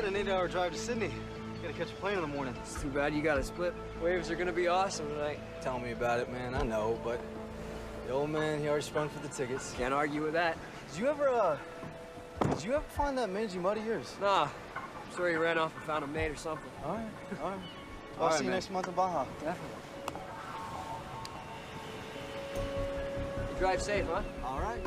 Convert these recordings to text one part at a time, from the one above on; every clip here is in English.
got an 8-hour drive to Sydney. Gotta catch a plane in the morning. It's too bad you gotta split. Waves are gonna be awesome tonight. Tell me about it, man. I know, but the old man, he already sprung for the tickets. Can't argue with that. Did you ever find that mangy mud of yours? Nah. I'm sure he ran off and found a mate or something. All right. I'll see you next month in Baja. Definitely. You drive safe, huh? All right.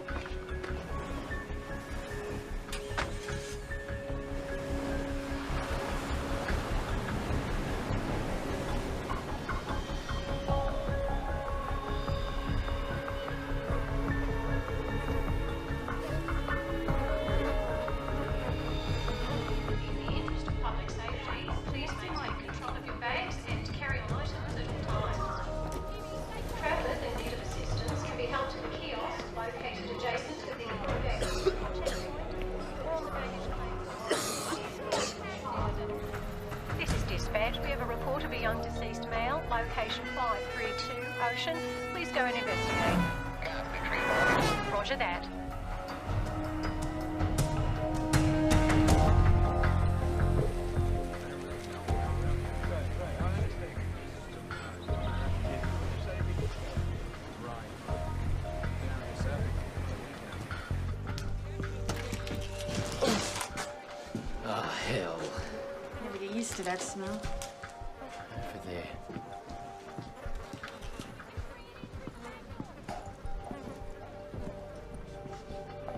We have a report of a young deceased male, location 532 Ocean. Please go and investigate. Roger that. Oh, hell. Never get used to that smell. Over there.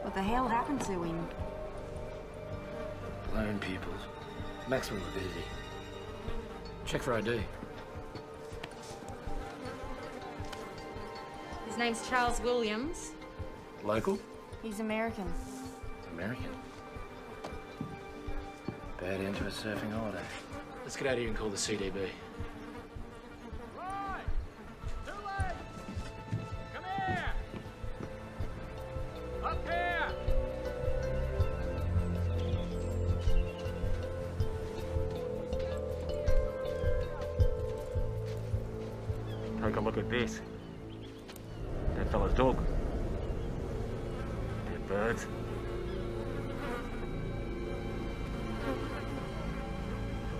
What the hell happened to him? Blown pupils. Maximum morbidity. Check for ID. His name's Charles Williams. Local? He's American. American. Bad end to a surfing holiday. Let's get out of here and call the CDB. Roy! Too late! Come here! Up here! Take a look at this. That fella's dog. Dead birds.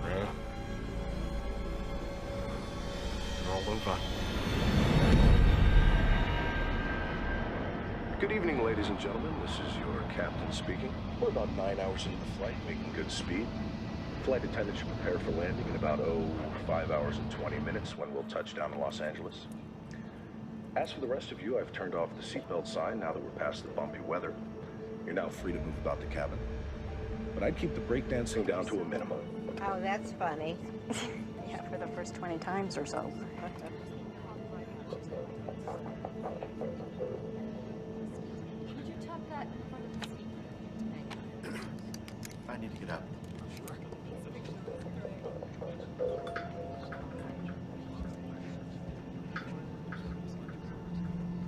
There. They're all over. Good evening, ladies and gentlemen. This is your captain speaking. We're about 9 hours into the flight, making good speed. Flight attendant should prepare for landing in about, 5 hours and 20 minutes when we'll touch down in Los Angeles. As for the rest of you, I've turned off the seatbelt sign now that we're past the bumpy weather. You're now free to move about the cabin. But I'd keep the breakdancing down to a minimum. Oh, that's funny. Yeah, for the first 20 times or so. Could you tuck that in front of the seat? I need to get up. Sure.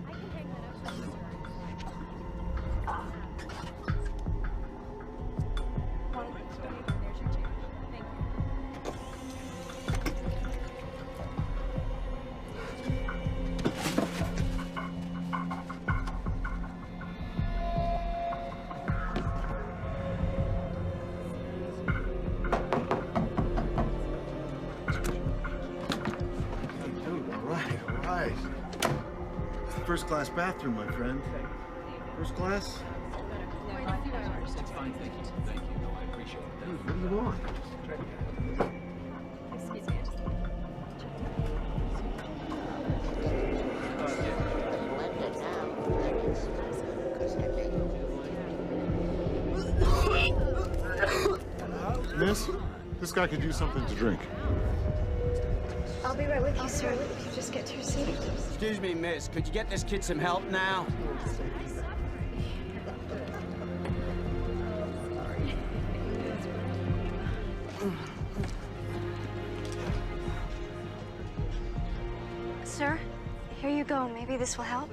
I can hang that up, sir. There's your chair. Thank you. First class bathroom, my friend. First class? It's fine, thank you. Thank you. No, I appreciate it. Dude, what do you want? Excuse me, Miss, this guy could use something to drink. I'll be right with you, sir. If you just get to your seat. Excuse me, miss. Could you get this kid some help now? Sir, here you go. Maybe this will help.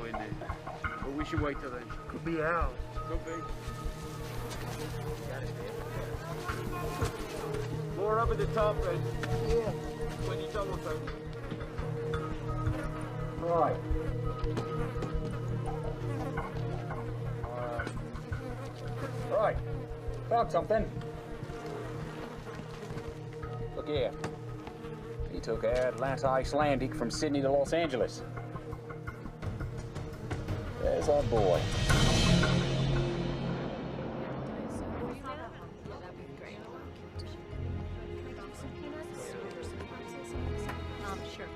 cargo in there. But we should wait till then. Could be out. Could be. More up at the top, then. Yeah. When you double take. Right. Right. Found something. Look here. He took Atlanta Icelandic from Sydney to Los Angeles. There's our boy. Sure.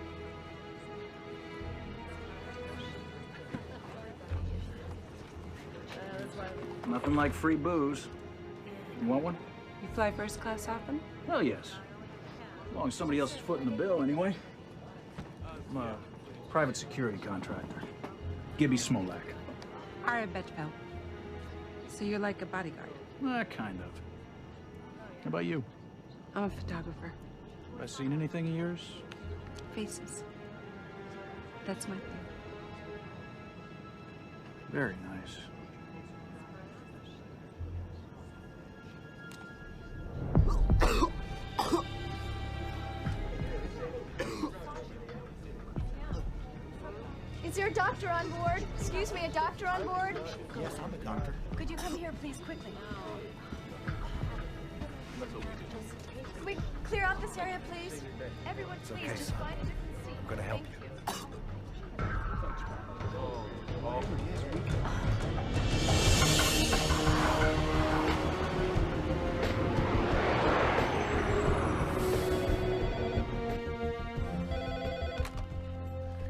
Nothing like free booze. You want one? You fly first class often? Hell yes. As long as somebody else is footing the bill, anyway. I'm a private security contractor. Gibby Smolak. All right, Betchville. So you're like a bodyguard? Kind of. How about you? I'm a photographer. Have I seen anything of yours? Faces. That's my thing. Very nice. Is there a doctor on board? Excuse me, a doctor on board? Yes, I'm a doctor. Could you come here, please, quickly? Can we clear out this area, please? Everyone, please, okay, just son. find a different seat. I'm gonna help Thank you.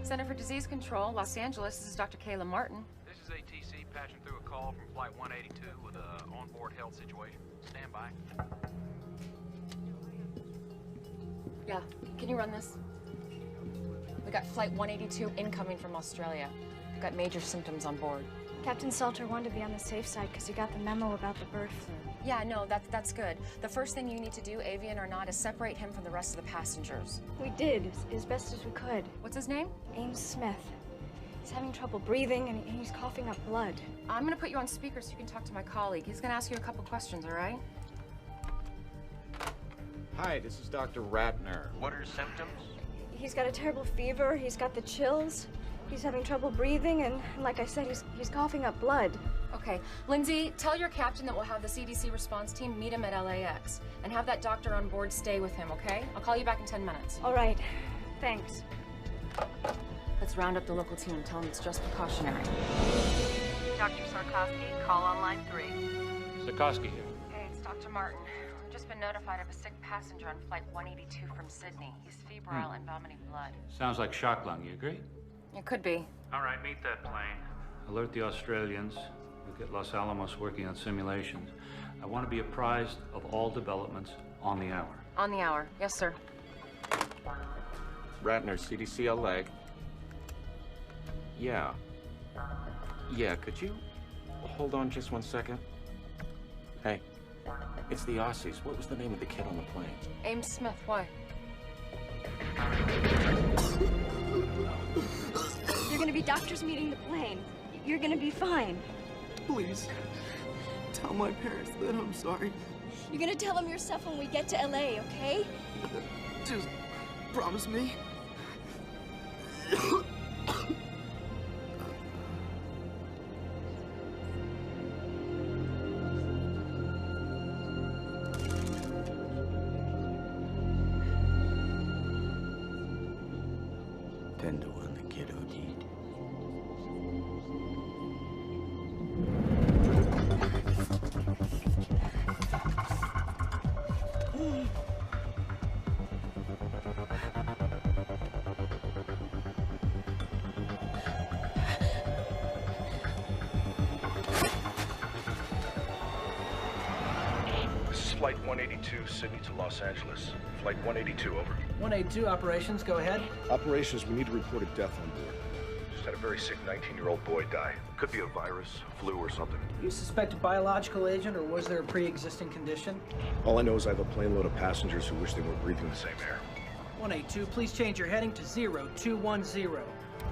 Center for Disease Control, Los Angeles. This is Dr. Kayla Martin. This is ATC patching through a call from Flight 182 with an onboard health situation. Stand by. Yeah, can you run this? We got Flight 182 incoming from Australia. We've got major symptoms on board. Captain Salter wanted to be on the safe side because he got the memo about the bird flu. Yeah, no, that's good. The first thing you need to do, avian or not, is separate him from the rest of the passengers. We did, as best as we could. What's his name? Ames Smith. He's having trouble breathing and he's coughing up blood. I'm gonna put you on speaker so you can talk to my colleague. He's gonna ask you a couple questions, all right? Hi, this is Dr. Ratner. What are his symptoms? He's got a terrible fever, he's got the chills, he's having trouble breathing, and like I said, he's coughing up blood. Okay, Lindsay, tell your captain that we'll have the CDC response team meet him at LAX and have that doctor on board stay with him, okay? I'll call you back in 10 minutes. All right, thanks. Let's round up the local team and tell them it's just precautionary. Dr. Sarkowski, call on line 3. Sarkowski here. Hey, it's Dr. Martin. We've just been notified of a sick passenger on Flight 182 from Sydney. He's febrile and vomiting blood. Sounds like shock lung, you agree? It could be. All right, meet that plane. Alert the Australians. We'll get Los Alamos working on simulations. I want to be apprised of all developments on the hour. On the hour. Yes, sir. Ratner, CDC leg. Yeah. Yeah, could you hold on just 1 second? Hey, it's the Aussies. What was the name of the kid on the plane? Ames Smith, why? You're gonna be doctors meeting the plane. You're gonna be fine. Please, tell my parents that I'm sorry. You're gonna tell them yourself when we get to LA, okay? Just promise me. Tender when the kid OD'd. This is Flight 182, Sydney to Los Angeles. Flight 182, over. 182 operations, go ahead. Operations, we need to report a death on board. Just had a very sick 19-year-old boy die. Could be a virus, flu, or something. You suspect a biological agent, or was there a pre-existing condition? All I know is I have a plane load of passengers who wish they were breathing the same air. 182, please change your heading to 0210.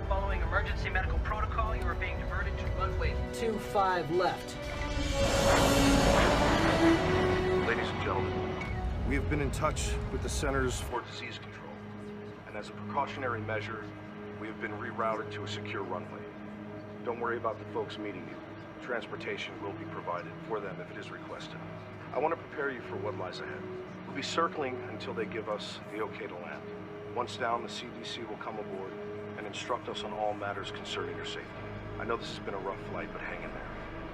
Following emergency medical protocol, you are being diverted to runway 25 left. Ladies and gentlemen, we have been in touch with the Centers for Disease Control, and as a precautionary measure, we have been rerouted to a secure runway. Don't worry about the folks meeting you. Transportation will be provided for them if it is requested. I want to prepare you for what lies ahead. We'll be circling until they give us the okay to land. Once down, the CDC will come aboard and instruct us on all matters concerning your safety. I know this has been a rough flight, but hang in there.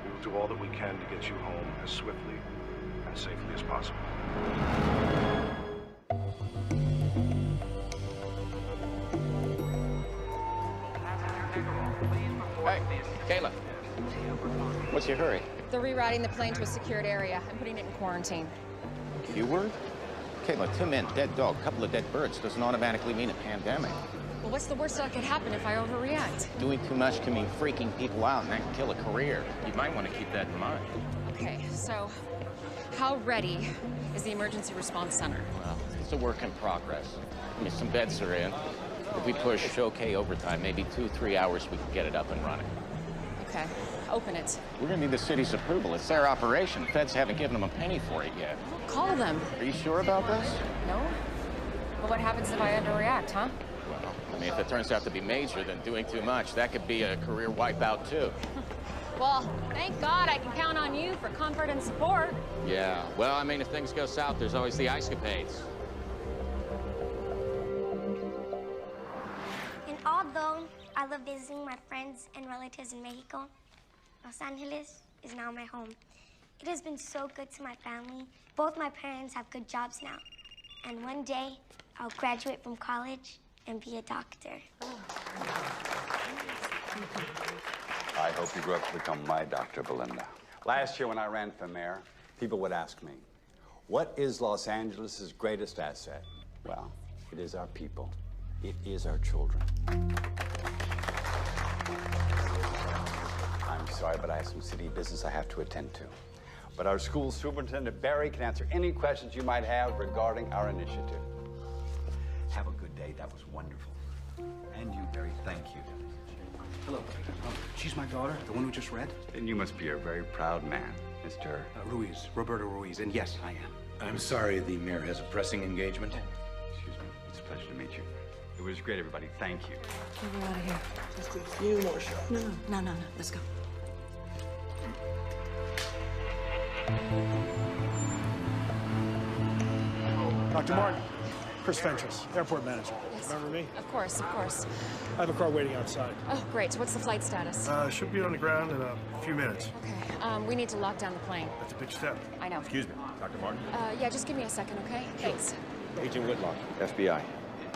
We will do all that we can to get you home as swiftly and safely as possible. Hey, Kayla. What's your hurry? They're rerouting the plane to a secured area. I'm putting it in quarantine. You were? Kayla, 2 men, dead dog, couple of dead birds doesn't automatically mean a pandemic. Well, what's the worst that could happen if I overreact? Doing too much can mean freaking people out, and that can kill a career. You might want to keep that in mind. Okay, so how ready is the emergency response center? Well, it's a work in progress. I mean, some beds are in. If we push okay overtime, maybe 2-3 hours, we can get it up and running. Okay, open it. We're gonna need the city's approval. It's their operation. Feds haven't given them a penny for it yet. Call them. Are you sure about this? No? But what happens if I underreact, huh? Well, I mean, if it turns out to be major, then doing too much, that could be a career wipeout, too. Well, thank God I can count on you for comfort and support. Yeah, well, I mean, if things go south, there's always the ice-capades. And although I love visiting my friends and relatives in Mexico, Los Angeles is now my home. It has been so good to my family. Both my parents have good jobs now. And one day, I'll graduate from college and be a doctor. I hope you grow up to become my Dr. Belinda. Last year when I ran for mayor, people would ask me, what is Los Angeles' greatest asset? Well, it is our people. It is our children. I'm sorry, but I have some city business I have to attend to. But our school superintendent, Barry, can answer any questions you might have regarding our initiative. Have a good day. That was wonderful. And you, Barry, thank you. Hello. She's my daughter, the one who just read? Then you must be a very proud man, Mr. Ruiz, Roberto Ruiz, and yes, I am. I'm sorry, the mayor has a pressing engagement. Excuse me. It's a pleasure to meet you. It was great, everybody. Thank you. We're out of here. Just a few more shots. No. Let's go. Dr. Martin, Chris Fentress, airport manager. Yes. Remember me? Of course, of course. I have a car waiting outside. Oh, great. So what's the flight status? Should be on the ground in a few minutes. Okay. We need to lock down the plane. That's a big step. I know. Excuse me, Dr. Martin. Yeah, just give me a second, okay? Thanks. Agent Whitlock, FBI.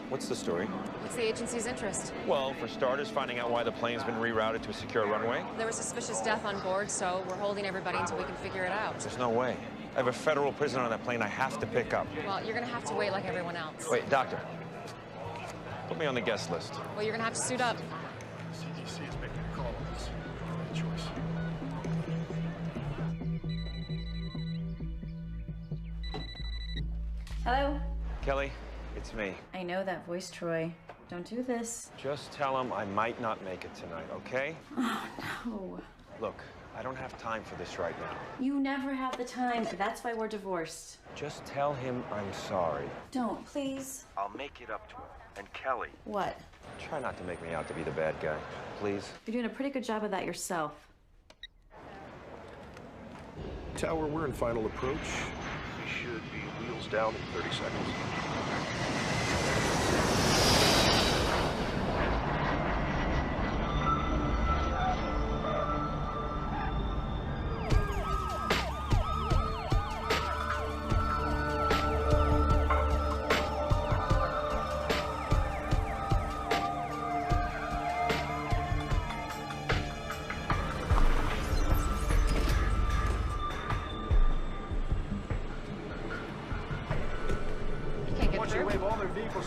What's the story? What's the agency's interest? Well, for starters, finding out why the plane's been rerouted to a secure runway. There was suspicious death on board, so we're holding everybody until we can figure it out. There's no way. I have a federal prisoner on that plane I have to pick up. Well, you're gonna have to wait like everyone else. Wait, doctor. Put me on the guest list. Well, you're gonna have to suit up. CDC is making a call on this. Choice. Hello? Kelly, it's me. I know that voice, Troy. Don't do this. Just tell him I might not make it tonight, okay? Oh, no. Look, I don't have time for this right now. You never have the time. That's why we're divorced. Just tell him I'm sorry. Don't, please. I'll make it up to him. And Kelly. What? Try not to make me out to be the bad guy, please. You're doing a pretty good job of that yourself. Tower, we're in final approach. We should be wheels down in 30 seconds.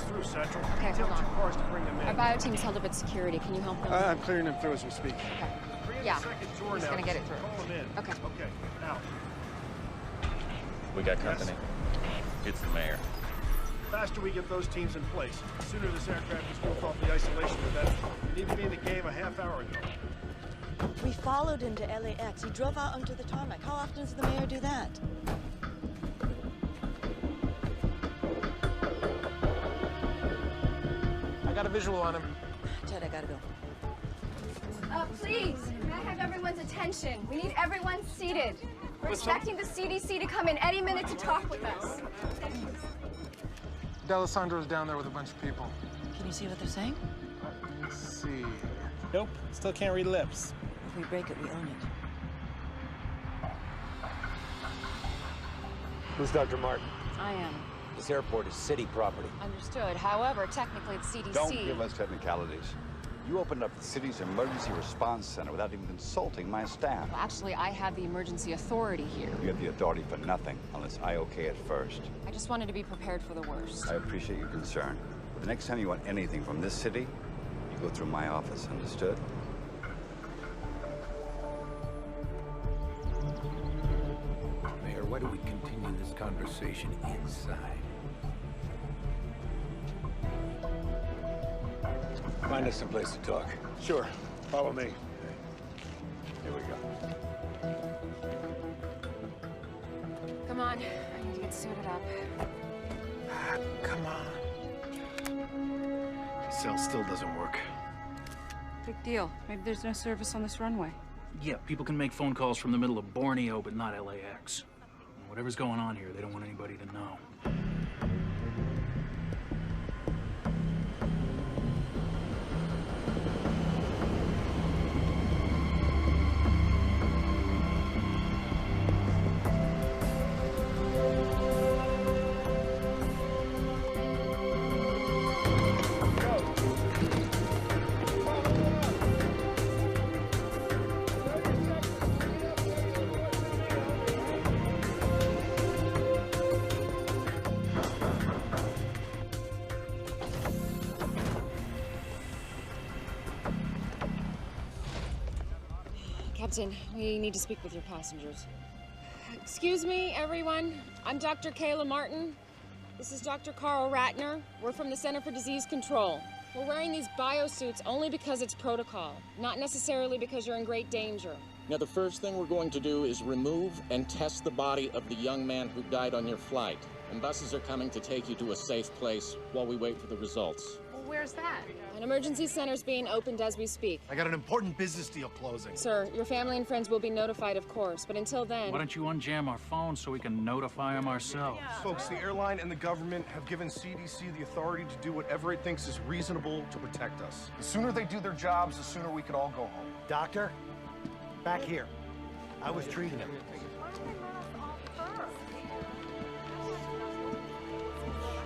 Through Central. Okay, Tell hold on. 2 cars to bring them in. Our bio team's held up at security. Can you help them? I'm clearing them through as we speak. Okay. Yeah. He's gonna get it through. Call them in. Okay. Okay. Now. We got company. It's the mayor. The faster we get those teams in place, the sooner this aircraft is moved off the isolation, the better. We need to be in the game a half hour ago. We followed him to LAX. He drove out onto the tarmac. How often does the mayor do that? I got a visual on him. Ted, I gotta go. Please, may I have everyone's attention? We need everyone seated. We're expecting the CDC to come in any minute to talk with us. D'Alessandro's down there with a bunch of people. Can you see what they're saying? Let's see. Nope, still can't read lips. If we break it, we own it. Who's Dr. Martin? I am. This airport is city property. Understood. However, technically it's CDC. Don't give us technicalities. You opened up the city's emergency response center without even consulting my staff. Well, actually, I have the emergency authority here. You have the authority for nothing unless I okay it first. I just wanted to be prepared for the worst. I appreciate your concern. But the next time you want anything from this city, you go through my office, understood? Mayor, why don't we continue this conversation inside? Find us some place to talk. Sure, follow me. Here we go. Come on, I need to get suited up. Come on. Cell still doesn't work. Big deal. Maybe there's no service on this runway. Yeah, people can make phone calls from the middle of Borneo, but not LAX. Whatever's going on here, they don't want anybody to know. Captain, we need to speak with your passengers. Excuse me, everyone. I'm Dr. Kayla Martin. This is Dr. Carl Ratner. We're from the Center for Disease Control. We're wearing these biosuits only because it's protocol, not necessarily because you're in great danger. Now, the first thing we're going to do is remove and test the body of the young man who died on your flight. And buses are coming to take you to a safe place while we wait for the results. Well, where's that? An emergency center's being opened as we speak. I got an important business deal closing. Sir, your family and friends will be notified, of course, but until then... Why don't you unjam our phones so we can notify them ourselves? Folks, the airline and the government have given CDC the authority to do whatever it thinks is reasonable to protect us. The sooner they do their jobs, the sooner we could all go home. Doctor, back here. I was treating him.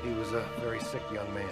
He was a very sick young man.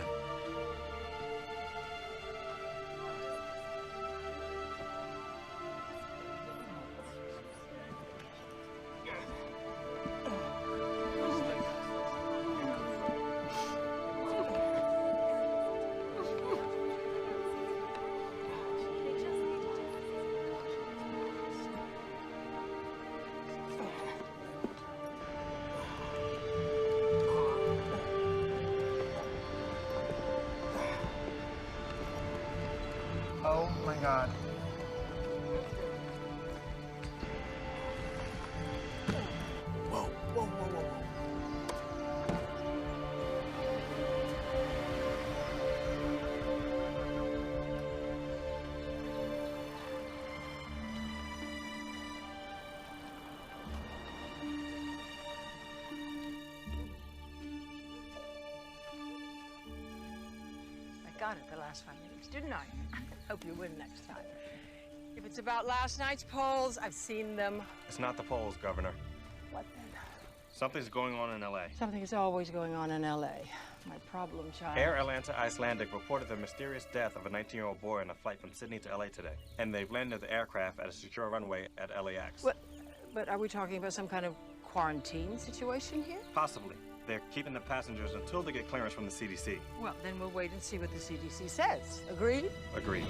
Oh my God. Whoa, whoa, whoa, whoa, whoa. I got it the last 5 minutes, didn't I? Hope you win next time. If it's about last night's polls, I've seen them. It's not the polls, Governor. What then? Something's going on in L.A. Something is always going on in L.A. My problem child. Air Atlanta Icelandic reported the mysterious death of a 19-year-old boy on a flight from Sydney to L.A. today. And they've landed the aircraft at a secure runway at LAX. But are we talking about some kind of quarantine situation here? Possibly. They're keeping the passengers until they get clearance from the CDC. Well, then we'll wait and see what the CDC says. Agreed? Agreed.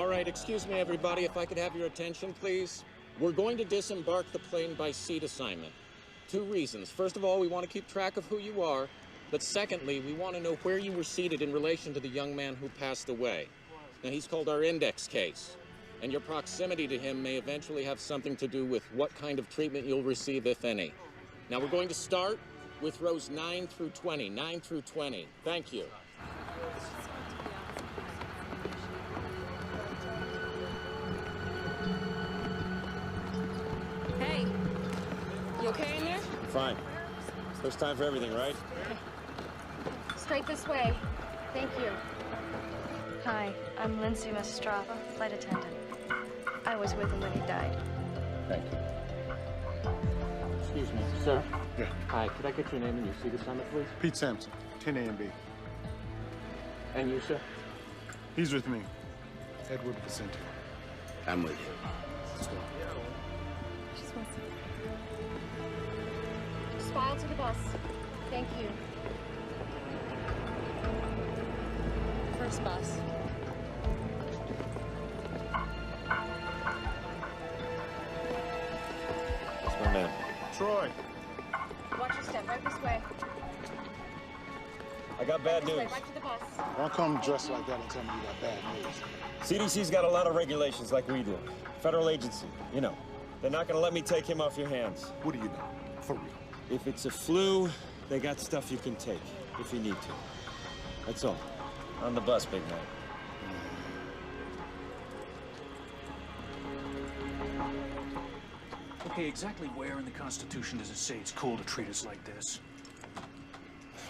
All right, excuse me, everybody, if I could have your attention, please. We're going to disembark the plane by seat assignment. 2 reasons. First of all, we want to keep track of who you are. But secondly, we want to know where you were seated in relation to the young man who passed away. Now, he's called our index case. And your proximity to him may eventually have something to do with what kind of treatment you'll receive, if any. Now, we're going to start with rows 9 through 20. 9 through 20. Thank you. Hey, you okay in there? Fine. First time for everything, right? Straight this way. Thank you. Hi, I'm Lindsay Mastrava, flight attendant. I was with him when he died. Thank you. Excuse me, sir. Yeah. Hi, could I get your name and your seat assignment, please? Pete Sampson, 10 A and B. And you, sir? He's with me. Edward Vicente. I'm with you. Let's go. Just file to the bus. Thank you. First bus. That's my man. Troy. Watch your step. Right this way. I got bad This way, news. right to the bus. Don't come dressed like that and tell me you got bad news. CDC's got a lot of regulations like we do. Federal agency, you know. They're not gonna let me take him off your hands. What do you know? For real. If it's a flu, they got stuff you can take, if you need to. That's all. On the bus, big man. Okay, exactly where in the Constitution does it say it's cool to treat us like this?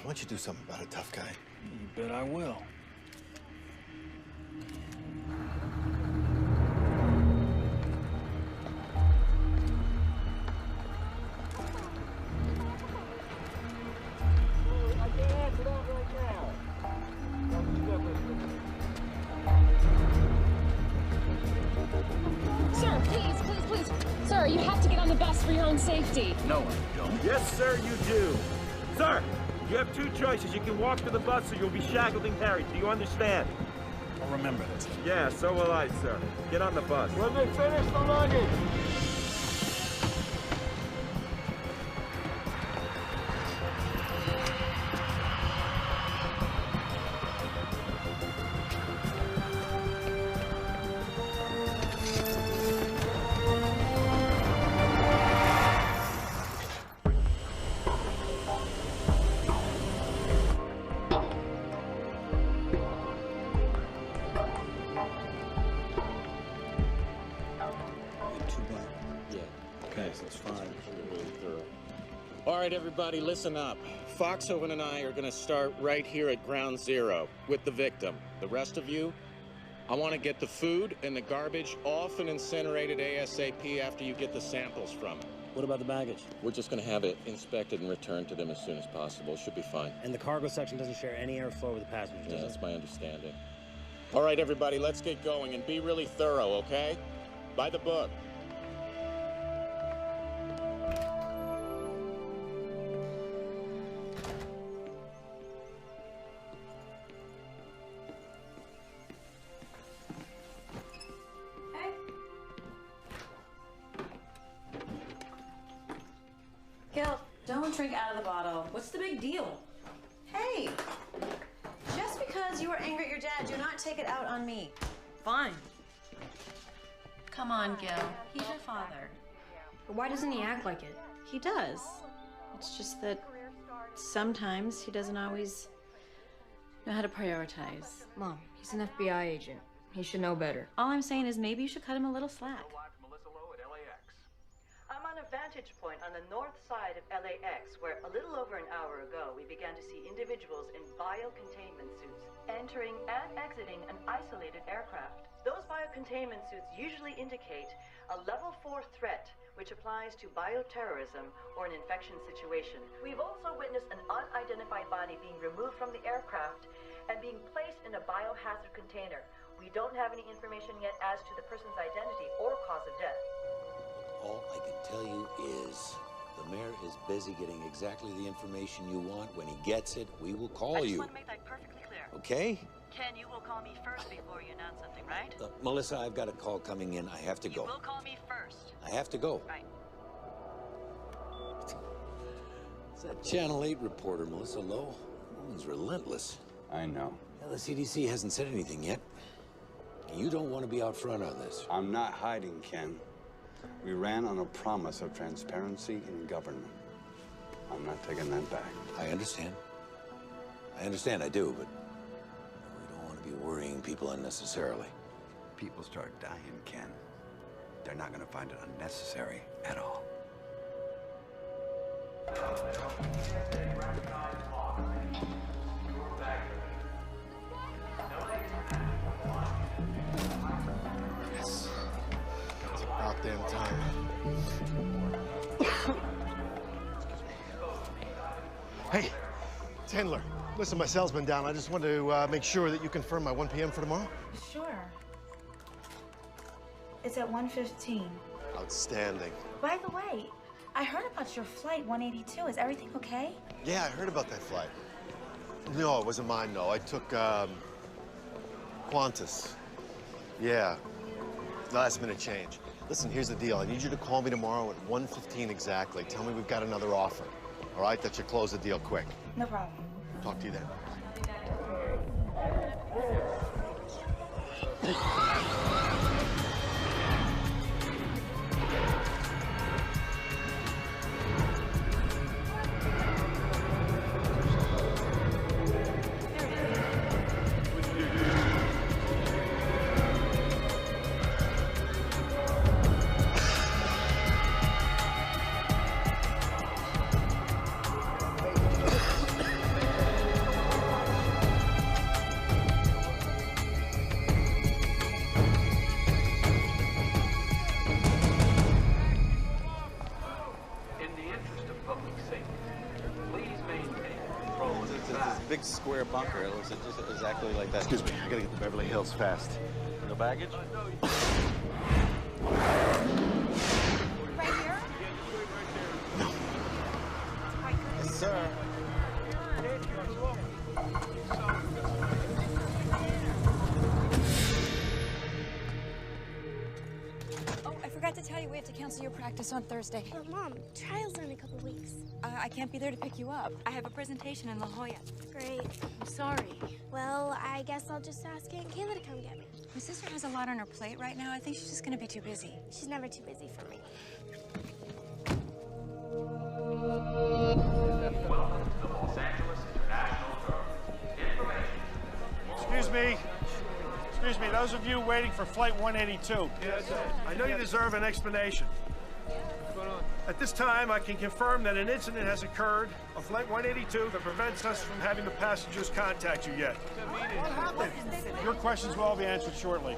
Why don't you do something about it, tough guy? You bet I will. Sir, please, please, please. Sir, you have to get on the bus for your own safety. No, I don't. Yes, sir, you do. Sir, you have 2 choices. You can walk to the bus or you'll be shackled and carried. Do you understand? I'll remember this. Yeah, so will I, sir. Get on the bus. When they finish the luggage. All right, everybody, listen up. Foxhoven and I are going to start right here at ground zero with the victim. The rest of you, I want to get the food and the garbage off and incinerated ASAP after you get the samples from it. What about the baggage? We're just going to have it inspected and returned to them as soon as possible. Should be fine. And the cargo section doesn't share any airflow with the passengers, Yeah, does that's it? my understanding. All right, everybody, let's get going and be really thorough, okay? By the book. Gil, don't drink out of the bottle. What's the big deal? Hey, just because you were angry at your dad, do not take it out on me. Fine. Come on, Gil. He's your father. But why doesn't he act like it? He does. It's just that sometimes he doesn't always know how to prioritize. Mom, he's an FBI agent. He should know better. All I'm saying is maybe you should cut him a little slack. I'm on a vantage point on the north side of LAX, where a little over an hour ago we began to see individuals in biocontainment suits entering and exiting an isolated aircraft. Those biocontainment suits usually indicate a level 4 threat, which applies to bioterrorism or an infection situation. We've also witnessed an unidentified body being removed from the aircraft and being placed in a biohazard container. We don't have any information yet as to the person's identity or cause of death. All I can tell you is the mayor is busy getting exactly the information you want. When he gets it, we will call you. I just want to make that perfectly clear. Okay? Ken, you will call me first before you announce something right? Melissa, I've got a call coming in. I have to go. You will call me first. I have to go. Right. It's that Channel 8 reporter, Melissa Lowe. The woman's relentless. I know. Now, the CDC hasn't said anything yet. You don't want to be out front on this. I'm not hiding, Ken. We ran on a promise of transparency in government. I'm not taking that back. I understand. I do, but we don't want to be worrying people unnecessarily. People start dying, Ken. They're not gonna find it unnecessary at all. Yes. It's about damn time. Hey, it's Handler. Listen, my cell's been down. I just wanted to make sure that you confirm my 1 p.m. for tomorrow. Sure. It's at 1:15. Outstanding. By the way, I heard about your flight 182. Is everything okay? Yeah, I heard about that flight. No, it wasn't mine, no. I took, Qantas. Yeah. Last minute change. Listen, here's the deal. I need you to call me tomorrow at 1:15 exactly. Tell me we've got another offer. All right? That should close the deal quick. No problem. Talk to you then. Big square bunker. It looks just exactly like that. Excuse me, I gotta get to Beverly Hills fast. No baggage? Right here? No. Yes, sir. Oh, I forgot to tell you we have to cancel your practice on Thursday. But Mom, trial's in a couple weeks. I can't be there to pick you up. I have a presentation in La Jolla. Great. I'm sorry. Well, I guess I'll just ask Aunt Kayla to come get me. My sister has a lot on her plate right now. I think she's just gonna be too busy. She's never too busy for me. Welcome to the Los Angeles International Terminal. Information. Excuse me, those of you waiting for Flight 182. Yes, sir. I know you deserve an explanation. At this time, I can confirm that an incident has occurred on Flight 182 that prevents us from having the passengers contact you yet. What happened? Your questions will all be answered shortly.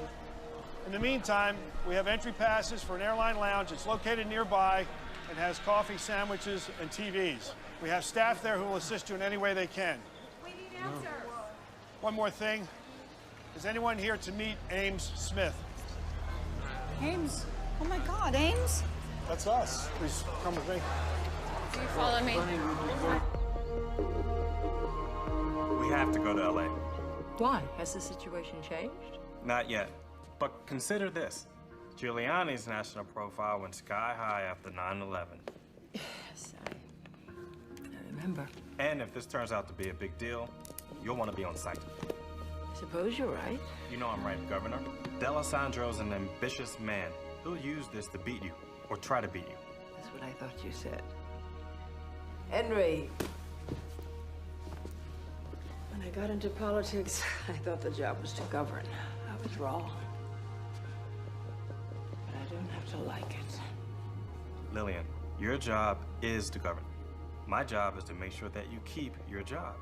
In the meantime, we have entry passes for an airline lounge. It's located nearby and has coffee, sandwiches, and TVs. We have staff there who will assist you in any way they can. We need answers. One more thing. Is anyone here to meet Ames Smith? Ames? Oh my God, Ames? That's us. Please come with me. Do you follow me? We have to go to LA. Why? Has the situation changed? Not yet. But consider this. Giuliani's national profile went sky high after 9/11. Yes, I remember. And if this turns out to be a big deal, you'll want to be on site. I suppose you're right. You know I'm right, Governor. D'Alessandro's an ambitious man. He'll use this to beat you, or try to beat you. That's what I thought you said. Henry, when I got into politics, I thought the job was to govern. I was wrong. But I don't have to like it. Lillian, your job is to govern. My job is to make sure that you keep your job.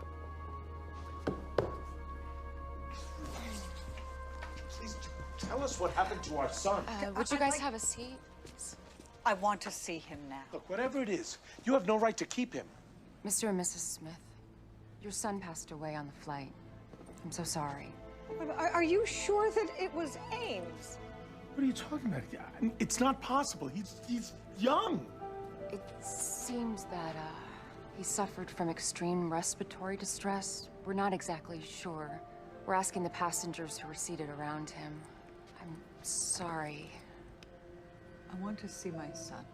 Please tell us what happened to our son. Would you guys have a seat? I want to see him now. Look, whatever it is, you have no right to keep him. Mr. and Mrs. Smith, your son passed away on the flight. I'm so sorry. Are you sure that it was Ames? What are you talking about? It's not possible. He's young. It seems that he suffered from extreme respiratory distress. We're not exactly sure We're asking the passengers who were seated around him. I'm sorry. I want to see my son.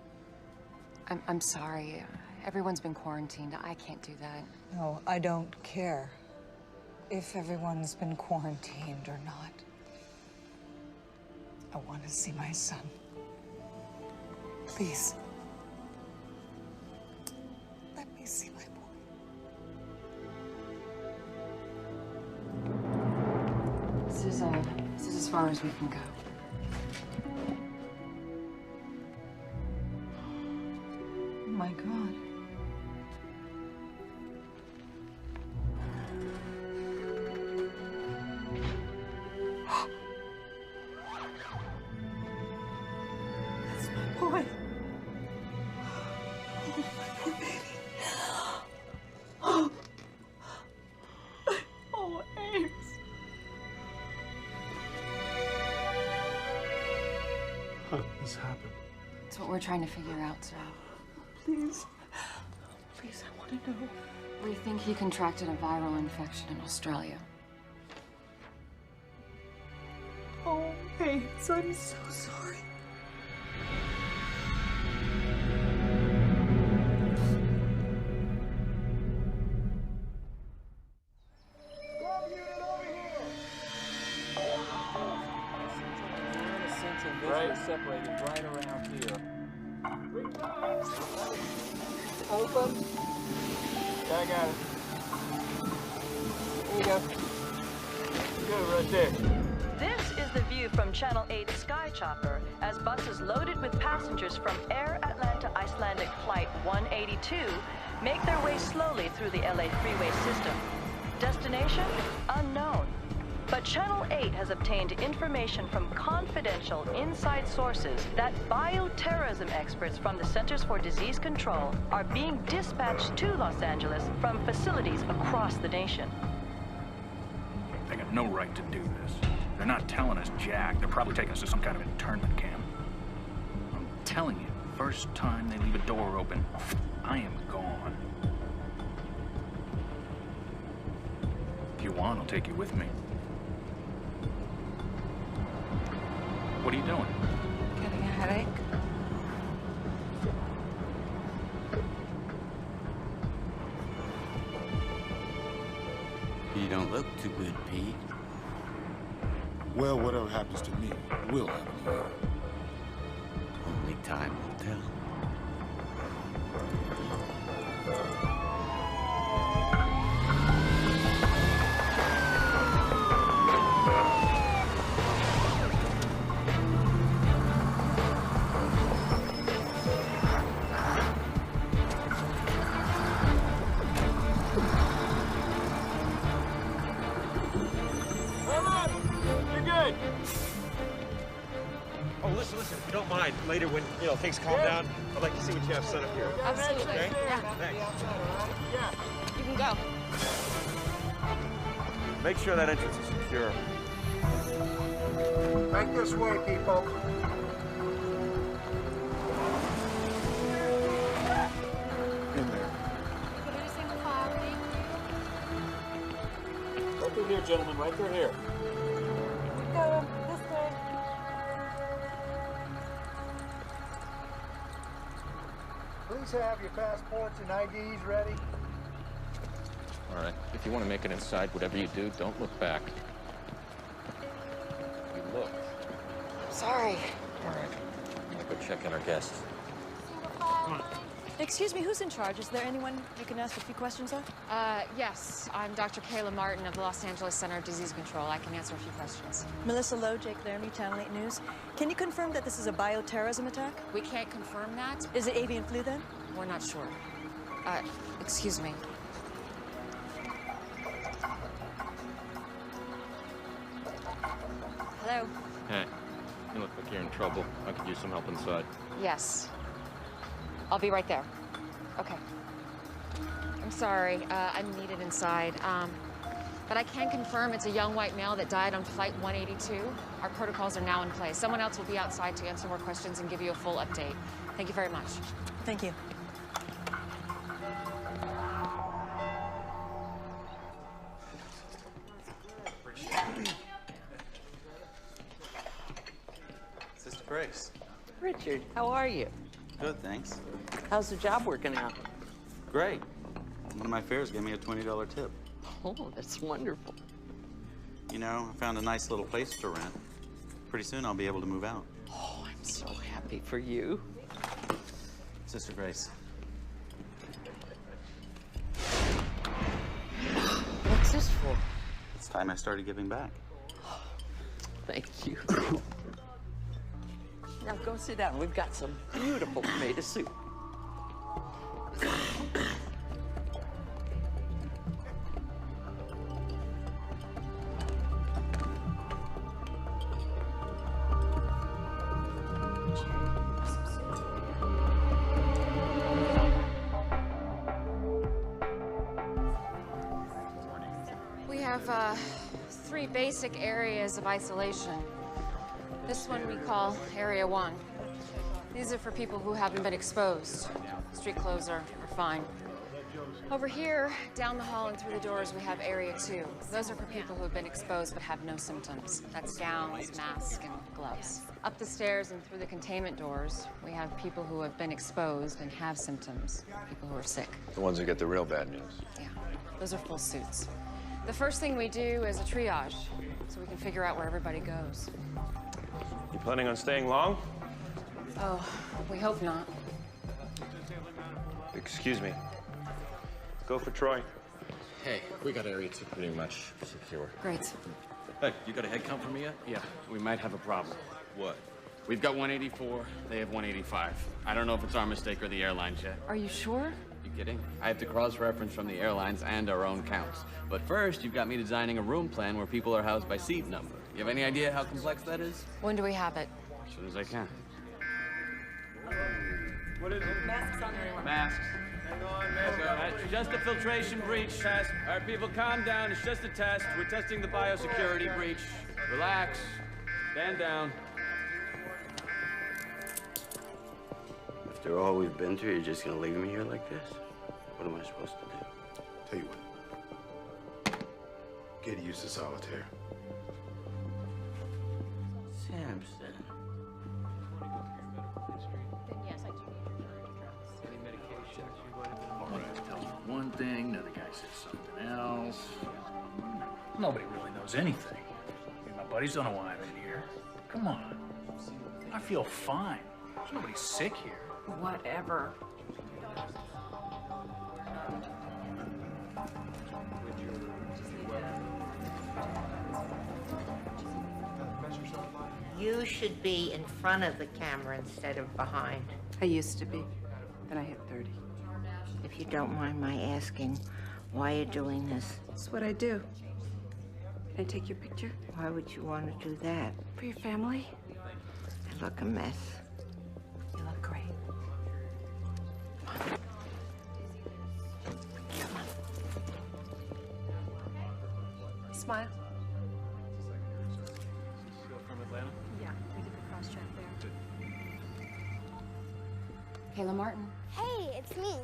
I'm sorry. Everyone's been quarantined. I can't do that. No, I don't care if everyone's been quarantined or not. I want to see my son. Please. Let me see my boy. This is as far as we can go. Oh my God. That's my boy. Oh, my poor baby. Oh, oh, Ames. How did this happen? It's what we're trying to figure out, sir. Please. Please, I want to know. We think he contracted a viral infection in Australia. Oh, Ames, I'm so sorry. Right, separated right around here. Open. Yeah, I got it. There you go. Good, right there. This is the view from Channel 8's Sky Chopper as buses loaded with passengers from Air Atlanta Icelandic Flight 182 make their way slowly through the LA freeway system. Destination? Unknown. But Channel 8 has obtained information from confidential inside sources that bioterrorism experts from the Centers for Disease Control are being dispatched to Los Angeles from facilities across the nation. They got no right to do this. They're not telling us jack. They're probably taking us to some kind of internment camp. I'm telling you, first time they leave a door open, I am gone. If you want, I'll take you with me. What are you doing? Getting a headache. You don't look too good, Pete. Well, whatever happens to me will happen to you. Only time will tell. Oh, listen, if you don't mind, later when, things calm down, I'd like to see what you have set up here. Absolutely. Okay? Yeah. Thanks. You can go. Make sure that entrance is secure. Make this way, people. In there. Right through here, gentlemen, right through here. Got him. This way. Please have your passports and IDs ready. All right. If you want to make it inside, whatever you do, don't look back. You look. Sorry. All right. I'm gonna go check on our guests. Come on. Excuse me, who's in charge? Is there anyone you can ask a few questions of? Yes. I'm Dr. Kayla Martin of the Los Angeles Center of Disease Control. I can answer a few questions. Melissa Lowe, Jake Laramie, Channel 8 News. Can you confirm that this is a bioterrorism attack? We can't confirm that. Is it avian flu then? We're not sure. Excuse me. Hello? Hey, you look like you're in trouble. I could use some help inside. Yes. I'll be right there. Okay. I'm sorry. I'm needed inside. But I can confirm it's a young white male that died on Flight 182. Our protocols are now in place. Someone else will be outside to answer more questions and give you a full update. Thank you very much. Thank you. Grace. Richard, how are you? Good, thanks. How's the job working out? Great. One of my fares gave me a $20 tip. Oh, that's wonderful. You know, I found a nice little place to rent. Pretty soon I'll be able to move out. Oh, I'm so happy for you. Sister Grace. What's this for? It's time I started giving back. Thank you. Now go sit down. We've got some beautiful tomato soup. We have 3 basic areas of isolation. This one we call Area 1. These are for people who haven't been exposed. Street clothes are fine. Over here, down the hall and through the doors, we have Area 2. Those are for people who have been exposed but have no symptoms. That's gowns, masks, and gloves. Up the stairs and through the containment doors, we have people who have been exposed and have symptoms, people who are sick. The ones who get the real bad news. Yeah, those are full suits. The first thing we do is a triage, so we can figure out where everybody goes. You planning on staying long? Oh, we hope not. Excuse me. Go for Troy. Hey, we got Area 2 pretty much secure. Great. Hey, you got a head count for me yet? Yeah, we might have a problem. What? We've got 184, they have 185. I don't know if it's our mistake or the airline's yet. Are you sure? You kidding? I have to cross-reference from the airlines and our own counts. But first, you've got me designing a room plan where people are housed by seat number. You have any idea how complex that is? When do we have it? As soon as I can. What is it? Masks on everyone. Masks. Hang on, man. It's just a filtration breach test. All right, people, calm down. It's just a test. We're testing the biosecurity breach. Relax. Stand down. After all we've been through, you're just gonna leave me here like this? What am I supposed to do? Tell you what. Get used to solitaire. Samson. One guy tells me one thing, another guy says something else. Nobody really knows anything. I mean, my buddies don't know why I'm in here. Come on. I feel fine. There's nobody sick here. Whatever. You should be in front of the camera instead of behind. I used to be. Then I hit 30. If you don't mind my asking, why you're doing this? It's what I do. Can I take your picture? Why would you want to do that? For your family? I look a mess. You look great. Smile. From Atlanta? Yeah, we did the cross-check there. Kayla Martin. Hey, it's me.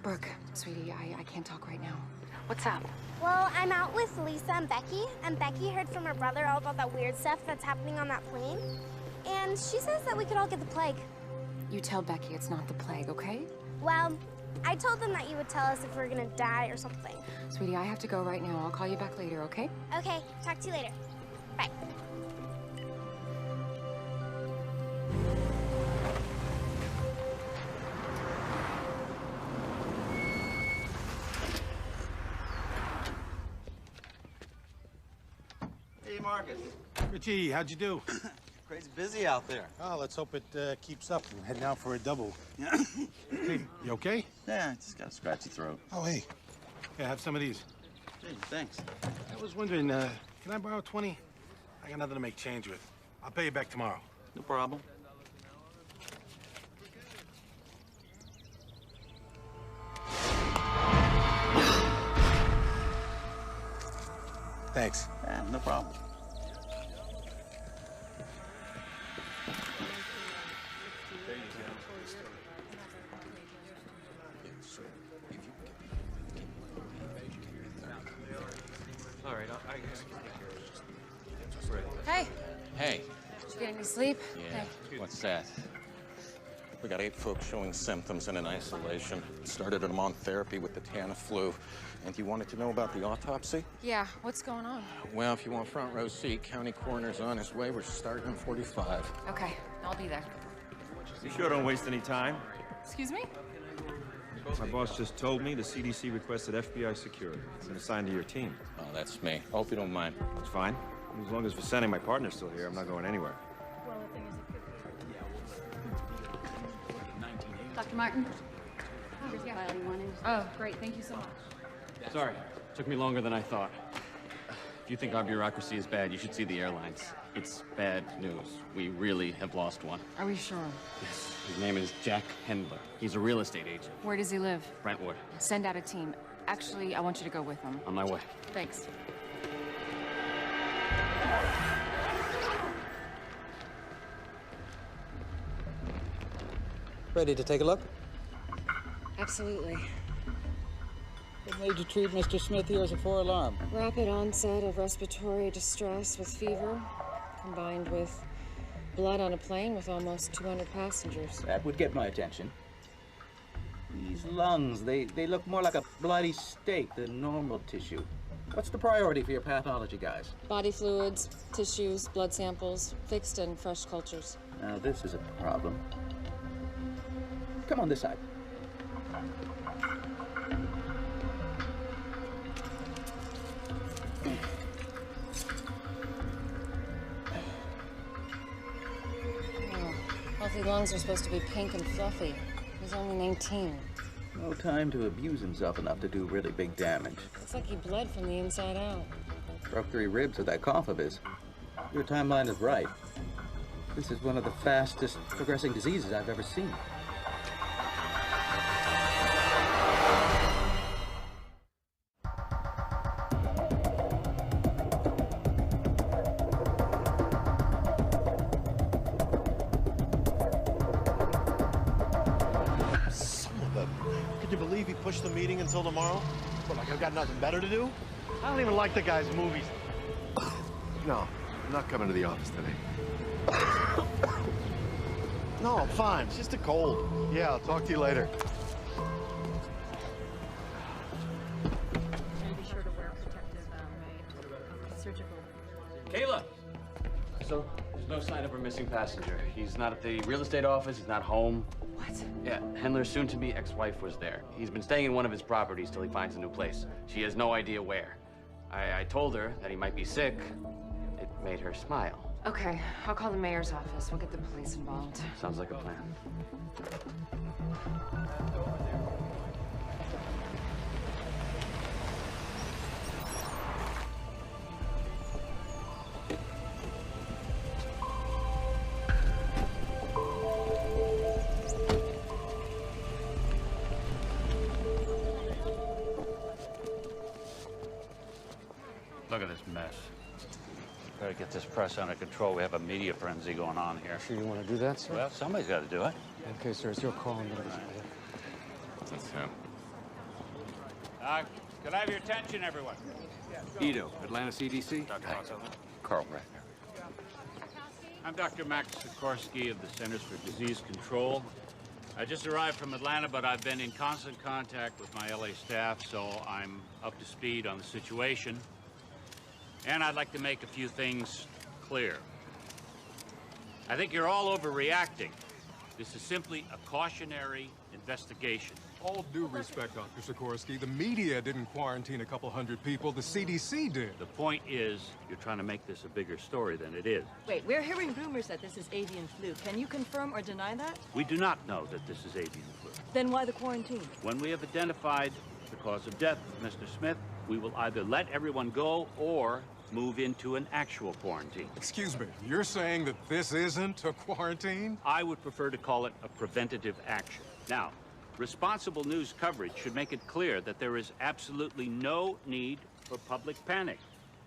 Brooke, sweetie, I can't talk right now. What's up? Well, I'm out with Lisa and Becky heard from her brother all about that weird stuff that's happening on that plane. And she says that we could all get the plague. You tell Becky it's not the plague, okay? Well, I told them that you would tell us if we're gonna die or something. Sweetie, I have to go right now. I'll call you back later, okay? Okay, talk to you later. Bye. Hey, Marcus. Richie, how'd you do? Crazy busy out there. Oh, let's hope it keeps up. I'm heading out for a double. Hey, you okay? Yeah, I just got a scratchy throat. Oh, hey. Yeah, have some of these. Hey, thanks. I was wondering, can I borrow 20? I got nothing to make change with. I'll pay you back tomorrow. No problem. Thanks. Yeah, no problem. All right, I guess. Hey. Hey. Get any sleep? Yeah. What's that? We got 8 folks showing symptoms and in isolation. Started them on therapy with the Tamiflu. And you wanted to know about the autopsy? Yeah, what's going on? Well, if you want front row seat, county coroner's on his way. We're starting in 45. Okay, I'll be there. You sure don't waste any time? Excuse me? My boss just told me the CDC requested FBI security. It's been assigned to your team. Oh, that's me. Hope you don't mind. It's fine. As long as Vincent, my partner's still here, I'm not going anywhere. Dr. Martin? Here's the file you wanted. Oh, great. Thank you so much. Sorry, took me longer than I thought. If you think our bureaucracy is bad, you should see the airlines. It's bad news. We really have lost one. Are we sure? Yes. His name is Jack Hendler. He's a real estate agent. Where does he live? Brentwood. Send out a team. Actually, I want you to go with him. On my way. Thanks. Ready to take a look? Absolutely. What made you treat Mr. Smith here as a 4-alarm? Rapid onset of respiratory distress with fever, combined with blood on a plane with almost 200 passengers. That would get my attention. These lungs, they look more like a bloody steak than normal tissue. What's the priority for your pathology guys? Body fluids, tissues, blood samples, fixed and fresh cultures. Now this is a problem. Come on this side. Healthy lungs are supposed to be pink and fluffy. He's only 19. No time to abuse himself enough to do really big damage. Looks like he bled from the inside out. Broke 3 ribs with that cough of his. Your timeline is right. This is one of the fastest progressing diseases I've ever seen. Push the meeting until tomorrow? What, like I've got nothing better to do? I don't even like the guy's movies. No, I'm not coming to the office today. No, I'm fine. It's just a cold. Yeah, I'll talk to you later. Be sure to wear protective surgical. Kayla! So, there's no sign of her missing passenger. He's not at the real estate office, he's not home. What? Yeah, Hendler's soon-to-be ex-wife was there. He's been staying in one of his properties till he finds a new place. She has no idea where. I told her that he might be sick. It made her smile. Okay, I'll call the mayor's office. We'll get the police involved. Sounds like a plan. Look at this mess. Better get this press under control. We have a media frenzy going on here. Sure you want to do that, sir? Well, somebody's got to do it. Okay, sir, it's your call. I'm going to That's him. Could I have your attention, everyone? Edo, Atlanta CDC. Dr. Carl Ratner. I'm Dr. Max Sikorsky of the Centers for Disease Control. I just arrived from Atlanta, but I've been in constant contact with my LA staff, so I'm up to speed on the situation. And I'd like to make a few things clear. I think you're all overreacting. This is simply a cautionary investigation. All due respect, Dr. Sikorsky, the media didn't quarantine a couple hundred people, the CDC did. The point is, you're trying to make this a bigger story than it is. Wait, we're hearing rumors that this is avian flu. Can you confirm or deny that? We do not know that this is avian flu. Then why the quarantine? When we have identified the cause of death of Mr. Smith, we will either let everyone go or move into an actual quarantine. Excuse me, you're saying that this isn't a quarantine? I would prefer to call it a preventative action. Now, responsible news coverage should make it clear that there is absolutely no need for public panic.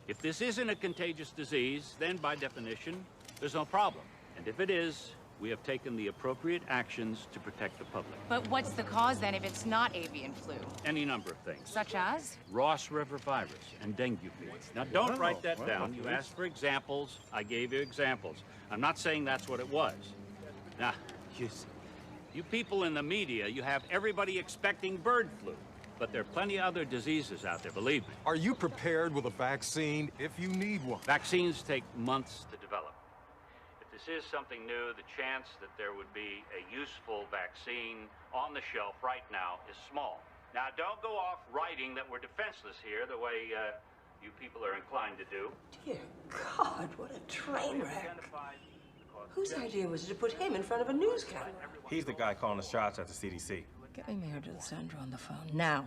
If this isn't a contagious disease, then by definition, there's no problem. And if it is, we have taken the appropriate actions to protect the public. But what's the cause then if it's not avian flu? Any number of things. Such as? Ross River virus and dengue fever. Now, don't write that down. You asked for examples. I gave you examples. I'm not saying that's what it was. Now, you people in the media, you have everybody expecting bird flu. But there are plenty of other diseases out there, believe me. Are you prepared with a vaccine if you need one? Vaccines take months to develop. If this is something new, the chance that there would be a useful vaccine on the shelf right now is small. Now, don't go off writing that we're defenseless here the way you people are inclined to do. Dear God, what a train wreck. Whose idea was it to put him in front of a news camera? He's the guy calling the shots at the CDC. Get me Mayor D'Alessandro on the phone, now.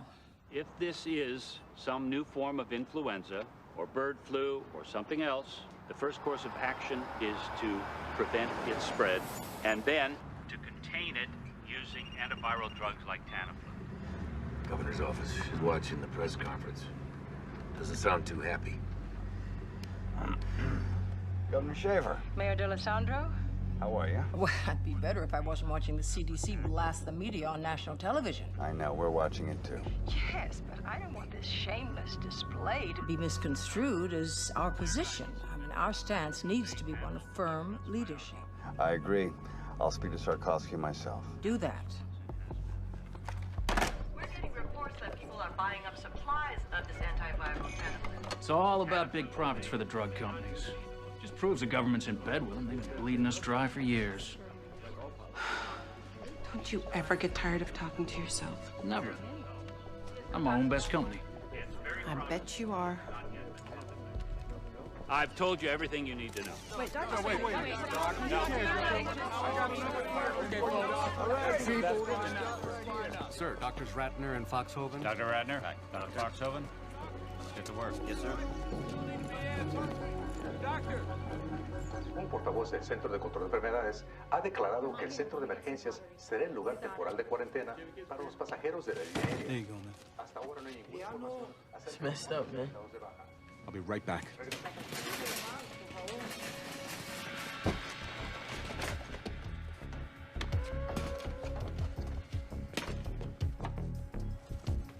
If this is some new form of influenza or bird flu or something else, the first course of action is to prevent its spread and then to contain it using antiviral drugs like Tamiflu. Governor's office is watching the press conference. Doesn't sound too happy. Governor Shaver. Mayor D'Alessandro? How are you? Well, I'd be better if I wasn't watching the CDC blast the media on national television. I know, we're watching it too. Yes, but I don't want this shameless display to be misconstrued as our position. I mean, our stance needs to be one of firm leadership. I agree. I'll speak to Sarkovsky myself. Do that. We're getting reports that people are buying up supplies of this antiviral Tamiflu. It's all about big profits for the drug companies. Just proves the government's in bed with them. They've been bleeding us dry for years. Don't you ever get tired of talking to yourself? Never. I'm my own best company. I bet you are. I've told you everything you need to know. Wait, Doctor, wait. Sir, Doctors Ratner and Foxhoven. Dr. Ratner? Dr. Foxhoven? Get to work. Yes, sir. Un portavoz del Centro de Control de Enfermedades ha declarado que el centro de emergencias será el lugar temporal de cuarentena para los pasajeros de la línea. There you go, man. Hasta ahora no hay ninguna información acerca It's messed up, man. I'll be right back.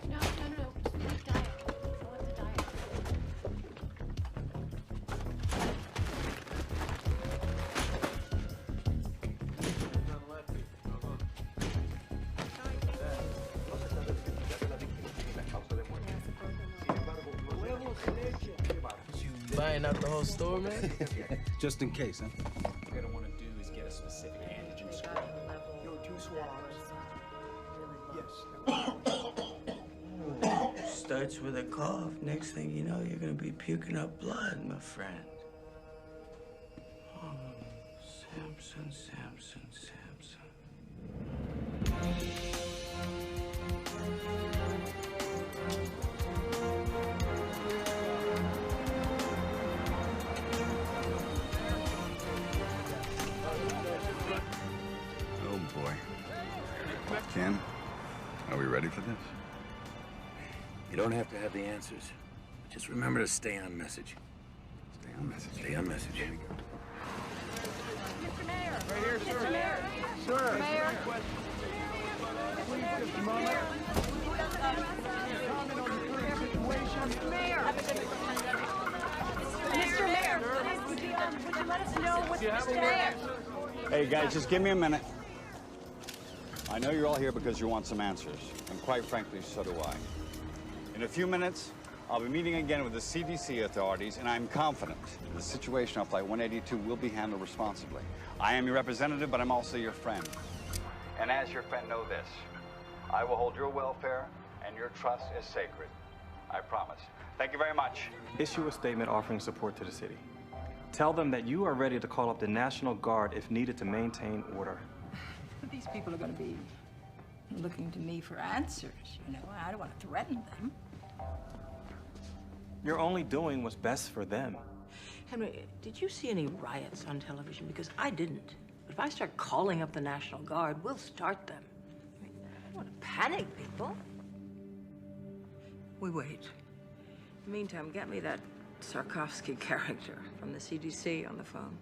No. Leave diet. Follow the diet. Buying out the whole store, man? Just in case, huh? What you're gonna want to do is get a specific antigen score. Yo, 2 swallows. Yes. Starts with a cough. Next thing you know, you're gonna be puking up blood, my friend. Oh, Samson. Oh boy. Ken, are we ready for this? You don't have to have the answers. Just remember to stay on message. Stay on message. Stay on message. Here we go. Mr. Mayor! Right here, sir. Mr. Mayor! Sir. Mayor! Mr. Mayor! Would you let us know what's Mr. Mayor? Hey, guys, just give me a minute. I know you're all here because you want some answers, and quite frankly, so do I. In a few minutes, I'll be meeting again with the CDC authorities, and I'm confident the situation on Flight 182 will be handled responsibly. I am your representative, but I'm also your friend. And as your friend, know this. I will hold your welfare and your trust as sacred. I promise. Thank you very much. Issue a statement offering support to the city. Tell them that you are ready to call up the National Guard if needed to maintain order. These people are going to be looking to me for answers, you know. I don't want to threaten them. You're only doing what's best for them. Henry, did you see any riots on television? Because I didn't. But if I start calling up the National Guard, we'll start them. I don't want to panic people. We wait. In the meantime, get me that Sarkovsky character from the CDC on the phone.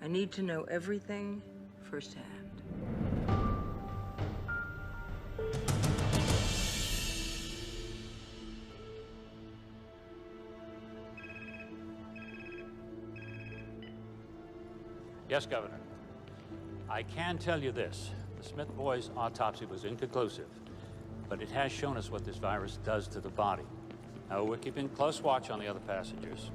I need to know everything firsthand. Yes, Governor. I can tell you this. The Smith boys' autopsy was inconclusive, but it has shown us what this virus does to the body. Now, we're keeping close watch on the other passengers.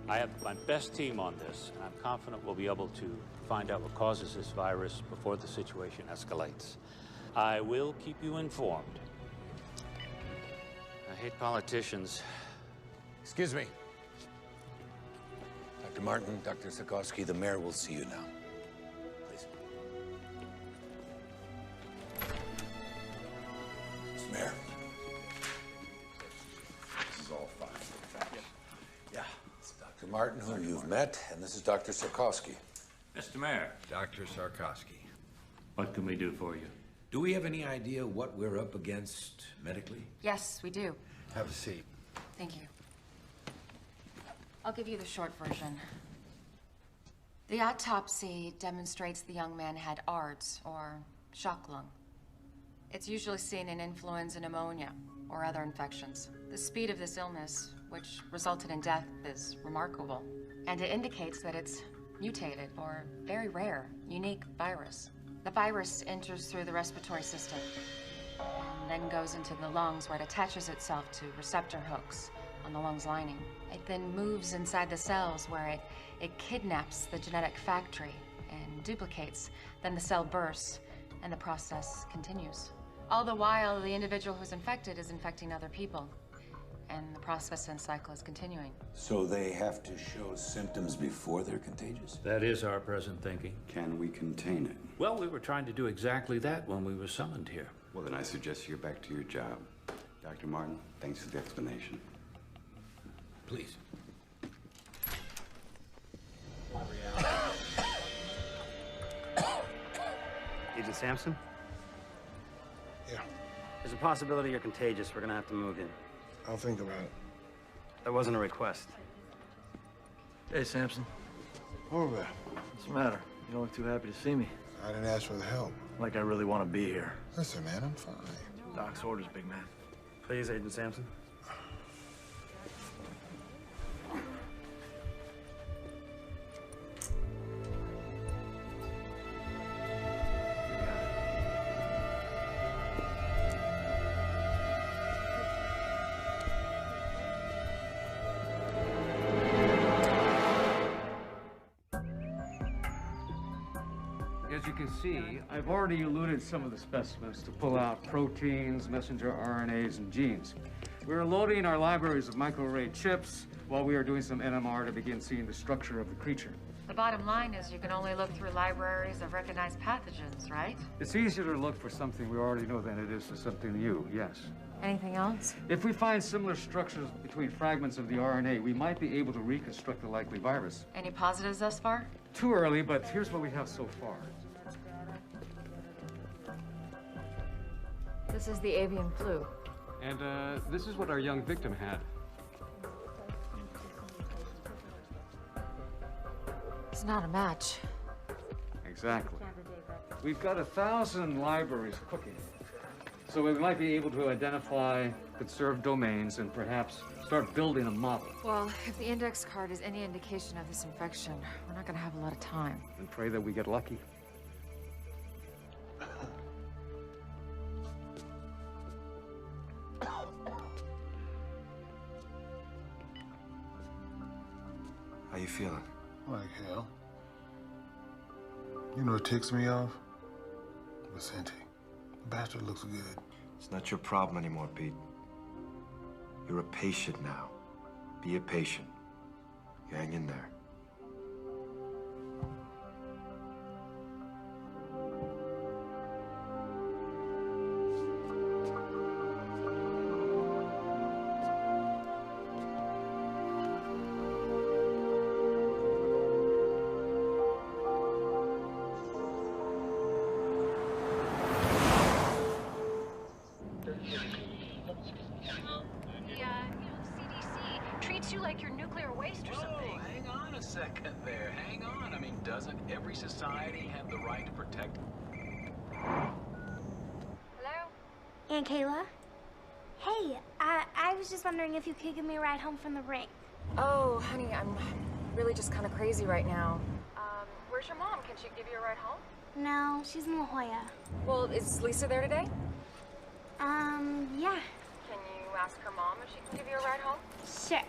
I have my best team on this, and I'm confident we'll be able to find out what causes this virus before the situation escalates. I will keep you informed. I hate politicians. Excuse me. Dr. Martin, Dr. Sikorsky, the mayor will see you now. Please. Mr. Mayor. This is all fine. Yeah. It's Dr. Martin, who you've met, and this is Dr. Sikorsky. Mr. Mayor. Dr. Sikorsky. What can we do for you? Do we have any idea what we're up against medically? Yes, we do. Have a seat. Thank you. I'll give you the short version. The autopsy demonstrates the young man had ARDS, or shock lung. It's usually seen in influenza, pneumonia, or other infections. The speed of this illness, which resulted in death, is remarkable. And it indicates that it's mutated, or very rare, unique virus. The virus enters through the respiratory system, and then goes into the lungs, where it attaches itself to receptor hooks on the lungs lining. It then moves inside the cells, where it kidnaps the genetic factory and duplicates. Then the cell bursts, and the process continues. All the while, the individual who's infected is infecting other people, and the process and cycle is continuing. So they have to show symptoms before they're contagious? That is our present thinking. Can we contain it? Well, we were trying to do exactly that when we were summoned here. Well, then I suggest you get back to your job. Dr. Martin, thanks for the explanation. Please. Agent Sampson? Yeah. There's a possibility you're contagious. We're gonna have to move in. I'll think about it. That wasn't a request. Hey, Sampson. Over. What's the matter? You don't look too happy to see me. I didn't ask for the help. Like I really want to be here. Listen, man, I'm fine. Doc's orders, big man. Please, Agent Sampson. As you can see, I've already eluted some of the specimens to pull out proteins, messenger RNAs, and genes. We're loading our libraries of microarray chips while we are doing some NMR to begin seeing the structure of the creature. The bottom line is you can only look through libraries of recognized pathogens, right? It's easier to look for something we already know than it is for something new, yes. Anything else? If we find similar structures between fragments of the RNA, we might be able to reconstruct the likely virus. Any positives thus far? Too early, but here's what we have so far. This is the avian flu. And this is what our young victim had. It's not a match. Exactly. We've got 1,000 libraries cooking. So we might be able to identify conserved domains and perhaps start building a model. Well, if the index card is any indication of this infection, we're not gonna have a lot of time. And pray that we get lucky. How you feeling? Like hell. You know what ticks me off? Vicente. The bastard looks good. It's not your problem anymore, Pete. You're a patient now. Be a patient. You hang in there. treats you like you're nuclear waste or something. Hang on a second there. Hang on. I mean, Doesn't every society have the right to protect? Hello? Aunt Kayla? Hey, I was just wondering if you could give me a ride home from the ring. Oh, honey, I'm really just kind of crazy right now. Where's your mom? Can she give you a ride home? No, she's in La Jolla. Well, is Lisa there today? Yeah. Can you ask her mom if she can give you a ride home? Sure.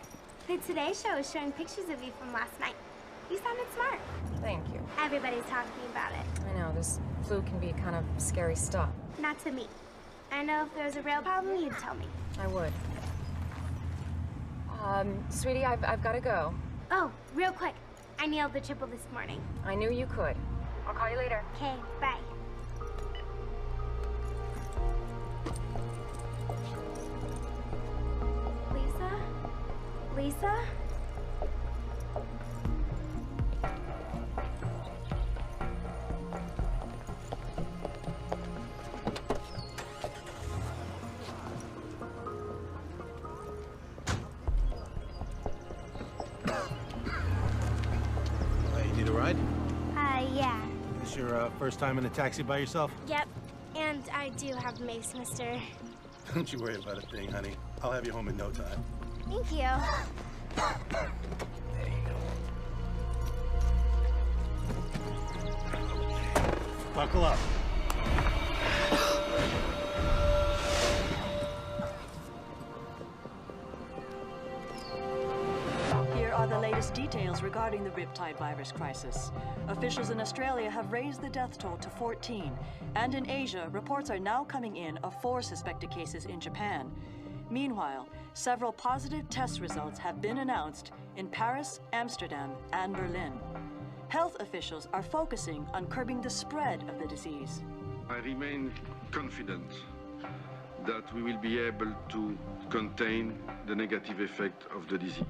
The Today Show is showing pictures of you from last night. You sounded smart. Thank you. Everybody's talking about it. I know, this flu can be kind of scary stuff. Not to me. I know if there was a real problem, you'd tell me. I would. Sweetie, I've got to go. Oh, real quick. I nailed the triple this morning. I knew you could. I'll call you later. Okay, bye. Lisa? Lisa? You need a ride? Yeah. This your first time in a taxi by yourself? Yep. And I do have mace, mister. Don't you worry about a thing, honey. I'll have you home in no time. Thank you. Buckle up. Here are the latest details regarding the Riptide virus crisis. Officials in Australia have raised the death toll to 14, and in Asia, reports are now coming in of 4 suspected cases in Japan. Meanwhile, several positive test results have been announced in Paris, Amsterdam, and Berlin. Health officials are focusing on curbing the spread of the disease. I remain confident that we will be able to contain the negative effect of the disease.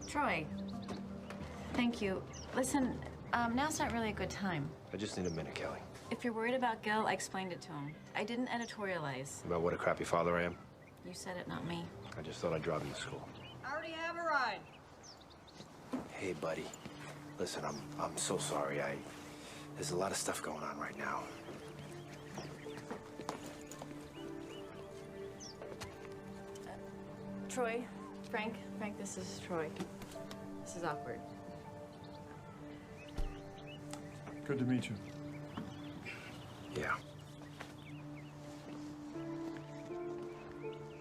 Troy, thank you. Listen, now's not really a good time. I just need a minute, Kelly. If you're worried about Gil, I explained it to him. I didn't editorialize. About what a crappy father I am? You said it, not me. I just thought I'd drive him to school. I already have a ride. Hey, buddy. Listen, I'm so sorry. There's a lot of stuff going on right now. Troy, Frank, this is Troy. This is awkward. Good to meet you. Yeah.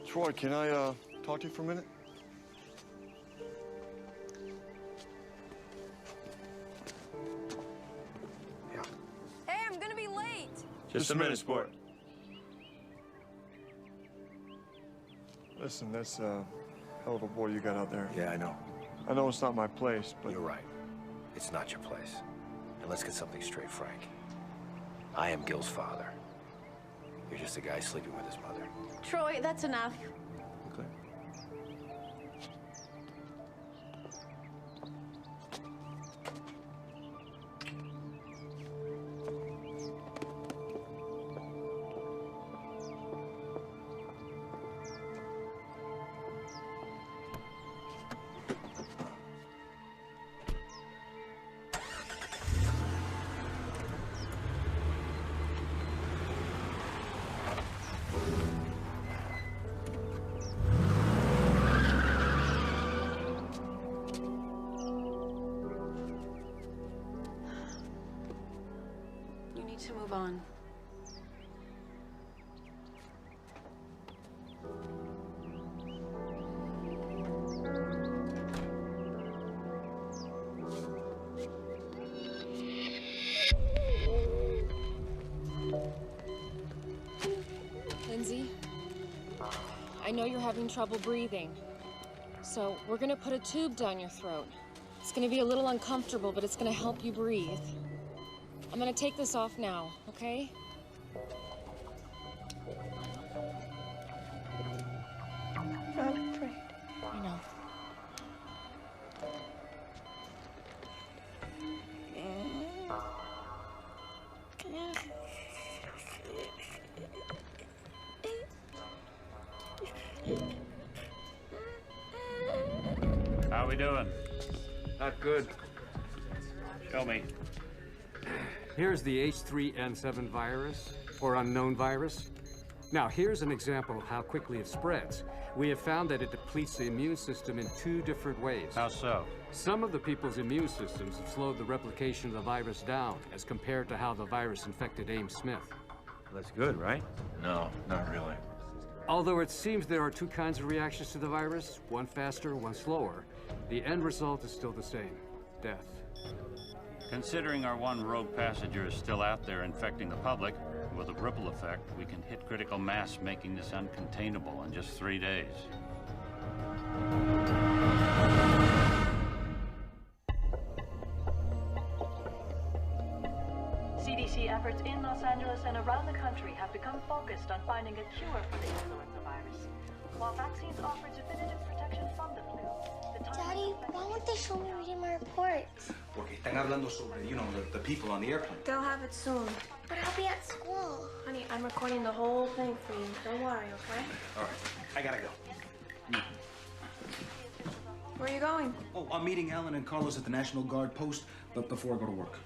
Troy, can I talk to you for a minute? Hey, I'm gonna be late. Just a minute, sport. Listen, that's a hell of a boy you got out there. Yeah, I know. I know it's not my place, but... You're right. It's not your place. And let's get something straight, Frank. I am Gil's father. You're just a guy sleeping with his mother. Troy, that's enough. Okay. You need to move on. Lindsay? I know you're having trouble breathing. So we're gonna put a tube down your throat. It's gonna be a little uncomfortable, but it's gonna help you breathe. I'm gonna take this off now, okay? I'm afraid. I know. How we doing? Not good. Show me. Here's the H3N7 virus, or unknown virus. Now, here's an example of how quickly it spreads. We have found that it depletes the immune system in 2 different ways. How so? Some of the people's immune systems have slowed the replication of the virus down as compared to how the virus infected Ames Smith. That's good, right? No, not really. Although it seems there are 2 kinds of reactions to the virus, one faster, one slower, the end result is still the same: death. Considering our one rogue passenger is still out there infecting the public, with a ripple effect, we can hit critical mass, making this uncontainable in just 3 days. CDC efforts in Los Angeles and around the country have become focused on finding a cure for the influenza virus. While vaccines offer definitive protection from the flu, the time... Daddy, why won't they show me reading my reports? Porque están hablando sobre, the people on the airplane. They'll have it soon. But I'll be at school. Honey, I'm recording the whole thing for you. Don't worry, okay? All right, I gotta go. Where are you going? Oh, I'm meeting Ellen and Carlos at the National Guard post, but before I go to work.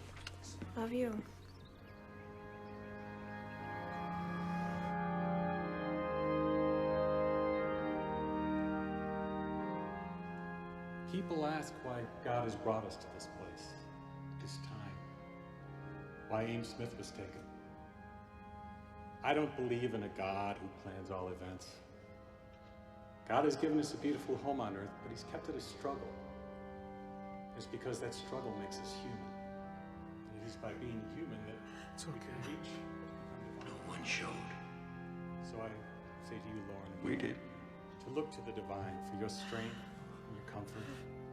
Love you. People ask why God has brought us to this place, this time. Why Ames Smith was taken. I don't believe in a God who plans all events. God has given us a beautiful home on earth, but he's kept it a struggle. It's because that struggle makes us human. And it is by being human that we can reach. No one showed. So I say to you, Lauren, We did. to look to the divine for your strength and your comfort.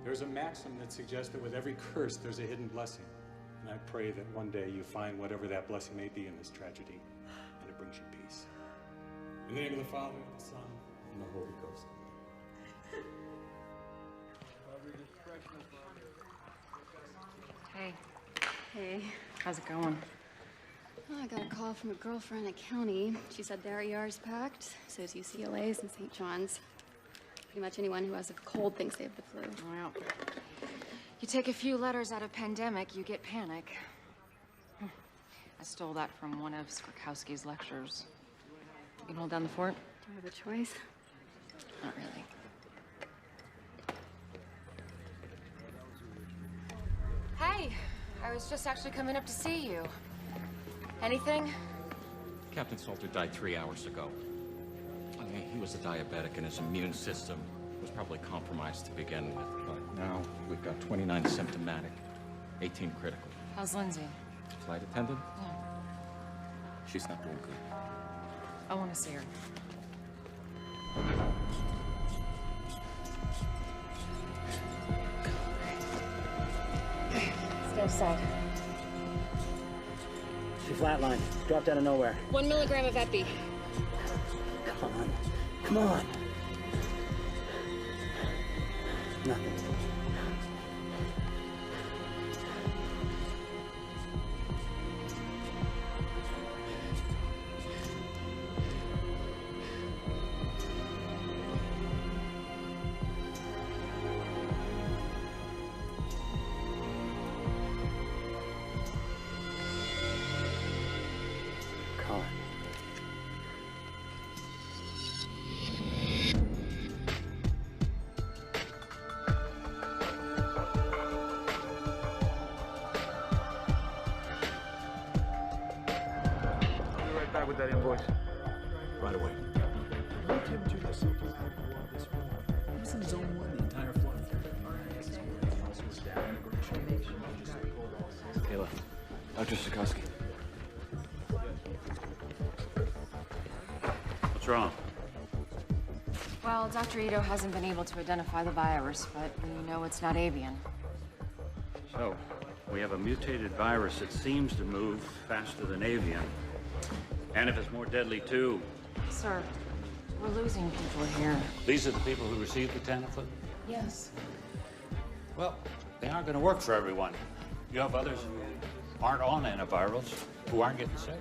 There's a maxim that suggests that with every curse, there's a hidden blessing. And I pray that one day you find whatever that blessing may be in this tragedy, and it brings you peace. In the name of the Father, the Son, and the Holy Ghost. Hey. Hey. How's it going? Oh, I got a call from a girlfriend at county. She said their ER's packed, so is UCLA's and St. John's. Pretty much anyone who has a cold thinks they have the flu. Well, you take a few letters out of pandemic, you get panic. I stole that from one of Skrzykowski's lectures. You can hold down the fort? Do I have a choice? Not really. Hey, I was just actually coming up to see you. Anything? Captain Salter died 3 hours ago. I mean, he was a diabetic and his immune system was probably compromised to begin with. But now we've got 29 symptomatic, 18 critical. How's Lindsay? Flight attendant? Yeah. She's not doing good. I want to see her. Stay aside. She flatlined. Dropped out of nowhere. 1 milligram of epi. Come on. Come on. Nothing. Colin. I'll be right back with that invoice. Right away. Your temperature is symptomatic of all this room. It was in zone 1 the entire flight. Kayla, Dr. Skrzykowski. What's wrong? Well, Dr. Ito hasn't been able to identify the virus, but we know it's not avian. So, we have a mutated virus that seems to move faster than avian. And if it's more deadly, too. Sir, we're losing people here. These are the people who received the Tamiflu? Yes. Well, they aren't going to work for everyone. You have others who aren't on antivirals who aren't getting sick.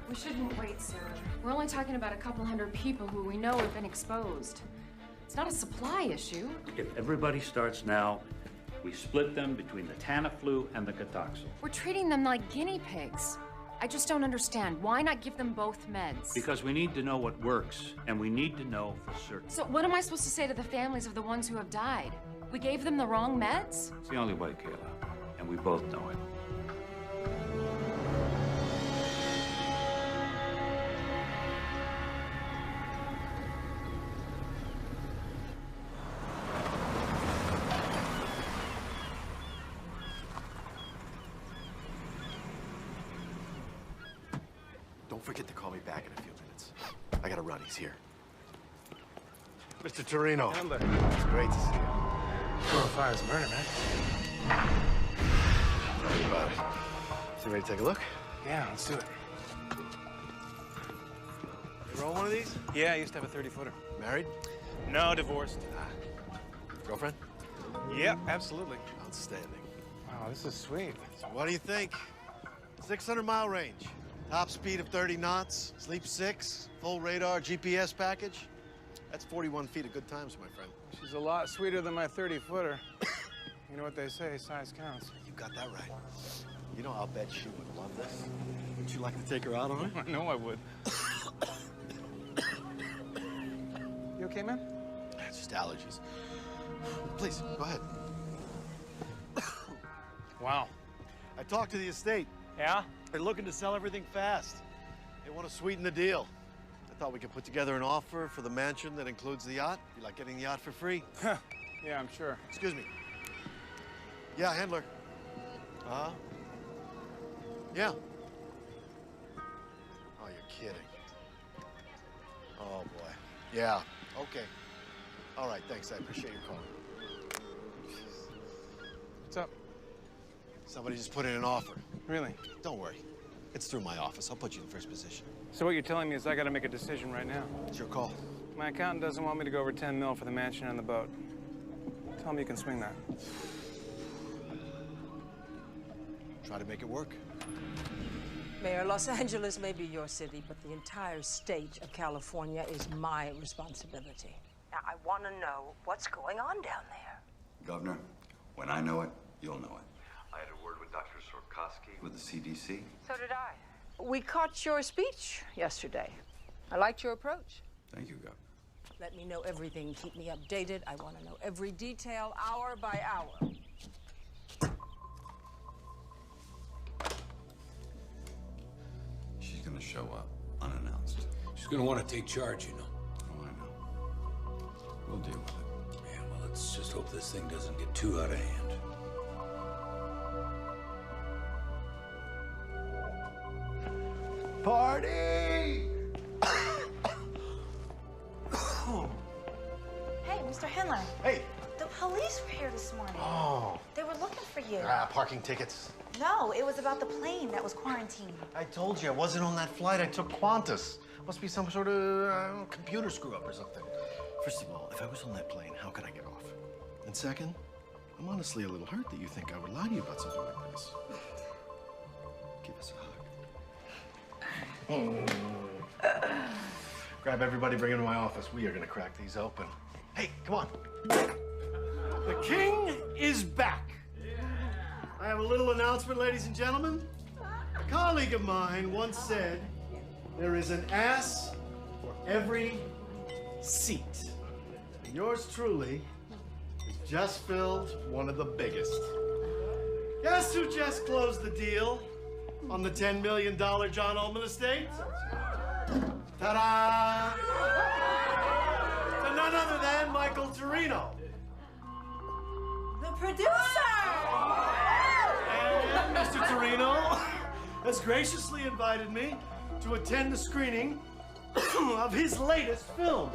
We shouldn't wait, sir. We're only talking about a couple hundred people who we know have been exposed. It's not a supply issue. If everybody starts now, we split them between the Tamiflu and the Contagion. We're treating them like guinea pigs. I just don't understand. Why not give them both meds? Because we need to know what works, and we need to know for certain. So what am I supposed to say to the families of the ones who have died? We gave them the wrong meds? It's the only way, Kayla, and we both know it. Don't forget to call me back in a few minutes. I gotta run, he's here. Mr. Torino. It's great to see you. 405 is murder, man. Tell me about it. So you ready to take a look? Yeah, let's do it. You roll one of these? Yeah, I used to have a 30-footer. Married? No, divorced. Girlfriend? Yep, absolutely. Outstanding. Wow, this is sweet. So what do you think? 600-mile range. Top speed of 30 knots, sleep 6, full radar GPS package. That's 41 feet of good times, my friend. She's a lot sweeter than my 30-footer. You know what they say, size counts. You got that right. You know, I'll bet she would love this. Would you like to take her out on it? I know I would. You okay, man? It's just allergies. Please, go ahead. Wow. I talked to the estate. Yeah? They're looking to sell everything fast. They want to sweeten the deal. I thought we could put together an offer for the mansion that includes the yacht. Be like getting the yacht for free. Yeah, I'm sure. Excuse me. Yeah, handler. Uh-huh. Yeah. Oh, you're kidding. Oh, boy. Yeah, okay. All right, thanks. I appreciate your call. What's up? Somebody just put in an offer. Really? Don't worry. It's through my office. I'll put you in first position. So what you're telling me is I gotta make a decision right now. It's your call. My accountant doesn't want me to go over 10 mil for the mansion and the boat. Tell me you can swing that. Try to make it work. Mayor, Los Angeles may be your city, but the entire state of California is my responsibility. Now, I want to know what's going on down there. Governor, when I know it, you'll know it. I had a word with Dr. Sorkoski with the CDC. So did I. We caught your speech yesterday. I liked your approach. Thank you, Governor. Let me know everything. Keep me updated. I want to know every detail, hour by hour. She's gonna show up unannounced. She's gonna want to take charge, you know. Oh, I know. We'll deal with it. Yeah, well, let's just hope this thing doesn't get too out of hand. Party! Hey, Mr. Henler. Hey. The police were here this morning. Oh. They were looking for you. Parking tickets. No, it was about the plane that was quarantined. I told you, I wasn't on that flight. I took Qantas. Must be some sort of computer screw-up or something. First of all, if I was on that plane, how could I get off? And second, I'm honestly a little hurt that you think I would lie to you about something like this. Give us a hug. Grab everybody, bring them to my office. We are gonna crack these open. Hey, come on. The king is back. I have a little announcement, ladies and gentlemen. A colleague of mine once said, there is an ass for every seat. And yours truly has just filled one of the biggest. Guess who just closed the deal on the $10 million John Ullman estate? Ta-da! To none other than Michael Torino. The producer! And Mr. Torino has graciously invited me to attend the screening of his latest film.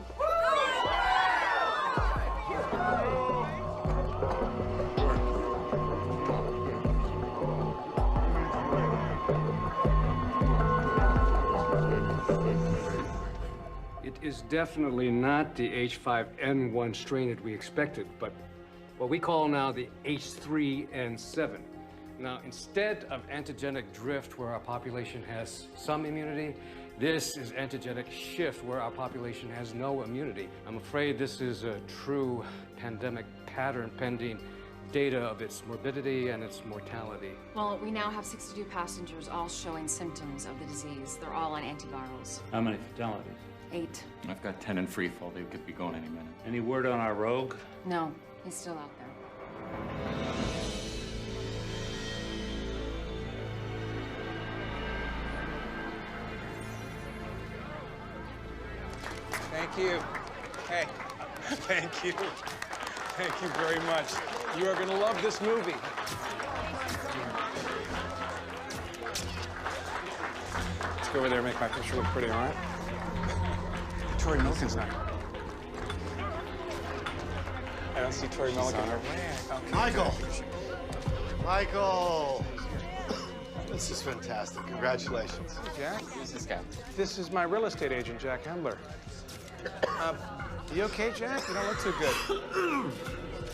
It is definitely not the H5N1 strain that we expected, but what we call now the H3N7. Now, instead of antigenic drift where our population has some immunity, this is antigenic shift where our population has no immunity. I'm afraid this is a true pandemic pattern pending data of its morbidity and its mortality. Well, we now have 62 passengers all showing symptoms of the disease. They're all on antivirals. How many fatalities? 8. I've got 10 in free fall. They could be going any minute. Any word on our rogue? No, he's still out there. Thank you. Hey, thank you. Thank you very much. You are going to love this movie. Let's go over there and make my picture look pretty, all right? Tori Milliken's not. I don't see Tori Milliken. Okay. Michael! Michael! This is fantastic. Congratulations. Hey, Jack. Who's this guy? This is my real estate agent, Jack Hendler. You okay, Jack? You don't look too good.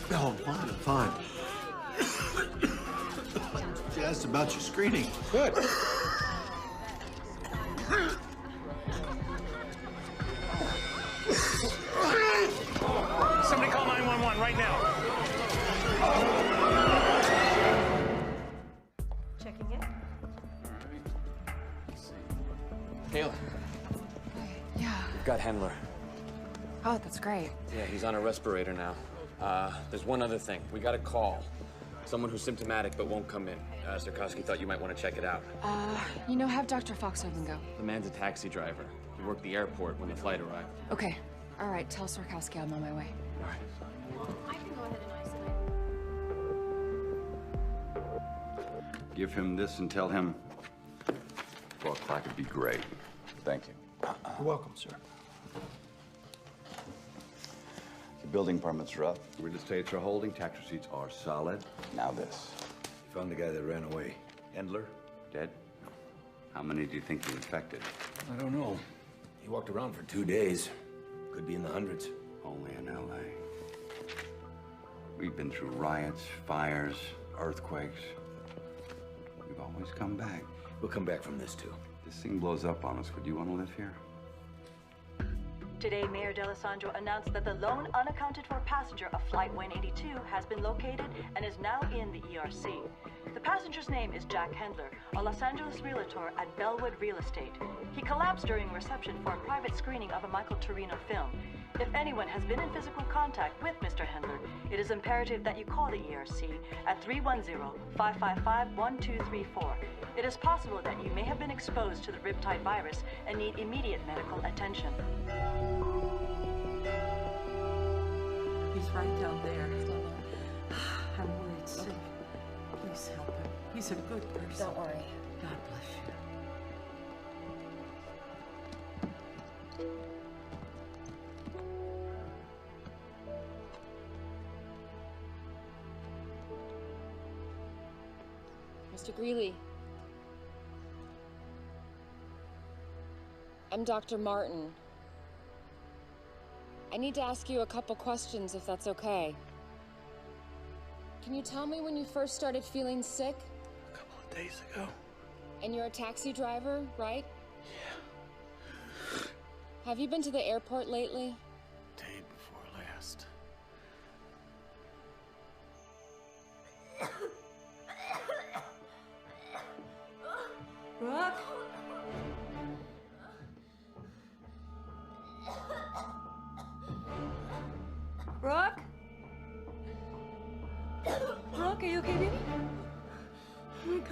No, I'm fine. She asked about your screening. Good. Somebody call 911 right now. Checking in. Kayla. Yeah. We've got Hendler. Oh, that's great. Yeah, he's on a respirator now. There's one other thing. We got a call. Someone who's symptomatic but won't come in. Sarkowski thought you might want to check it out. Have Dr. Foxhaven go. The man's a taxi driver. He worked the airport when the flight arrived. Okay. All right, tell Sarkowski I'm on my way. All right. I can go ahead and isolate. Give him this and tell him 4 o'clock would be great. Thank you. You're welcome, sir. Your building permits are up. Real estates are holding. Tax receipts are solid. Now this. You found the guy that ran away. Endler? Dead? No. How many do you think he infected? I don't know. He walked around for 2 days. Could be in the hundreds. Only in L.A. We've been through riots, fires, earthquakes. We've always come back. We'll come back from this, too. This thing blows up on us. Would you want to live here? Today, Mayor D'Alessandro announced that the lone unaccounted for passenger of Flight 182 has been located and is now in the ERC. The passenger's name is Jack Hendler, a Los Angeles realtor at Bellwood Real Estate. He collapsed during reception for a private screening of a Michael Torino film. If anyone has been in physical contact with Mr. Hendler, it is imperative that you call the ERC at 310-555-1234. It is possible that you may have been exposed to the riptide virus and need immediate medical attention. He's right down there. I'm worried sick. Please help him. He's a good person. Don't worry. God bless you. Mr. Greeley. I'm Dr. Martin. I need to ask you a couple questions, if that's okay. Can you tell me when you first started feeling sick? A couple of days ago. And you're a taxi driver, right? Yeah. Have you been to the airport lately? Day before last. Brooke? Brooke? Brooke, are you okay, baby? Oh my God.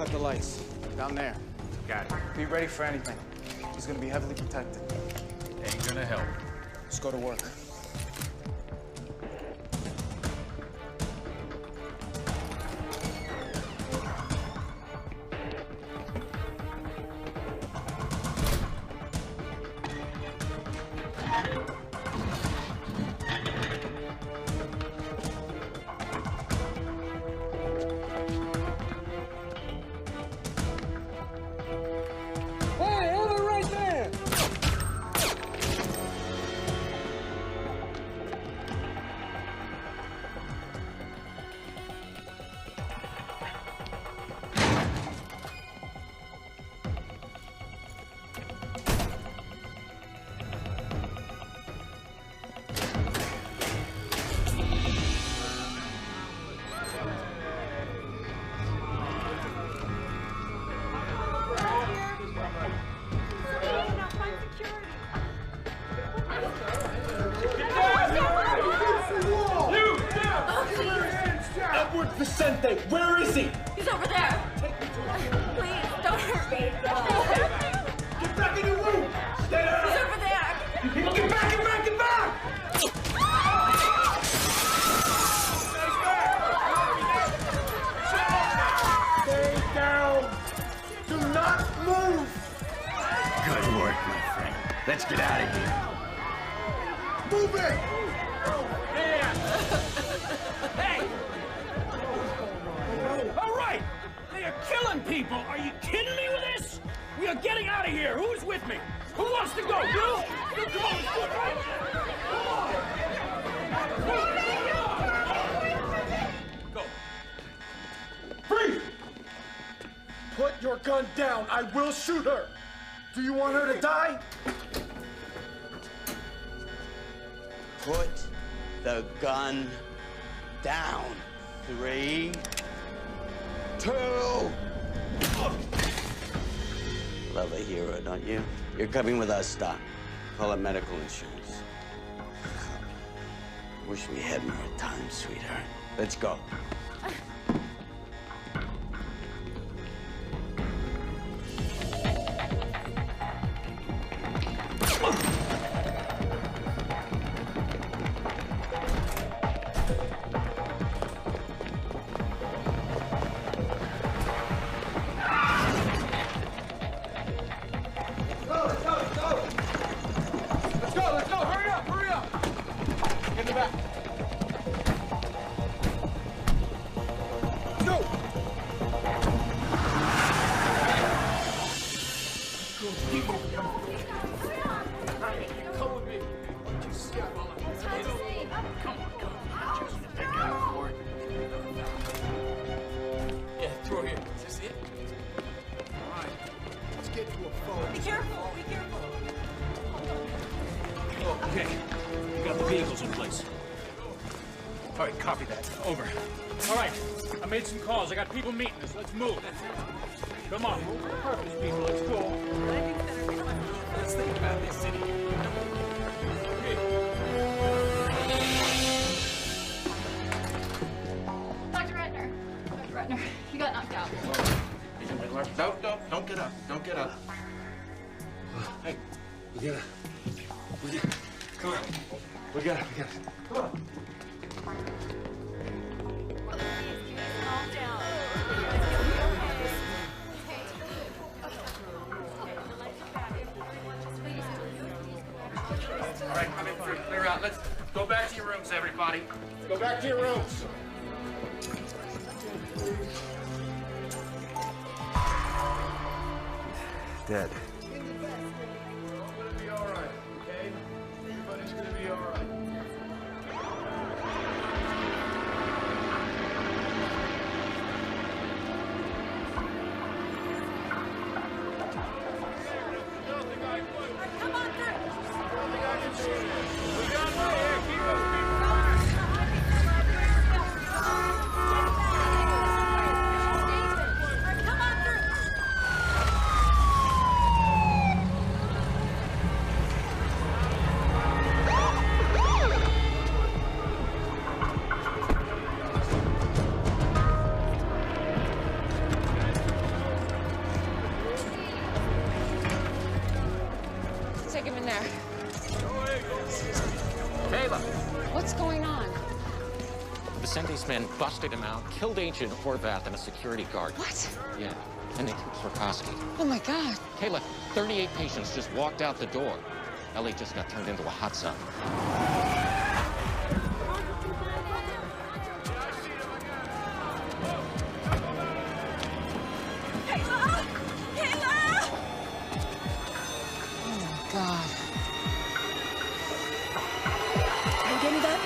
cut the lights. Down there. Got it. Be ready for anything. He's gonna be heavily protected. Ain't gonna help. Let's go to work. Hey, over right there! Edward Vicente, where is he? He's over there. Please, don't hurt me. Get back in your room! Stay down! He's over there. You people get back, get back, get back! Stay down! Do not move! Good work, my friend. Let's get out of here. Move it! Hey! All right! They are killing people! Are you kidding me with this? We are getting out of here! Who's with me? Who wants to go? You? Come on, let's do it right now! Come on! Go! Freeze! Put your gun down! I will shoot her! Do you want her to die? Put the gun down. 3, 2. Love a hero, don't you? You're coming with us, Doc. Call it medical insurance. Wish we had more time, sweetheart. Let's go. Let's go! Hurry up! Hurry up! Get in the back. Go! Come with me. Yeah, through here. Is this it? All right. Let's get to a phone. Be careful. Be careful. Okay, we got the vehicles in place. All right, copy that. Over. All right, I made some calls. I got people meeting us. Let's move. Come on, move with purpose, people. Let's go. Let's think about this city. Dr. Ratner. Dr. Ratner, you got knocked out. Don't get up. Don't get up. Hey, we gotta. Come on. We got it. Come on. All right, coming through. Clear out. Let's go back to your rooms, everybody. Go back to your rooms. Dead. Everybody's gonna be all right, okay? Everybody's gonna be all right. Come on through. We got right here. Keep those people Come on through. men busted him out, killed Agent Horvath and a security guard. What? Yeah, and they took Sikorsky. Oh my God. Kayla, 38 patients just walked out the door. Ellie just got turned into a hot sun. Kayla! Kayla! Oh my God. Are you getting that?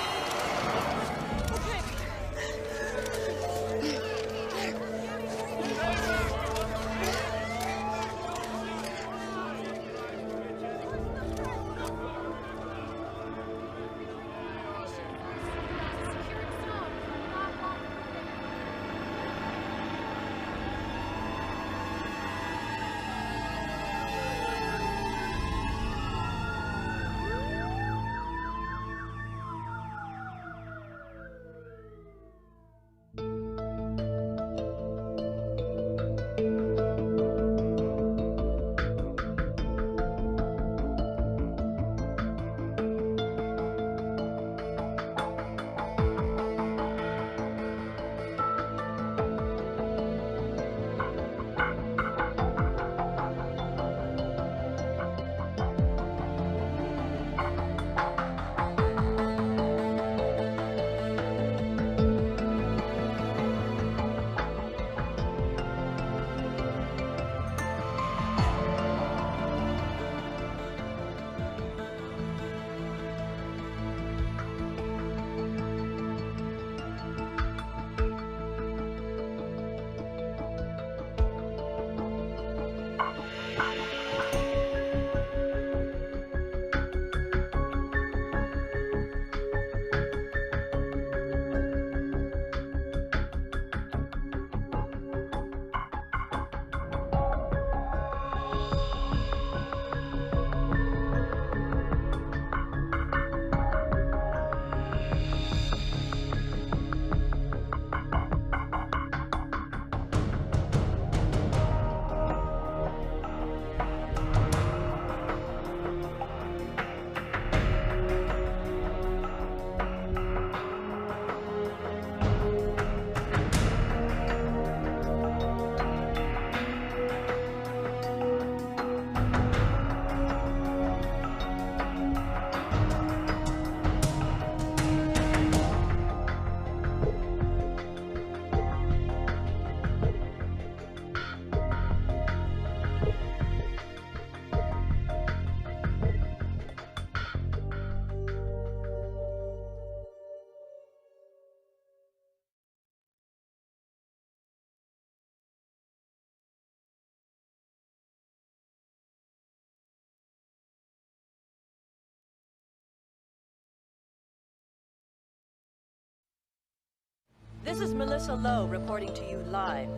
This is Melissa Lowe reporting to you live.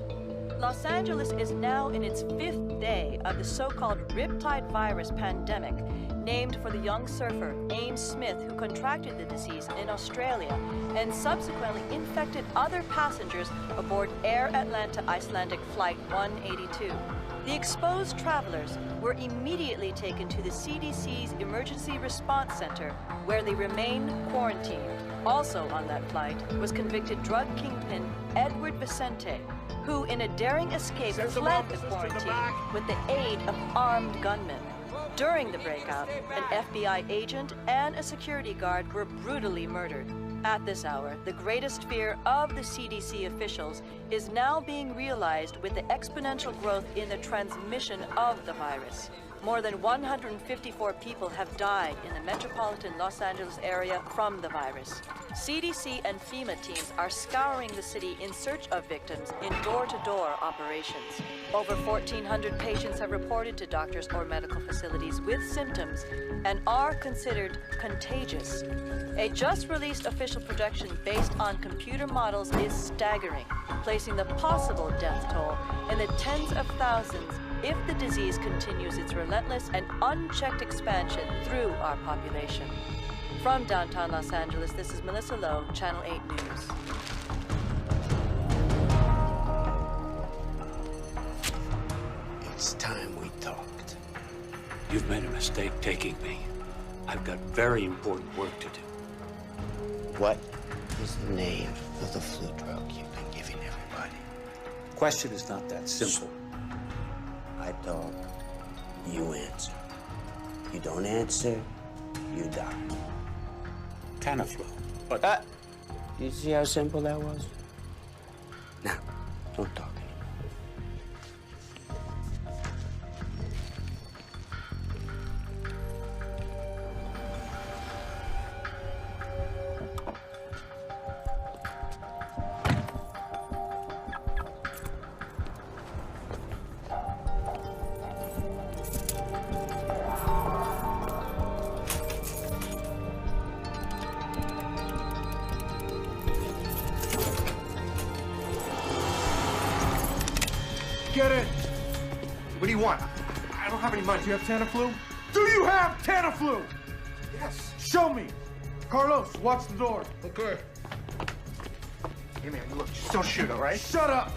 Los Angeles is now in its 5th day of the so-called Riptide virus pandemic, named for the young surfer Ames Smith, who contracted the disease in Australia and subsequently infected other passengers aboard Air Atlanta Icelandic Flight 182. The exposed travelers were immediately taken to the CDC's Emergency Response Center, where they remain quarantined. Also on that flight was convicted drug kingpin Edward Vicente, who in a daring escape fled the quarantine with the aid of armed gunmen. During the breakout, an FBI agent and a security guard were brutally murdered. At this hour, the greatest fear of the CDC officials is now being realized with the exponential growth in the transmission of the virus. More than 154 people have died in the metropolitan Los Angeles area from the virus. CDC and FEMA teams are scouring the city in search of victims in door-to-door operations. Over 1,400 patients have reported to doctors or medical facilities with symptoms and are considered contagious. A just-released official projection based on computer models is staggering, placing the possible death toll in the tens of thousands if the disease continues its relentless and unchecked expansion through our population. From downtown Los Angeles, this is Melissa Lowe, Channel 8 News. It's time we talked. You've made a mistake taking me. I've got very important work to do. What? is the name of the flu drug you've been giving everybody? Question is not that simple. I talk, you answer. You don't answer, you die. Tamiflu. But You see how simple that was? Now, don't talk anymore. Get in! What do you want? I don't have any money. Do you have Tamiflu? Do you have Tamiflu? Yes. Show me. Carlos, watch the door. Okay. Hey, man, look, just don't shoot, all right? Shut up!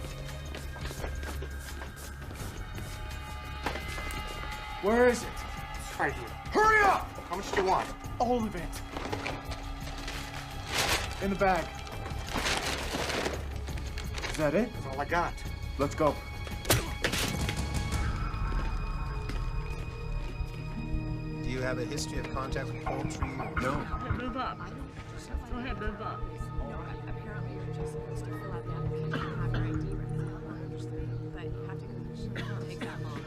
Where is it? It's right here. Hurry up! How much do you want? All of it. In the bag. Is that it? That's all I got. Let's go. Do you have a history of contact with poultry? No. Move up. Go ahead, move up. Apparently you're just supposed to fill out the application and have your ID ready. I understand, but you have to go. It won't take that long.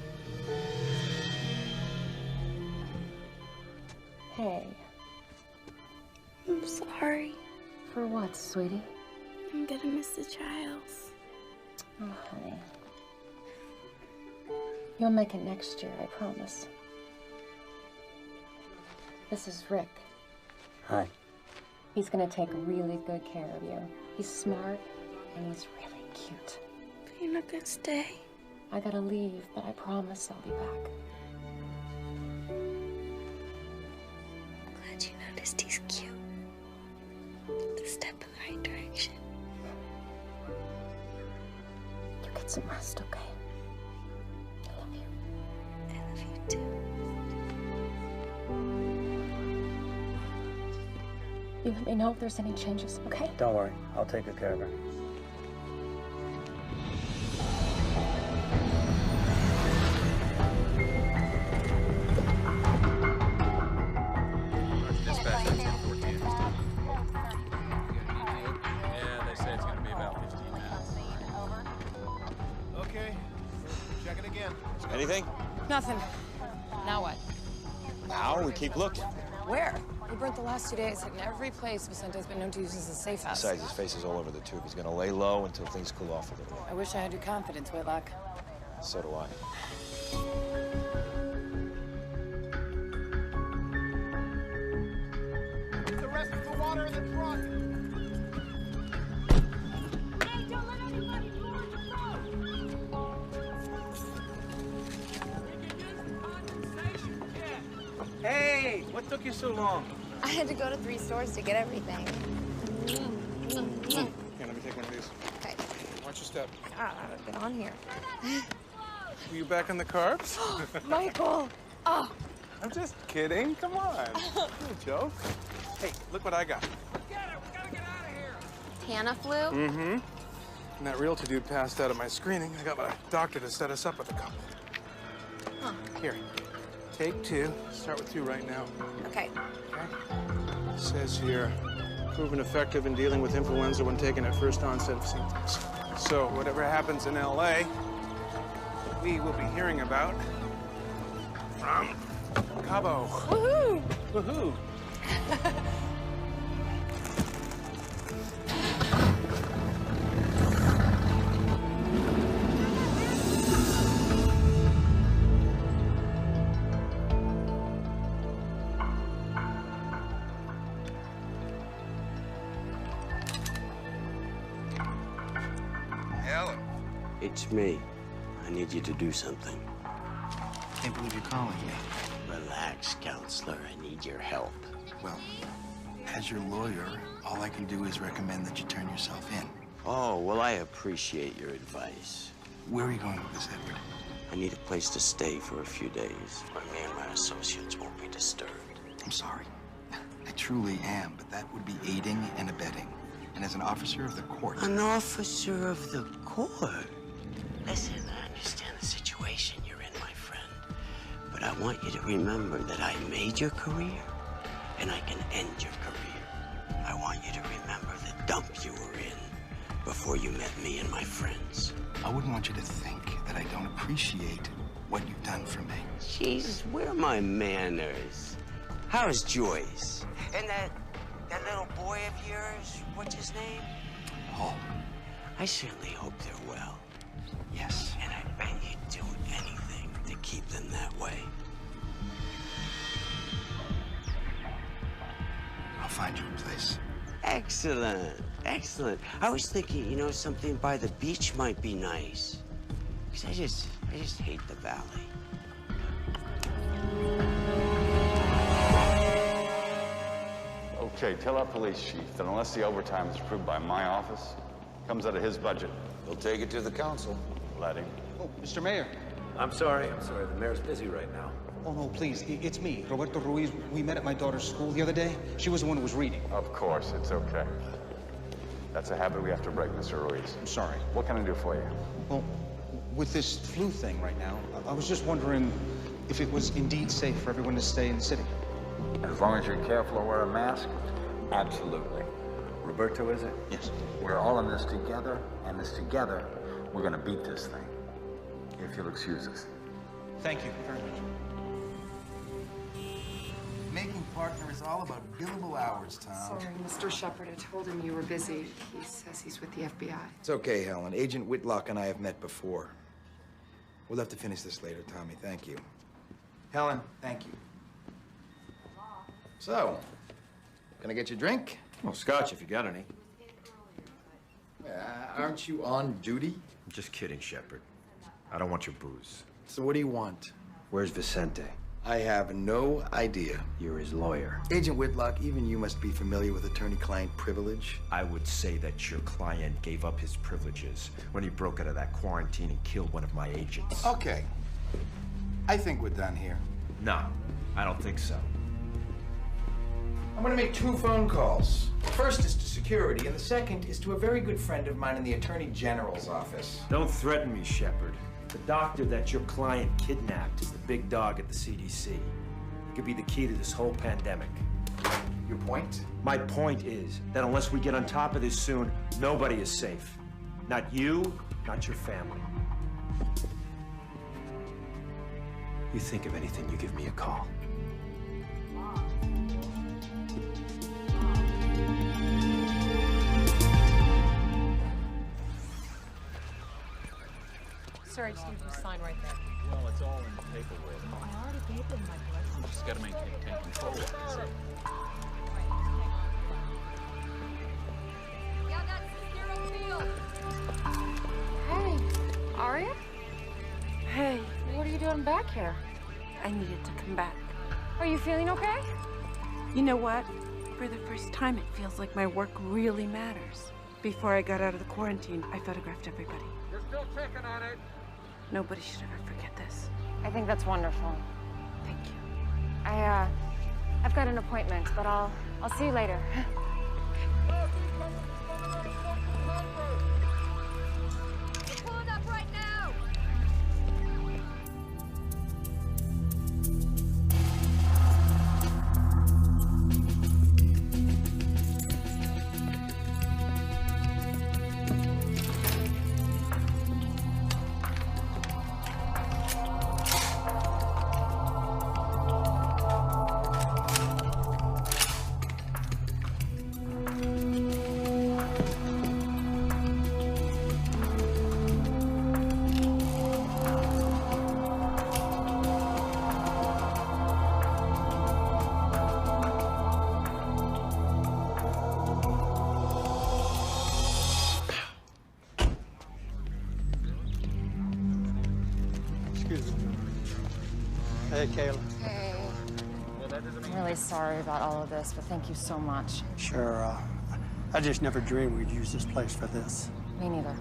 Hey. I'm sorry. For what, sweetie? I'm gonna miss the trials. Oh, honey. You'll make it next year, I promise. This is Rick. Hi. He's gonna take really good care of you. He's smart and he's really cute. You're not gonna stay. I gotta leave, but I promise I'll be back. I'm glad you noticed he's cute. It's a step in the right direction. You get some rest, okay? I love you. I love you too. You let me know if there's any changes, okay? Don't worry. I'll take good care of her. Dispatch, 14. Yeah, they say it's going to be about 15 minutes. Okay. Check it again. Anything? Nothing. Now what? Now we keep looking. Where? We burnt the last 2 days, hitting every place Vicente's been known to use as a safe house. Besides, his face is all over the tube. He's gonna lay low until things cool off a little. I wish I had your confidence, Whitlock. So do I. The rest of the water in the truck. Hey, don't let anybody board the boat! We can use the condensation kit. Hey, what took you so long? I had to go to 3 stores to get everything. Here, let me take one of these. Okay. Watch your step. I've been on here. Were you back on the carbs? Michael! Oh! I'm just kidding. Come on. No joke. Hey, look what I got. Tamiflu? Mm-hmm. And that realtor dude passed out at my screening. I got my doctor to set us up with a couple. Huh. Here, take 2. Start with 2 right now. Okay. It says here, proven effective in dealing with influenza when taken at first onset of symptoms. So whatever happens in LA, we will be hearing about from Cabo. Woohoo! Woohoo! Hello. It's me. I need you to do something. Can't believe you're calling me. Relax, counselor. I need your help. Well, as your lawyer, all I can do is recommend that you turn yourself in. Oh, well, I appreciate your advice. Where are you going with this, Edward? I need a place to stay for a few days where me and my associates won't be disturbed. I'm sorry. I truly am, but that would be aiding and abetting. and as an officer of the court. An officer of the court? Listen, I understand the situation you're in, my friend. But I want you to remember that I made your career, and I can end your career. I want you to remember the dump you were in before you met me and my friends. I wouldn't want you to think that I don't appreciate what you've done for me. Jesus, where are my manners? How's Joyce? And that little boy of yours, what's his name? Paul. I certainly hope they're well. Yes. And I bet you'd do anything to keep them that way. I'll find you a place. Excellent, excellent. I was thinking, you know, something by the beach might be nice. Because I just hate the valley. Okay, tell our police chief that unless the overtime is approved by my office, comes out of his budget. He'll take it to the council. Let him. Oh, Mr. Mayor. I'm sorry. The mayor's busy right now. Oh, no, please. It's me, Roberto Ruiz. We met at my daughter's school the other day. She was the one who was reading. Of course, it's okay. That's a habit we have to break, Mr. Ruiz. I'm sorry. What can I do for you? Well, with this flu thing right now, I was just wondering if it was indeed safe for everyone to stay in the city. As long as you're careful or wear a mask, absolutely. Roberto, is it? Yes. We're all in this together, and this together, we're gonna beat this thing. If you'll excuse us. Thank you very much. Making partner is all about billable hours, Tom. Sorry, Mr. Shepard. I told him you were busy. He says he's with the FBI. It's okay, Helen. Agent Whitlock and I have met before. We'll have to finish this later, Tommy. Thank you. Helen, thank you. So, can I get you a drink? Well, scotch if you got any. Aren't you on duty? I'm just kidding, Shepard. I don't want your booze. So what do you want? Where's Vicente? I have no idea. You're his lawyer. Agent Whitlock, even you must be familiar with attorney-client privilege. I would say that your client gave up his privileges when he broke out of that quarantine and killed one of my agents. Okay. I think we're done here. No, I don't think so. I'm gonna make 2 phone calls. The first is to security, and the second is to a very good friend of mine in the Attorney General's office. Don't threaten me, Shepard. The doctor that your client kidnapped is the big dog at the CDC. He could be the key to this whole pandemic. Your point? My point is that unless we get on top of this soon, nobody is safe. Not you, not your family. You think of anything, you give me a call. Sorry, I just need you to sign right there. Well, it's all in the paperwork. Oh, I already gave them my blessing. You just gotta take control of it. That's it. Yeah, that's zero field. Hey, Aria? Hey, What are you doing back here? I needed to come back. Are you feeling okay? You know what? For the first time, it feels like my work really matters. Before I got out of the quarantine, I photographed everybody. We're still checking on it. Nobody should ever forget this. I think that's wonderful. Thank you. I've got an appointment, but I'll see you later. We're pulling up right now. Hey, Kayla. Hey. I'm really sorry about all of this, but thank you so much. Sure, I just never dreamed we'd use this place for this. Me neither.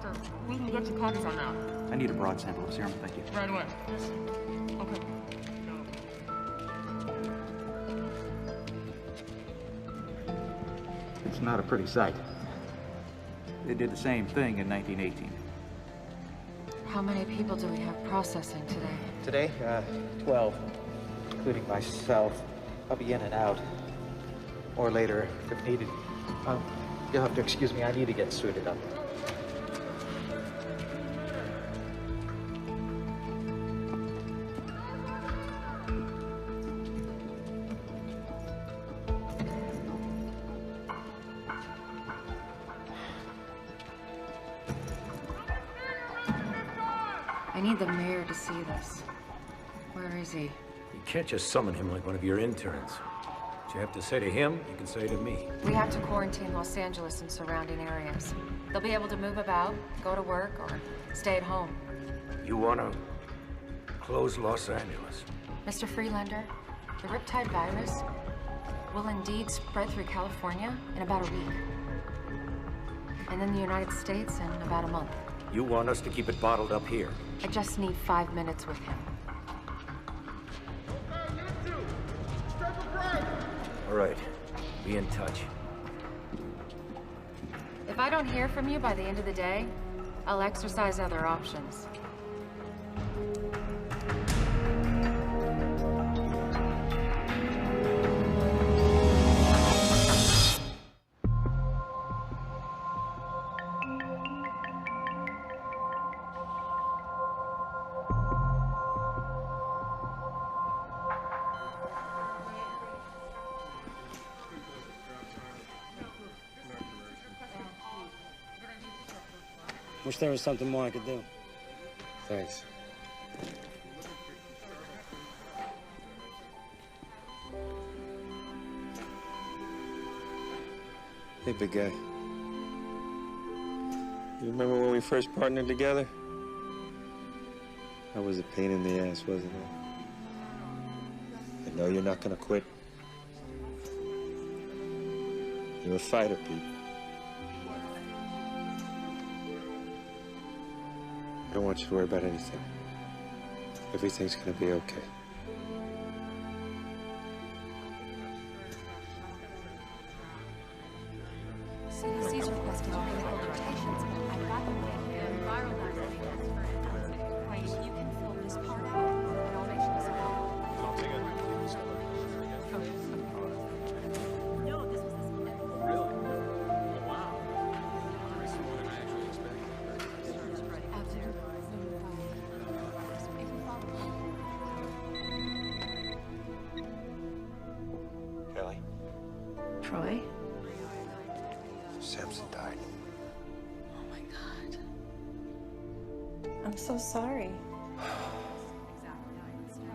Doctor, we can get you copies on that. I need a broad sample of serum, thank you. Right away. Okay. It's not a pretty sight. They did the same thing in 1918. How many people do we have processing today? Today, 12, including myself. I'll be in and out. Or later, if needed. You'll have to excuse me, I need to get suited up. I need the mayor to see this. Where is he? You can't just summon him like one of your interns. What you have to say to him, you can say to me. We have to quarantine Los Angeles and surrounding areas. They'll be able to move about, go to work, or stay at home. You want to close Los Angeles? Mr. Freelander, the Riptide virus will indeed spread through California in about a week. And then the United States in about a month. You want us to keep it bottled up here? I just need 5 minutes with him. All right, be in touch. If I don't hear from you by the end of the day, I'll exercise other options. Wish there was something more I could do. Thanks. Hey, big guy. You remember when we first partnered together? That was a pain in the ass, wasn't it? I know you're not gonna quit. You're a fighter, Pete. I don't want you to worry about anything. Everything's gonna be okay. CDC's requesting clinical rotations. I've got them right here. Viral vaccines for Wait, you can fill this part out, and I'll make sure this No, this was this one. Really? Oh, wow. That's more than I actually expected. Kelly? Troy? Samson died. Oh my God. I'm so sorry.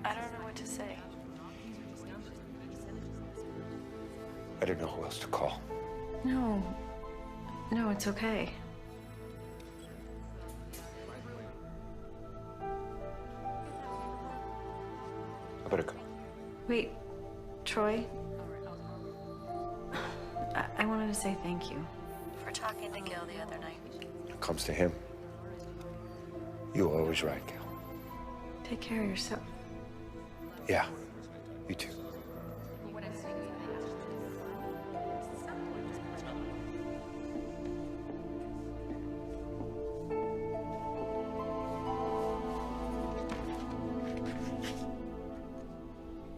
I don't know what to say. I didn't know who else to call. No. No, it's okay. I better go. Wait, Troy? I wanted to say thank you for talking to Gil the other night. When it comes to him, you're always right, Gal. Take care of yourself. Yeah, you too.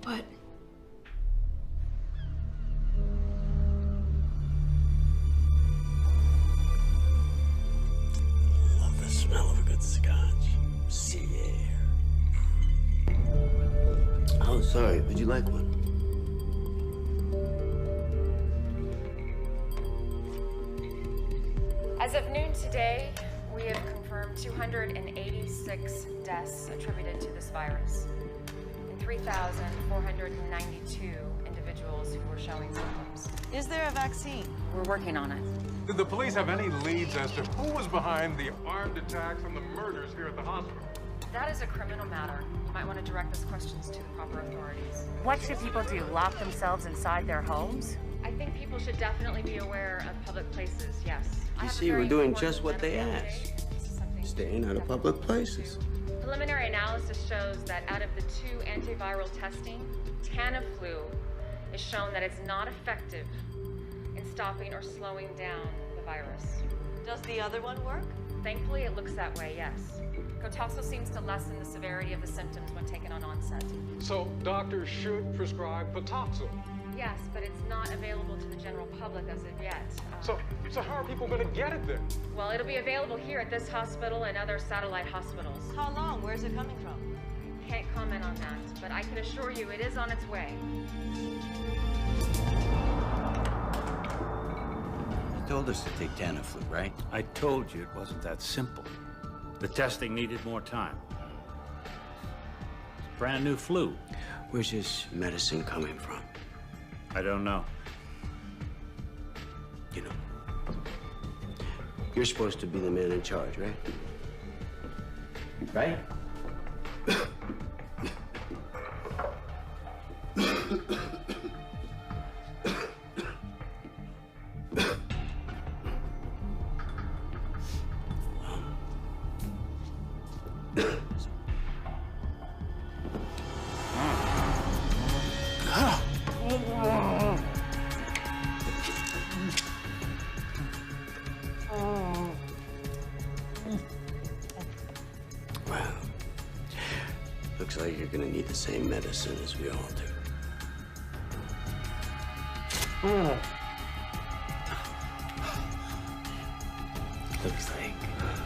What? Love the smell of a good scotch. Sea air. Oh, sorry. Would you like one? As of noon today, we have confirmed 286 deaths attributed to this virus and 3,492 individuals who were showing symptoms. Is there a vaccine? We're working on it. Did the police have any leads as to who was behind the armed attacks and the murders here at the hospital? That is a criminal matter. You might want to direct those questions to the proper authorities. What should people do? Lock themselves inside their homes? I think people should definitely be aware of public places, yes. You see, we're doing just what they asked. Staying out of public places. Preliminary analysis shows that out of the 2 antiviral testing, Tamiflu is shown that it's not effective in stopping or slowing down the virus. Does the other one work? Thankfully, it looks that way, yes. Cotaxo seems to lessen the severity of the symptoms when taken on onset. So doctors should prescribe Contagion. Yes, but it's not available to the general public as of yet. So how are people going to get it then? Well, it'll be available here at this hospital and other satellite hospitals. How long? Where's it coming from? Can't comment on that, but I can assure you it is on its way. You told us to take Tamiflu, right? I told you it wasn't that simple. The testing needed more time. It's a brand new flu. Where's this medicine coming from? I don't know. You know, you're supposed to be the man in charge, right? Right? Looks like you're gonna need the same medicine as we all do. Looks like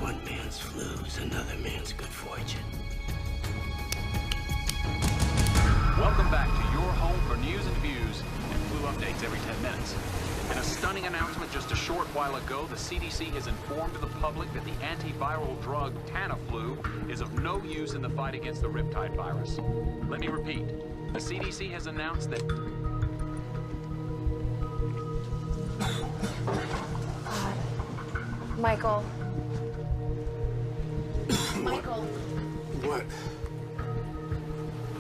one man's flu is another man's good fortune. Welcome back to your home for news and views and flu updates every 10 minutes. In a stunning announcement just a short while ago, the CDC has informed the public that the antiviral drug Tamiflu is of no use in the fight against the Riptide virus. Let me repeat. The CDC has announced that... Michael. Michael. What?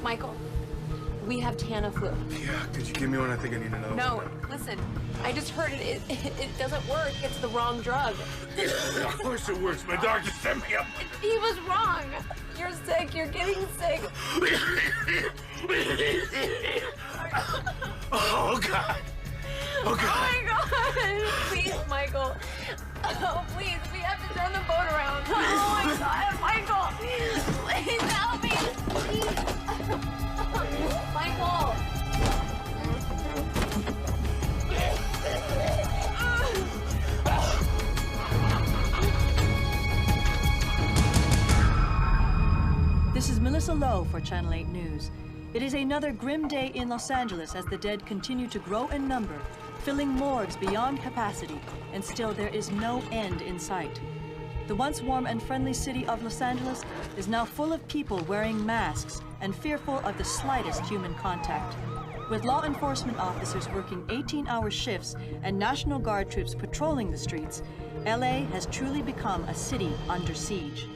Michael, we have Tamiflu. Yeah, could you give me one? I think I need another No, one. listen. I just heard it. It doesn't work. It's the wrong drug. Of course it works. My doctor set me up. He was wrong. You're sick. You're getting sick. Oh, God. Oh, God. Oh, my God. Please, Michael. Oh, please. We have to turn the boat around. Oh, my God. Michael. Please help me. Please. Michael. This is Melissa Lowe for Channel 8 News. It is another grim day in Los Angeles as the dead continue to grow in number, filling morgues beyond capacity, and still there is no end in sight. The once warm and friendly city of Los Angeles is now full of people wearing masks and fearful of the slightest human contact. With law enforcement officers working 18-hour shifts and National Guard troops patrolling the streets, LA has truly become a city under siege.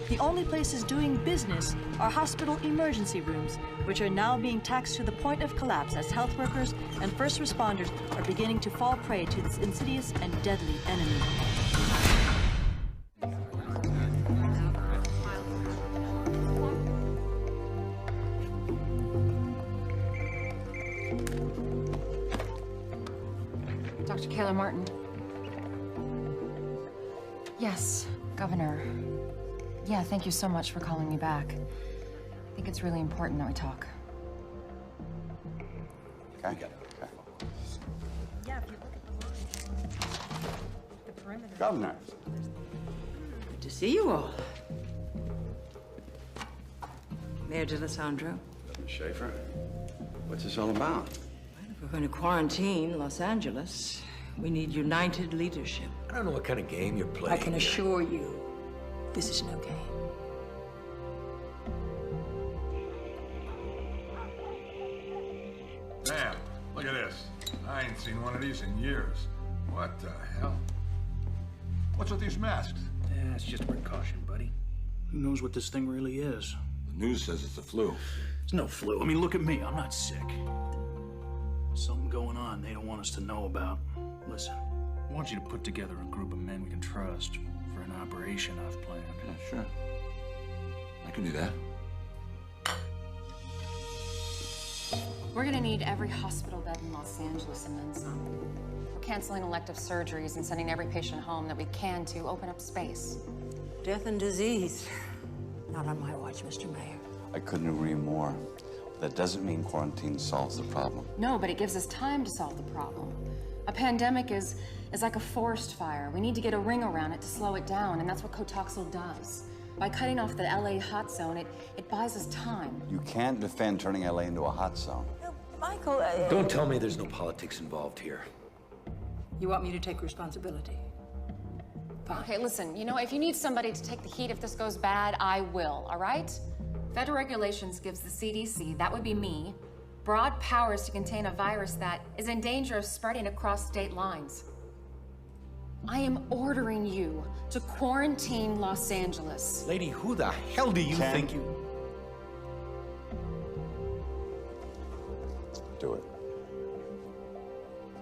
The only places doing business are hospital emergency rooms, which are now being taxed to the point of collapse as health workers and first responders are beginning to fall prey to this insidious and deadly enemy. Dr. Kayla Martin. Yes, Governor. Yeah, thank you so much for calling me back. I think it's really important that we talk. Okay. Yeah, if you look at the line, the perimeter. Governor. Good to see you all. Mayor DeLisandro. Schaefer, what's this all about? If we're going to quarantine Los Angeles, we need united leadership. I don't know what kind of game you're playing. I can assure you, this is no game. Man, look at this. I ain't seen one of these in years. What the hell? What's with these masks? Yeah, it's just a precaution, buddy. Who knows what this thing really is? The news says it's the flu. It's no flu. I mean, look at me. I'm not sick. something going on they don't want us to know about. Listen, I want you to put together a group of men we can trust for an operation I've planned. Yeah, sure. I can do that. We're gonna need every hospital bed in Los Angeles and then some. We're canceling elective surgeries and sending every patient home that we can to open up space. Death and disease. Not on my watch, Mr. Mayor. I couldn't agree more. That doesn't mean quarantine solves the problem. No, but it gives us time to solve the problem. A pandemic is like a forest fire. We need to get a ring around it to slow it down, and that's what Cotoxel does. By cutting off the LA hot zone, it buys us time. You can't defend turning LA into a hot zone. Michael, Don't tell me there's no politics involved here. You want me to take responsibility? Fine. Okay, listen, you know, if you need somebody to take the heat if this goes bad, I will, all right? Federal regulations gives the CDC, that would be me, broad powers to contain a virus that is in danger of spreading across state lines. I am ordering you to quarantine Los Angeles. Lady, who the hell do you think you... Do it.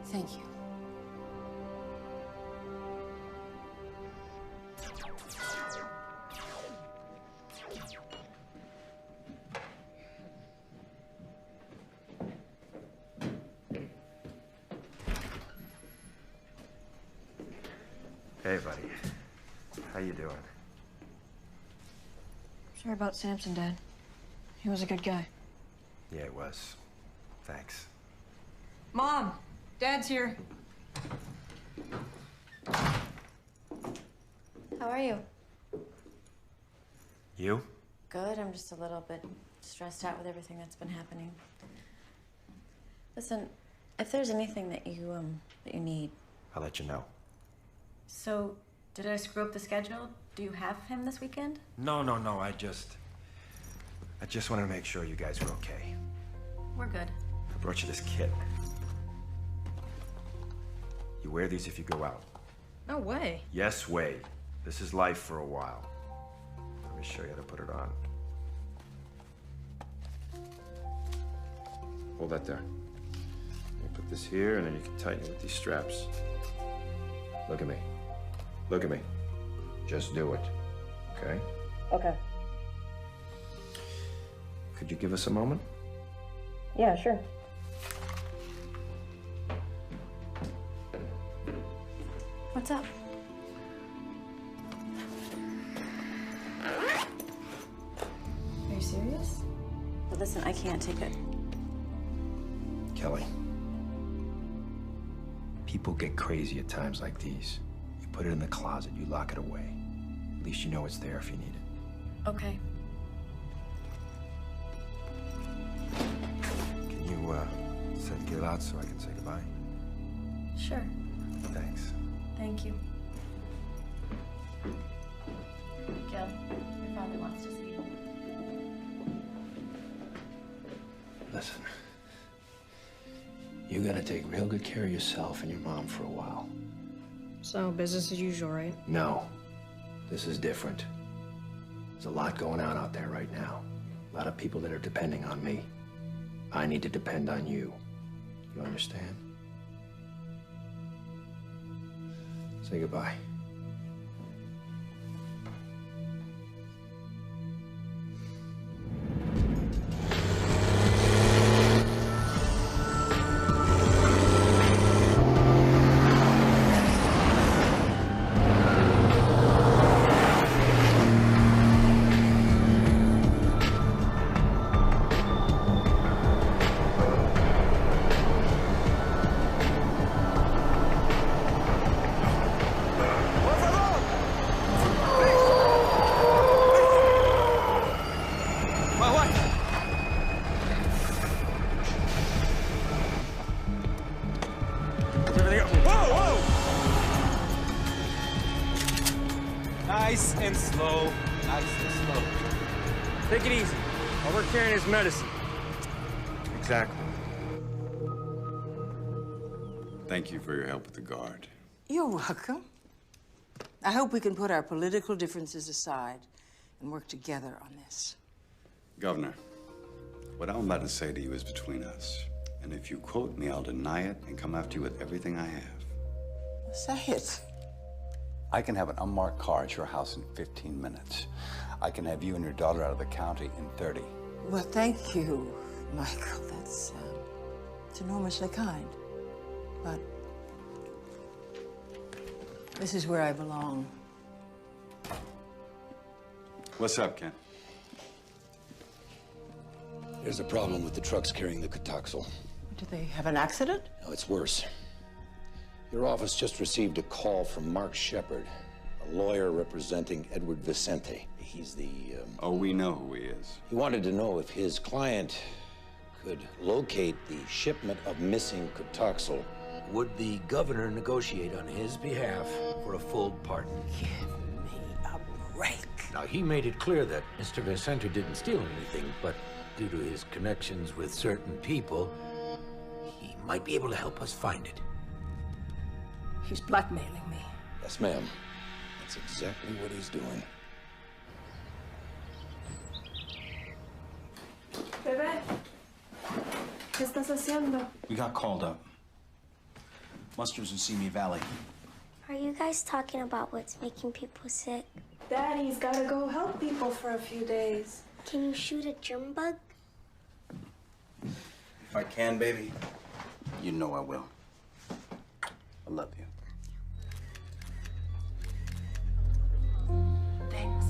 Thank you. Hey, buddy. How you doing? Sorry about Samson, Dad. He was a good guy. Yeah, it was. Thanks. Mom! Dad's here. How are you? You? Good. I'm just a little bit stressed out with everything that's been happening. Listen, if there's anything that you need. I'll let you know. So, did I screw up the schedule? Do you have him this weekend? No. I just wanted to make sure you guys were okay. We're good. I brought you this kit. You wear these if you go out. No way. Yes, way. This is life for a while. Let me show you how to put it on. Hold that there. You put this here, and then you can tighten it with these straps. Look at me. Look at me. Just do it. Okay? Okay. Could you give us a moment? Yeah, sure. What's up? Are you serious? But listen, I can't take it. Kelly. People get crazy at times like these. You put it in the closet, you lock it away. At least you know it's there if you need it. Okay. Can you, set the kid out so I can say goodbye? Sure. Thanks. Thank you. Gil, your father wants to see you. Listen. You gotta take real good care of yourself and your mom for a while. So, business as usual, right? No. This is different. There's a lot going on out there right now. A lot of people that are depending on me. I need to depend on you. You understand? Say goodbye. Nice and slow. Nice and slow. Take it easy. While we're carrying his medicine. Exactly. Thank you for your help with the guard. You're welcome. I hope we can put our political differences aside and work together on this. Governor, what I'm about to say to you is between us. And if you quote me, I'll deny it and come after you with everything I have. Say it. I can have an unmarked car at your house in 15 minutes. I can have you and your daughter out of the county in 30. Well, thank you, Michael. That's it's enormously kind. But this is where I belong. What's up, Ken? There's a problem with the trucks carrying the Cotoxel. Did they have an accident? No, it's worse. Your office just received a call from Mark Shepard, a lawyer representing Edward Vicente. He's the, Oh, we know who he is. He wanted to know if his client could locate the shipment of missing Cotoxel. Would the governor negotiate on his behalf for a full pardon? Give me a break. Now, he made it clear that Mr. Vicente didn't steal anything, but due to his connections with certain people, he might be able to help us find it. He's blackmailing me. Yes, ma'am. That's exactly what he's doing. Bebé, ¿qué estás haciendo? We got called up. Muster's in Simi Valley. Are you guys talking about what's making people sick? Daddy's gotta go help people for a few days. Can you shoot a germ bug? If I can, baby, you know I will. I love you. Thanks.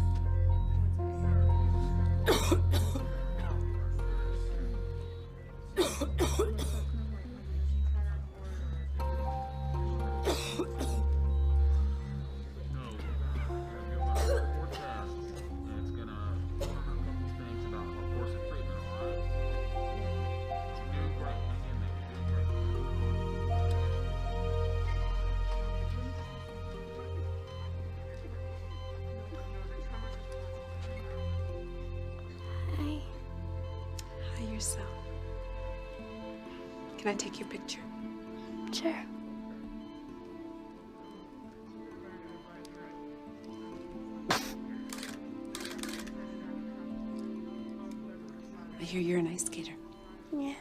Hi, yourself. Can I take your picture? Sure. I hear you're an ice skater. Yeah.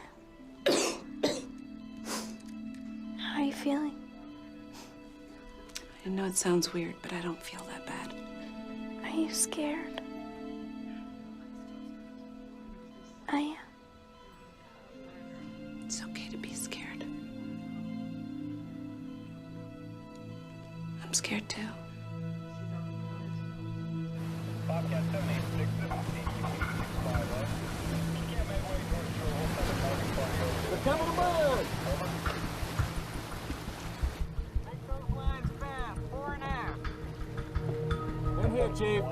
How are you feeling? I know it sounds weird, but I don't feel that bad. Are you scared? I am. It's okay to be scared. I'm scared too. They're coming to bird! In here, Chief.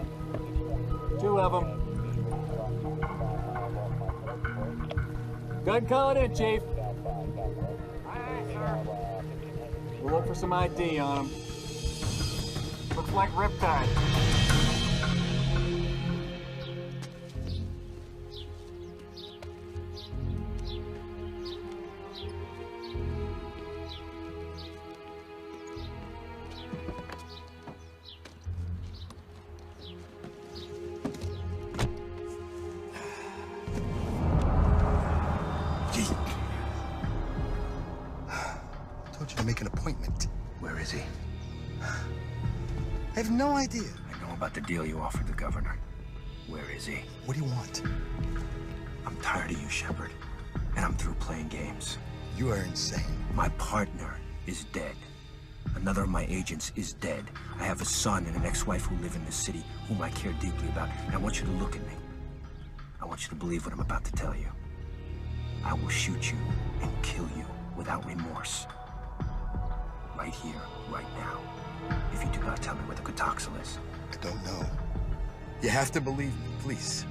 2 of them. Go ahead and call it in, Chief. We'll look for some ID on them. Looks like Riptide. I told you to make an appointment. Where is he? I have no idea. I know about the deal you offered the governor. Where is he? What do you want? I'm tired of you, Shepard. And I'm through playing games. You are insane. My partner is dead. Another of my agents is dead. I have a son and an ex-wife who live in this city, whom I care deeply about. And I want you to look at me. I want you to believe what I'm about to tell you. I will shoot you and kill you without remorse. Right here, right now. If you do not tell me where the Cotoxel is. I don't know. You have to believe me, please.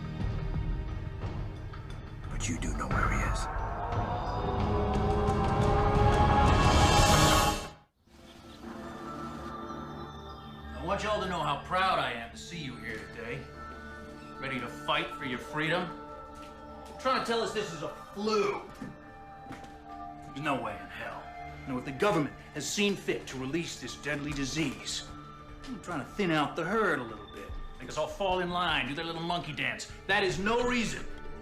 But you do know where he is. I want y'all to know how proud I am to see you here today. Ready to fight for your freedom? You're trying to tell us this is a flu. There's no way in hell. Now, if the government has seen fit to release this deadly disease, I'm trying to thin out the herd a little bit. Make us all fall in line, do their little monkey dance. That is no reason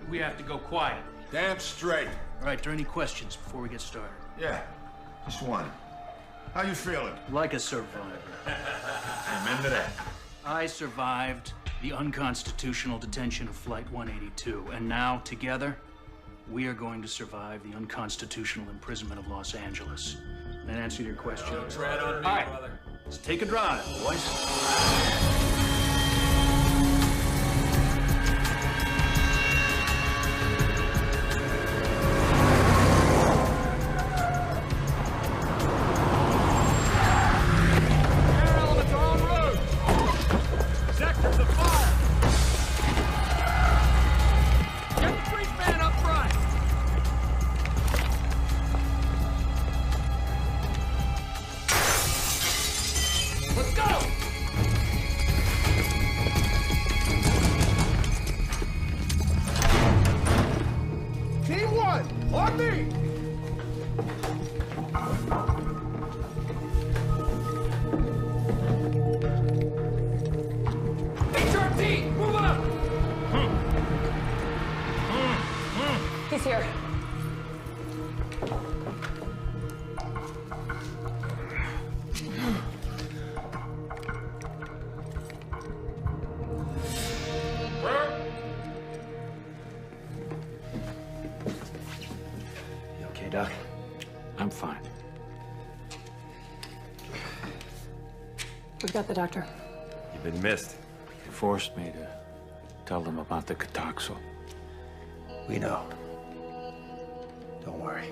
we have to go quiet. Damn straight. All right, are there any questions before we get started? Yeah, just one. How you feeling? Like a survivor. Amen to that. I survived the unconstitutional detention of Flight 182, and now, together, we are going to survive the unconstitutional imprisonment of Los Angeles. That answer your question? Tread on me, All right, brother. let's take a drive, boys. On me! HRT, move up! He's here. You okay, Doc? I'm fine. We've got the doctor. You've been missed. They forced me to tell them about the Cotoxal. We know. Don't worry.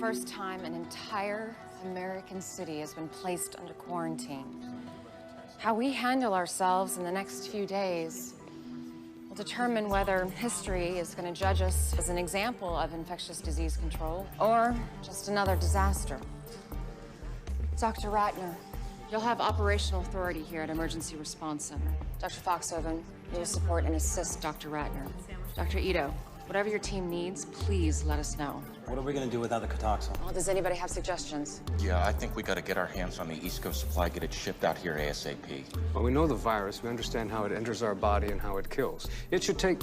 First time an entire American city has been placed under quarantine. How we handle ourselves in the next few days will determine whether history is going to judge us as an example of infectious disease control or just another disaster. Dr. Ratner, you'll have operational authority here at Emergency Response Center. Dr. Foxhoven, you'll support and assist Dr. Ratner. Dr. Ito, whatever your team needs, please let us know. What are we gonna do without the Cotoxal? Well, does anybody have suggestions? Yeah, I think we gotta get our hands on the East Coast supply, get it shipped out here ASAP. Well, we know the virus. We understand how it enters our body and how it kills. It should take...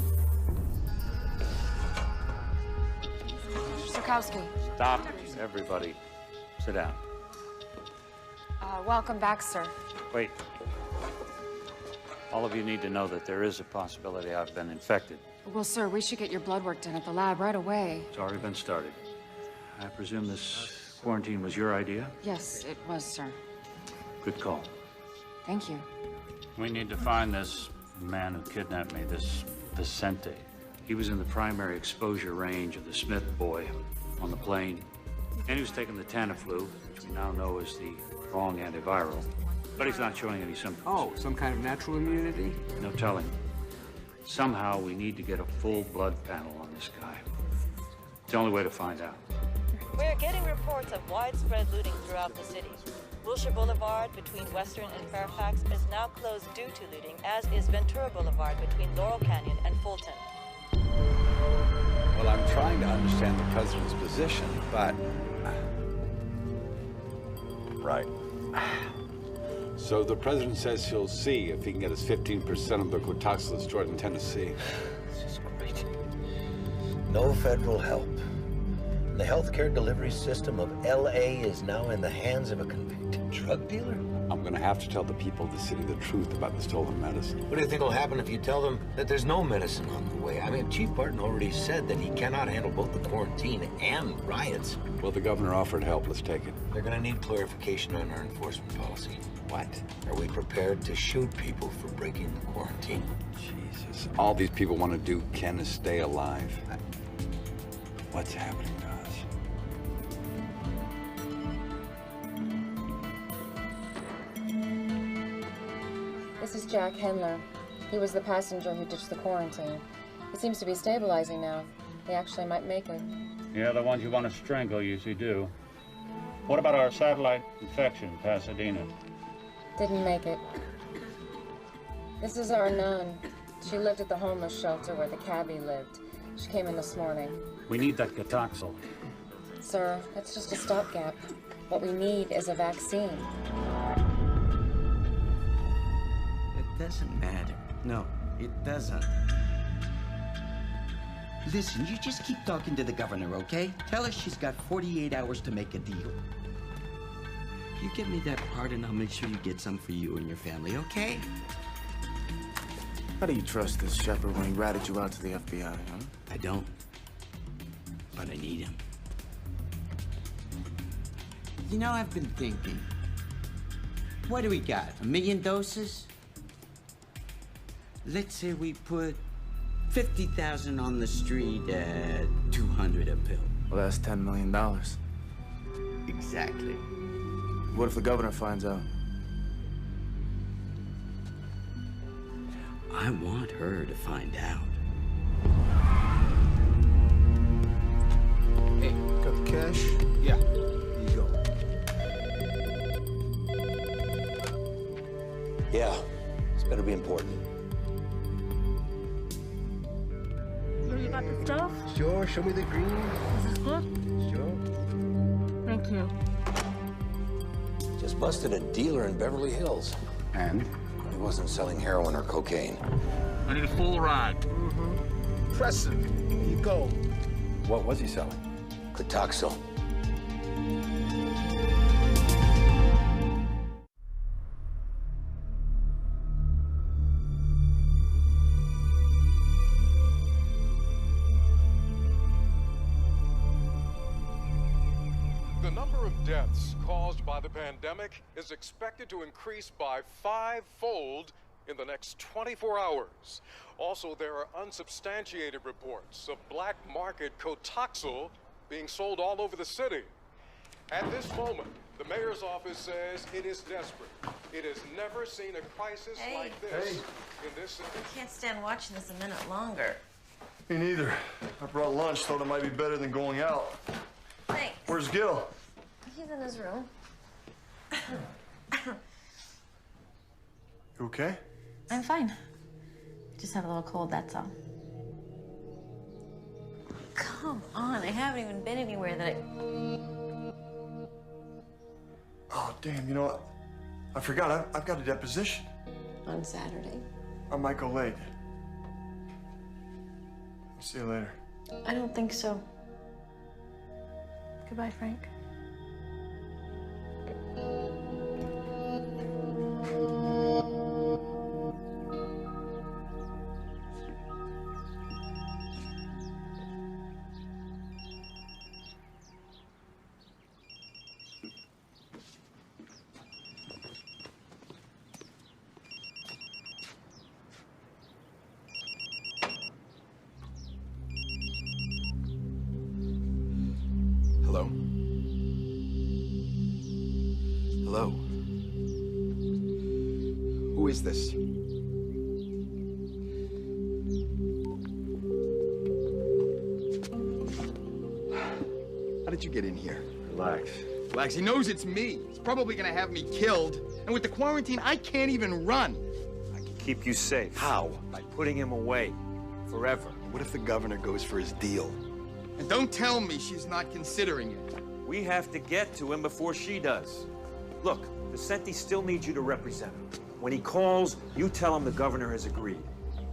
Sarkowski. Stop, everybody. Sit down. Welcome back, sir. Wait. All of you need to know that there is a possibility I've been infected. Well, sir, we should get your blood work done at the lab right away. It's already been started. I presume this quarantine was your idea? Yes, it was, sir. Good call. Thank you. We need to find this man who kidnapped me, this Vicente. He was in the primary exposure range of the Smith boy on the plane. And he was taking the Tamiflu, which we now know is the wrong antiviral. But he's not showing any symptoms. Oh, some kind of natural immunity? No telling. Somehow we need to get a full blood panel on this guy. It's the only way to find out. We're getting reports of widespread looting throughout the city. Wilshire Boulevard between Western and Fairfax is now closed due to looting, as is Ventura Boulevard between Laurel Canyon and Fulton. Well, I'm trying to understand the president's position, but... Right. So the president says he'll see if he can get us 15% of the Cotoxal destroyed in Tennessee. This is great. No federal help. the healthcare delivery system of L.A. is now in the hands of a convicted drug dealer? I'm gonna have to tell the people of the city the truth about the stolen medicine. What do you think will happen if you tell them that there's no medicine on the way? I mean, Chief Barton already said that he cannot handle both the quarantine and riots. Well, the governor offered help. Let's take it. They're gonna need clarification on our enforcement policy. What? Are we prepared to shoot people for breaking the quarantine? Jesus. All these people want to do, Ken, is stay alive. What's happening to us? This is Jack Hendler. He was the passenger who ditched the quarantine. He seems to be stabilizing now. He actually might make it. Yeah, the ones you want to strangle usually do. What about our satellite infection, Pasadena? Didn't make it. This is our nun. She lived at the homeless shelter where the cabbie lived. She came in this morning. We need that Cotoxil. Sir, that's just a stopgap. What we need is a vaccine. It doesn't matter. No, it doesn't. Listen, you just keep talking to the governor, okay? Tell her she's got 48 hours to make a deal. You give me that pardon, I'll make sure you get some for you and your family, okay? How do you trust this shepherd when he ratted you out to the FBI, huh? I don't. But I need him. You know, I've been thinking. What do we got? 1 million doses? Let's say we put 50,000 on the street at 200 a pill. Well, that's $10 million. Exactly. What if the governor finds out? I want her to find out. Hey, got the cash? Yeah. Here you go. Yeah, this better be important. You got the stuff? Sure, show me the green. Is this good? Sure. Thank you. Just busted a dealer in Beverly Hills. And? He wasn't selling heroin or cocaine. I need a full ride. Impressive. Here you go. What was he selling? Cotoxil. The number of deaths caused by the pandemic is expected to increase by 5-fold in the next 24 hours. Also, there are unsubstantiated reports of black market Cotoxil being sold all over the city. At this moment, the mayor's office says it is desperate. It has never seen a crisis like this in this city. I can't stand watching this a minute longer. Me neither. I brought lunch, thought it might be better than going out. Thanks. Where's Gil? He's in his room. You okay? I'm fine. Just have a little cold, that's all. Come on, I haven't even been anywhere that I... Oh, damn, you know what? I forgot, I've got a deposition. On Saturday. I might go late. See you later. I don't think so. Goodbye, Frank. Hello? Hello? Who is this? How did you get in here? Relax. Relax, he knows it's me. He's probably gonna have me killed. And with the quarantine, I can't even run. I can keep you safe. How? By putting him away. Forever. What if the governor goes for his deal? And don't tell me she's not considering it. We have to get to him before she does. Look, Vicente still needs you to represent him. When he calls, you tell him the governor has agreed.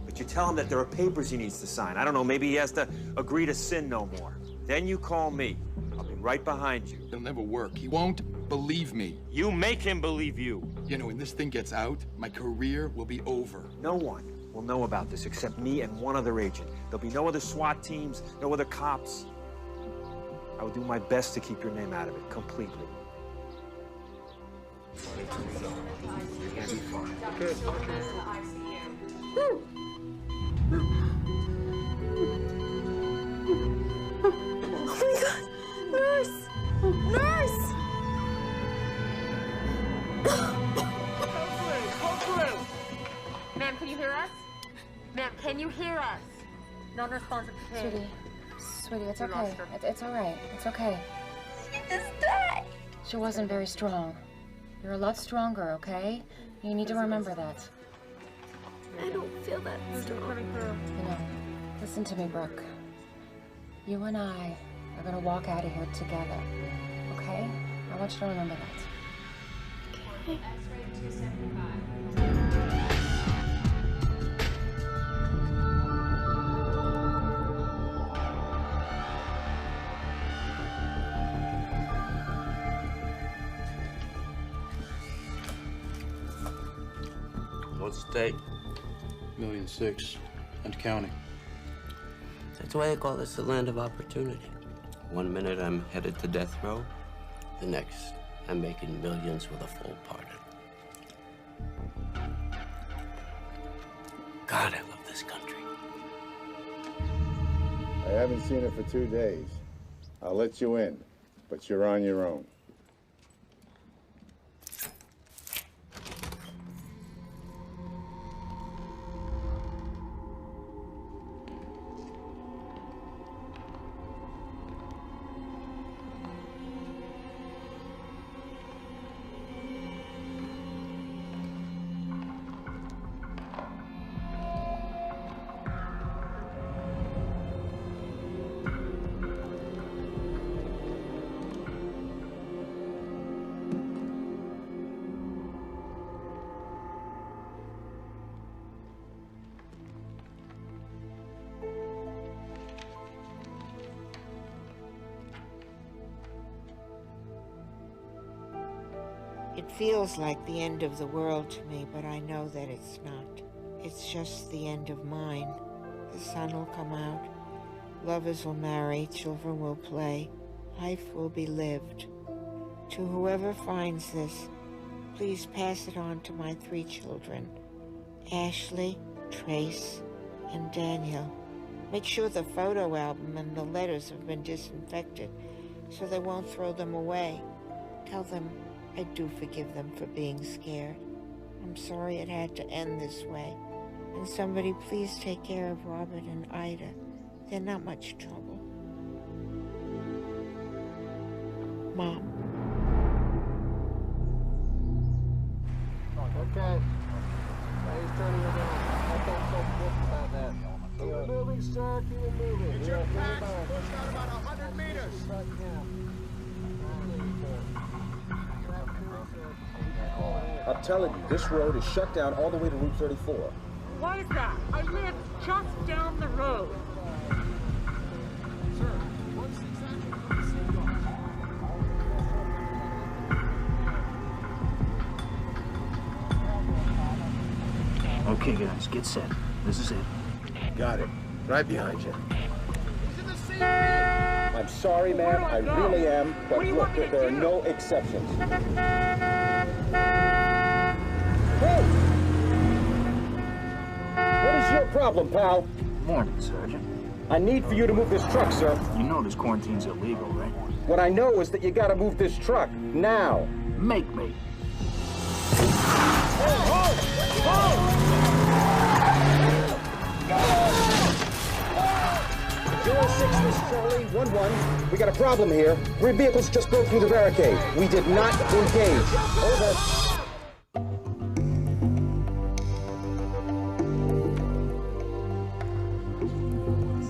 But you tell him that there are papers he needs to sign. I don't know, maybe he has to agree to sin no more. Then you call me. I'll be right behind you. It'll never work. He won't believe me. You make him believe you. You know, when this thing gets out, my career will be over. No one will know about this except me and one other agent. There'll be no other SWAT teams, no other cops. I will do my best to keep your name out of it, completely. Oh my God! Nurse! Nurse! Ma'am, can you hear us? Ma'am, can you hear us? Non-responsive to Sweetie, sweetie, it's okay. It's all right. It's okay. She just died! She wasn't very strong. You're a lot stronger, okay? You need to remember that. I don't feel that strong. You know, listen to me, Brooke. You and I are gonna walk out of here together, okay? I want you to remember that. Okay. What's the date? 1.6 million and counting. That's why I call this the land of opportunity. One minute I'm headed to death row, the next I'm making millions with a full pardon. God, I love this country. I haven't seen her for 2 days. I'll let you in, but you're on your own. It feels like the end of the world to me, but I know that it's not. It's just the end of mine. The sun will come out, lovers will marry, children will play, life will be lived. To whoever finds this, please pass it on to my 3 children, Ashley, Trace, and Daniel. Make sure the photo album and the letters have been disinfected so they won't throw them away. Tell them I do forgive them for being scared. I'm sorry it had to end this way. And somebody please take care of Robert and Ida. They're not much trouble. Mom. Okay. He's turning around. I felt so pissed about that. Keep it moving, sir. Keep it moving. Get your packs pushed out about 100 meters. I'm telling you, this road is shut down all the way to Route 34. Why is that? I live just down the road. Sir, what's exactly Okay, guys, get set. This is it. Got it. Right behind you. I'm sorry, ma'am. I really am. But look, there are no exceptions. Hey! What is your problem, pal? Morning, Sergeant. I need for you to move this truck, sir. You know this quarantine's illegal, right? What I know is that you gotta move this truck, now. Make me. Zero 06, this is Charlie, 1-1. We got a problem here. 3 vehicles just broke through the barricade. We did not engage. Over.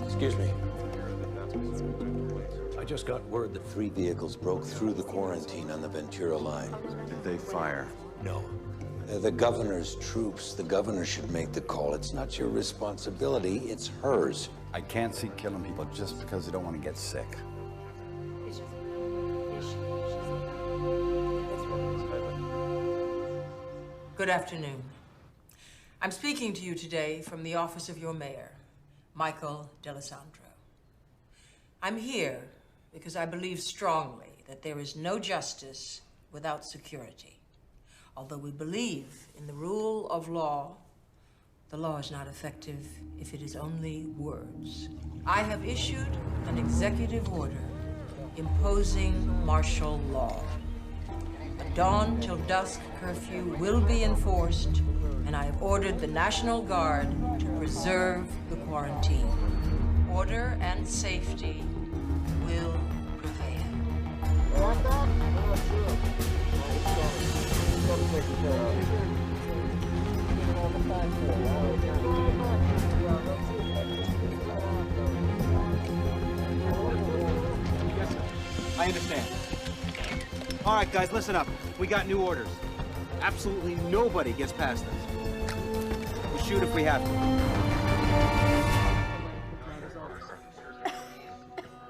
Excuse me. I just got word that 3 vehicles broke through the quarantine on the Ventura line. Did they fire? No. They're the governor's troops. The governor should make the call. It's not your responsibility, it's hers. I can't see killing people just because they don't want to get sick. Good afternoon. I'm speaking to you today from the office of your mayor, Michael D'Alessandro. I'm here because I believe strongly that there is no justice without security. Although we believe in the rule of law, the law is not effective if it is only words. I have issued an executive order imposing martial law. A dawn till dusk curfew will be enforced, and I have ordered the National Guard to preserve the quarantine. Order and safety will prevail. I understand. All right, guys, listen up. We got new orders. Absolutely nobody gets past us. We'll shoot if we have to.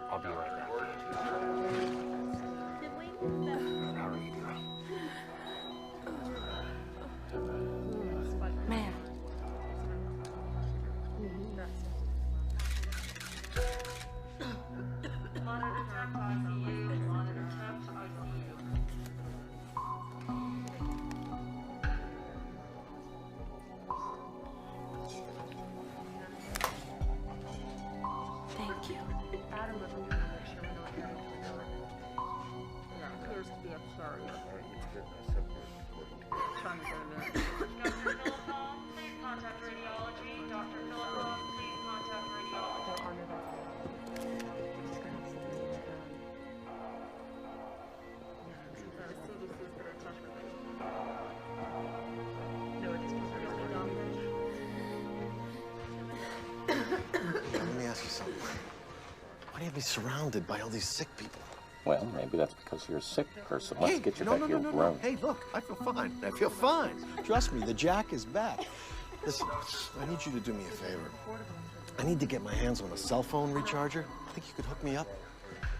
I'll be right back. Man. Thank you. Let me ask you something. Why do you have me surrounded by all these sick people? Well, maybe that's because you're a sick person. Let's get you back to your room. Hey, look, I feel fine. I feel fine. Trust me, the Jack is back. Listen, I need you to do me a favor. I need to get my hands on a cell phone recharger. Think you could hook me up?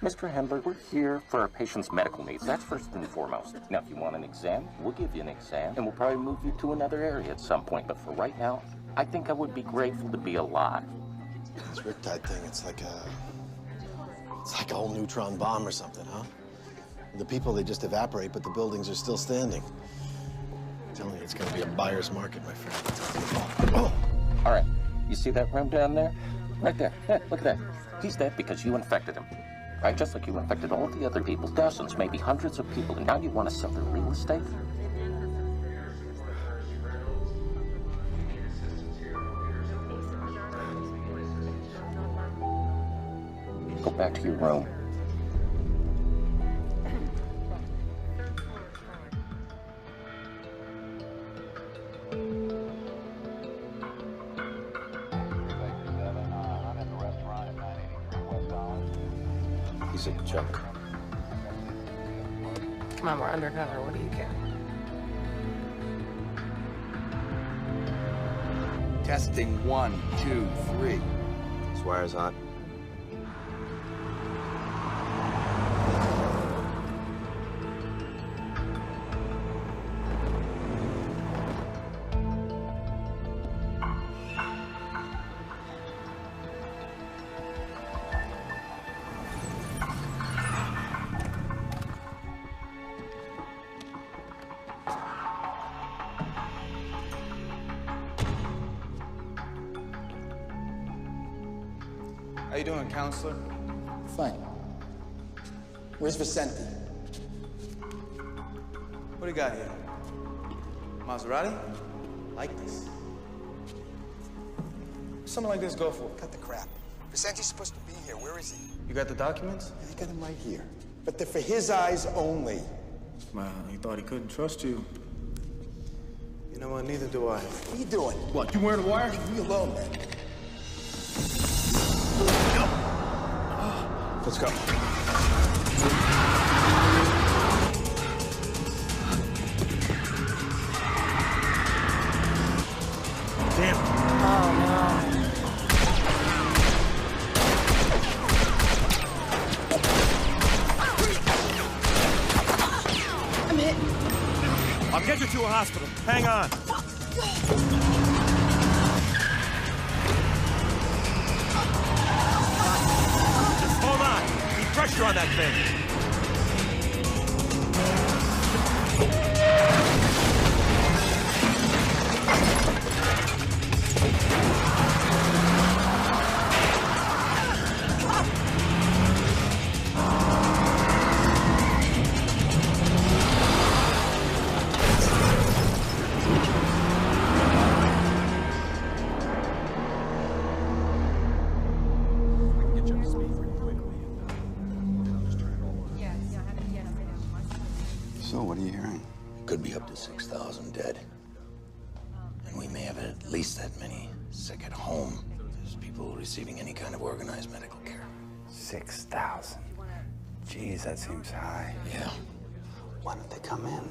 Mr. Hendler, we're here for our patient's medical needs. That's first and foremost. Now, if you want an exam, we'll give you an exam, and we'll probably move you to another area at some point. But for right now, I think I would be grateful to be alive. This Riptide thing, it's like a whole neutron bomb or something, huh? The people, they just evaporate, but the buildings are still standing. I'm telling you, it's gonna be a buyer's market, my friend. Oh! All right, you see that room down there? Right there. Yeah, look at that. He's dead because you infected him. Right? Just like you infected all the other people, dozens, maybe hundreds of people, and now you want to sell their real estate? Go back to your room. He's a joke. Come on, we're undercover. What do you care? Testing 1, 2, 3. This wire's hot. How you doing, counselor? Fine. Where's Vicente? What do you got here? Maserati? Like this. What's something like this go for? Cut the crap. Vicente's supposed to be here. Where is he? You got the documents? I got him right here. But they're for his eyes only. Well, he thought he couldn't trust you. You know what? Neither do I. What are you doing? What, you wearing a wire? Leave me alone, man. Let's go. Damn. Oh, no. I'm hit. I'll get you to a hospital. Hang on. Just hold on. Keep pressure on that thing. So, what are you hearing? Could be up to 6,000 dead. And we may have at least that many sick at home. There's people receiving any kind of organized medical care. 6,000. Jeez, that seems high. Yeah. Why don't they come in?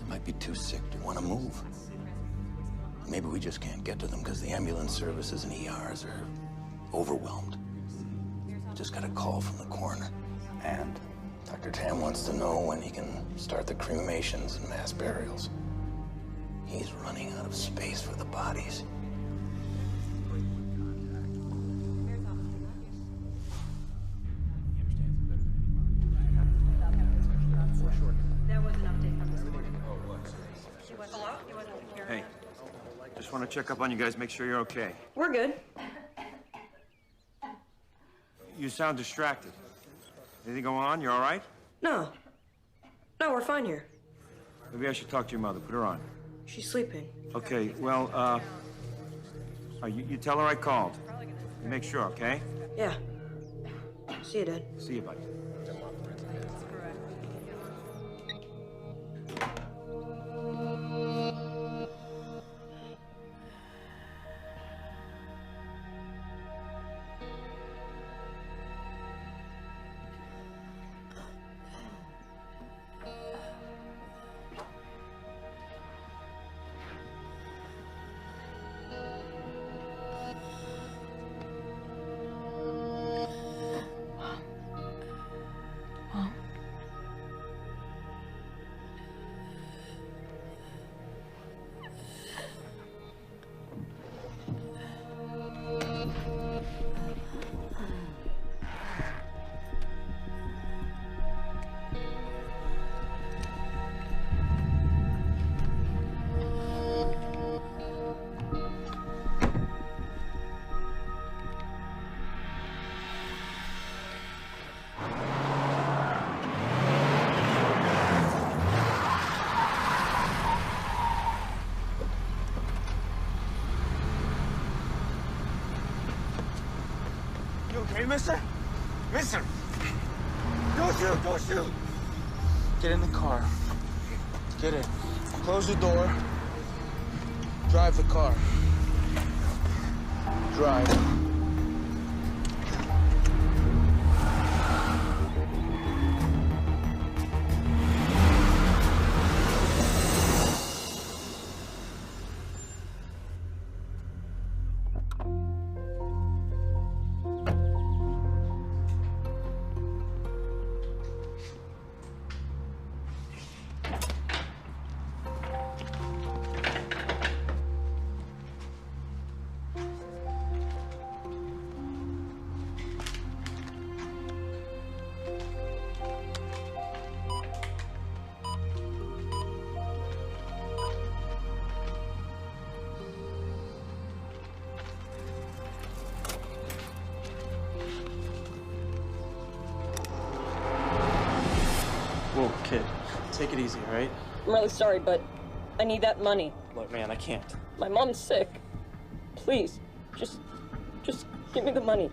They might be too sick to want to move. Maybe we just can't get to them because the ambulance services and ERs are overwhelmed. Just got a call from the coroner. And? Dr. Tam wants to know when he can start the cremations and mass burials. He's running out of space for the bodies. Hey, just want to check up on you guys, make sure you're okay. We're good. You sound distracted. Anything going on? You all right? No. No, we're fine here. Maybe I should talk to your mother. Put her on. She's sleeping. Okay, well, you tell her I called. You make sure, okay? Yeah. See you, Dad. See you, buddy. Hey, mister? Mister! Don't shoot! Don't shoot! Get in the car. Get in. Close the door. Drive the car. Drive. Whoa, kid. Take it easy, all right? I'm really sorry, but I need that money. Look, man, I can't. My mom's sick. Please, just give me the money.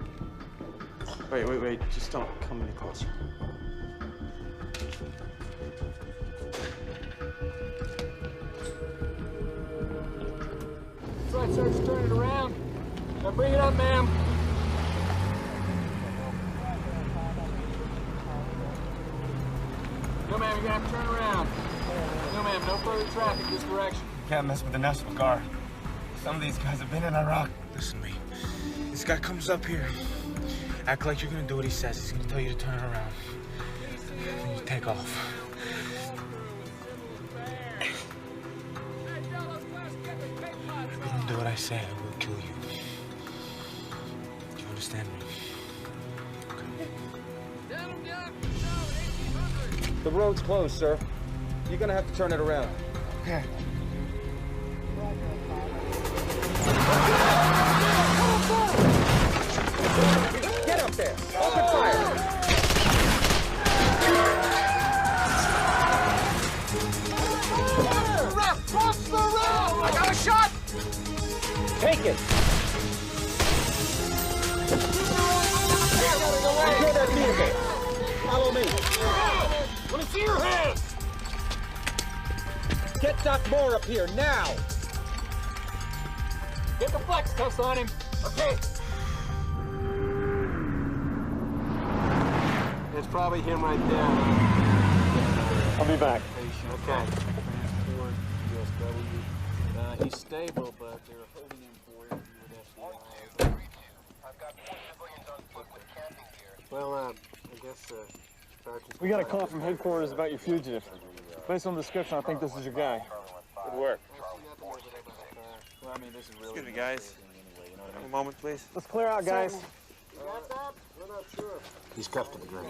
Wait. Just don't come any closer. That's right, sir. Just turn it around. Now bring it up, ma'am. No, ma'am, you're gonna have to turn around. No, ma'am, no further traffic this direction. You can't mess with the National Guard. Some of these guys have been in Iraq. Listen to me. This guy comes up here. Act like you're gonna do what he says. He's gonna tell you to turn around. Then you take off. I say, I will kill you. Do you understand me? The road's closed, sir. You're gonna have to turn it around. Okay. Get up there! Open fire! Cross the road! I got a shot! Take it! Secure that vehicle! Follow me! Let me see your hands! Get Doc Moore up here, now! Get the flex test on him! Okay. It's probably him right there. I'll be back. Okay. He's stable, but they're holding him for interview with FBI. Well, I guess, Sergeant... We got a call from headquarters about your fugitive. Based on the description, I think this is your guy. Good work. Well, I mean, this is really... Excuse me, guys. A moment, please. Let's clear out, guys. We're not sure. He's cuffed to the ground.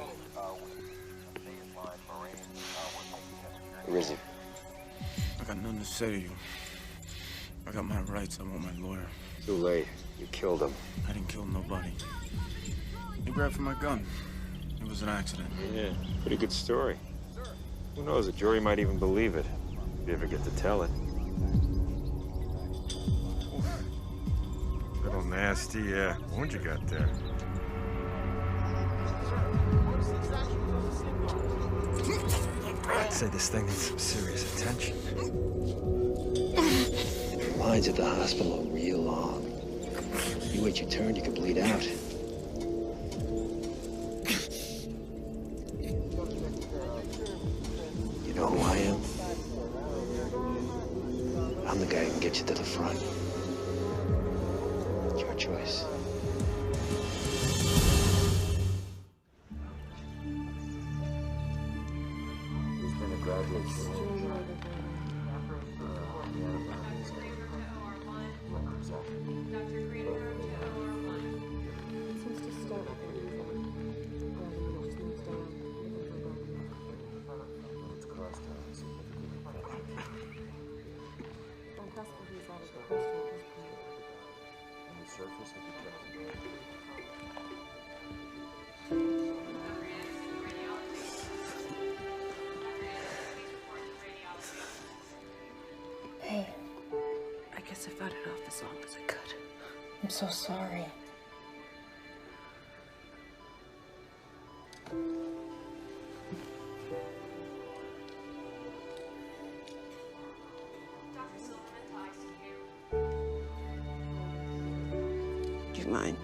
Where is he? I got nothing to say to you. I got my rights. I want my lawyer. Too late. You killed him. I didn't kill nobody. He grabbed for my gun. It was an accident. Yeah, pretty good story. Who knows, a jury might even believe it, if you ever get to tell it. Little nasty wound you got there. I'd say this thing needs some serious attention. Lines at the hospital are real long. You wait your turn, you can bleed out. You know who I am? I'm the guy who can get you to the front. It's your choice. He's been a graduate student. Hey, I guess I fought it off as long as I could. I'm so sorry. Do you mind?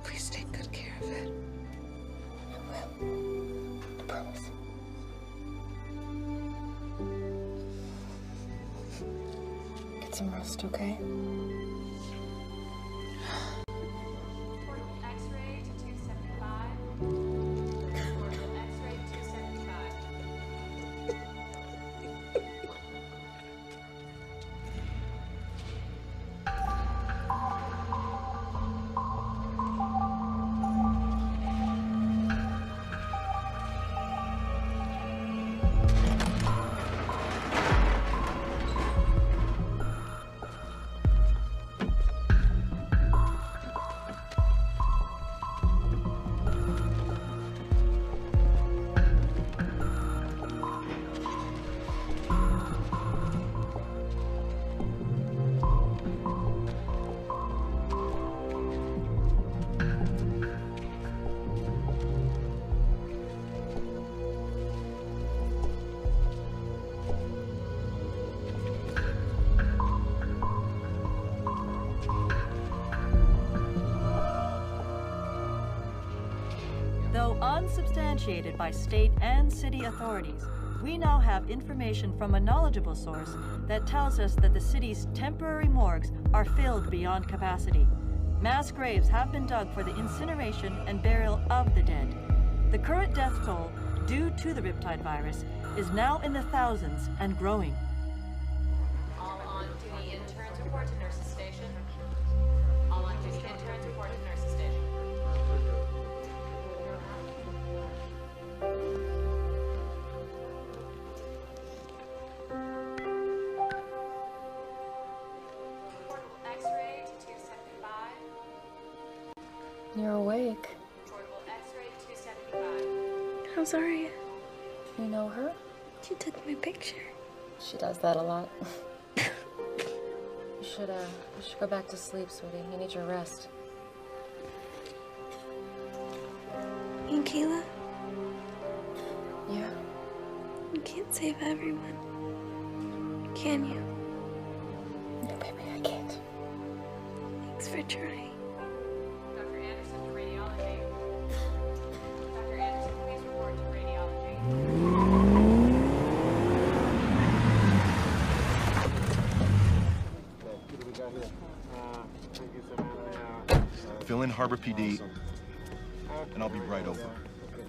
Please take good care of it. I will. I promise. Get some rest, okay? X-ray to 275. X-ray to 275. substantiated by state and city authorities, we now have information from a knowledgeable source that tells us that the city's temporary morgues are filled beyond capacity. Mass graves have been dug for the incineration and burial of the dead. The current death toll, due to the Riptide virus, is now in the thousands and growing. All on duty interns report to nurses station. All on duty interns report to nurses station. Portable X-ray to 275. You're awake. Portable X-ray to 275. How's Aria? You know her? She took my picture. She does that a lot. You should go back to sleep, sweetie. You need your rest. And Kayla? Yeah? You can't save everyone. Can you? No, baby, I can't. Thanks for trying. Dr. Anderson to radiology. Dr. Anderson, please report to radiology. Fill in Harbor PD, and I'll be right over.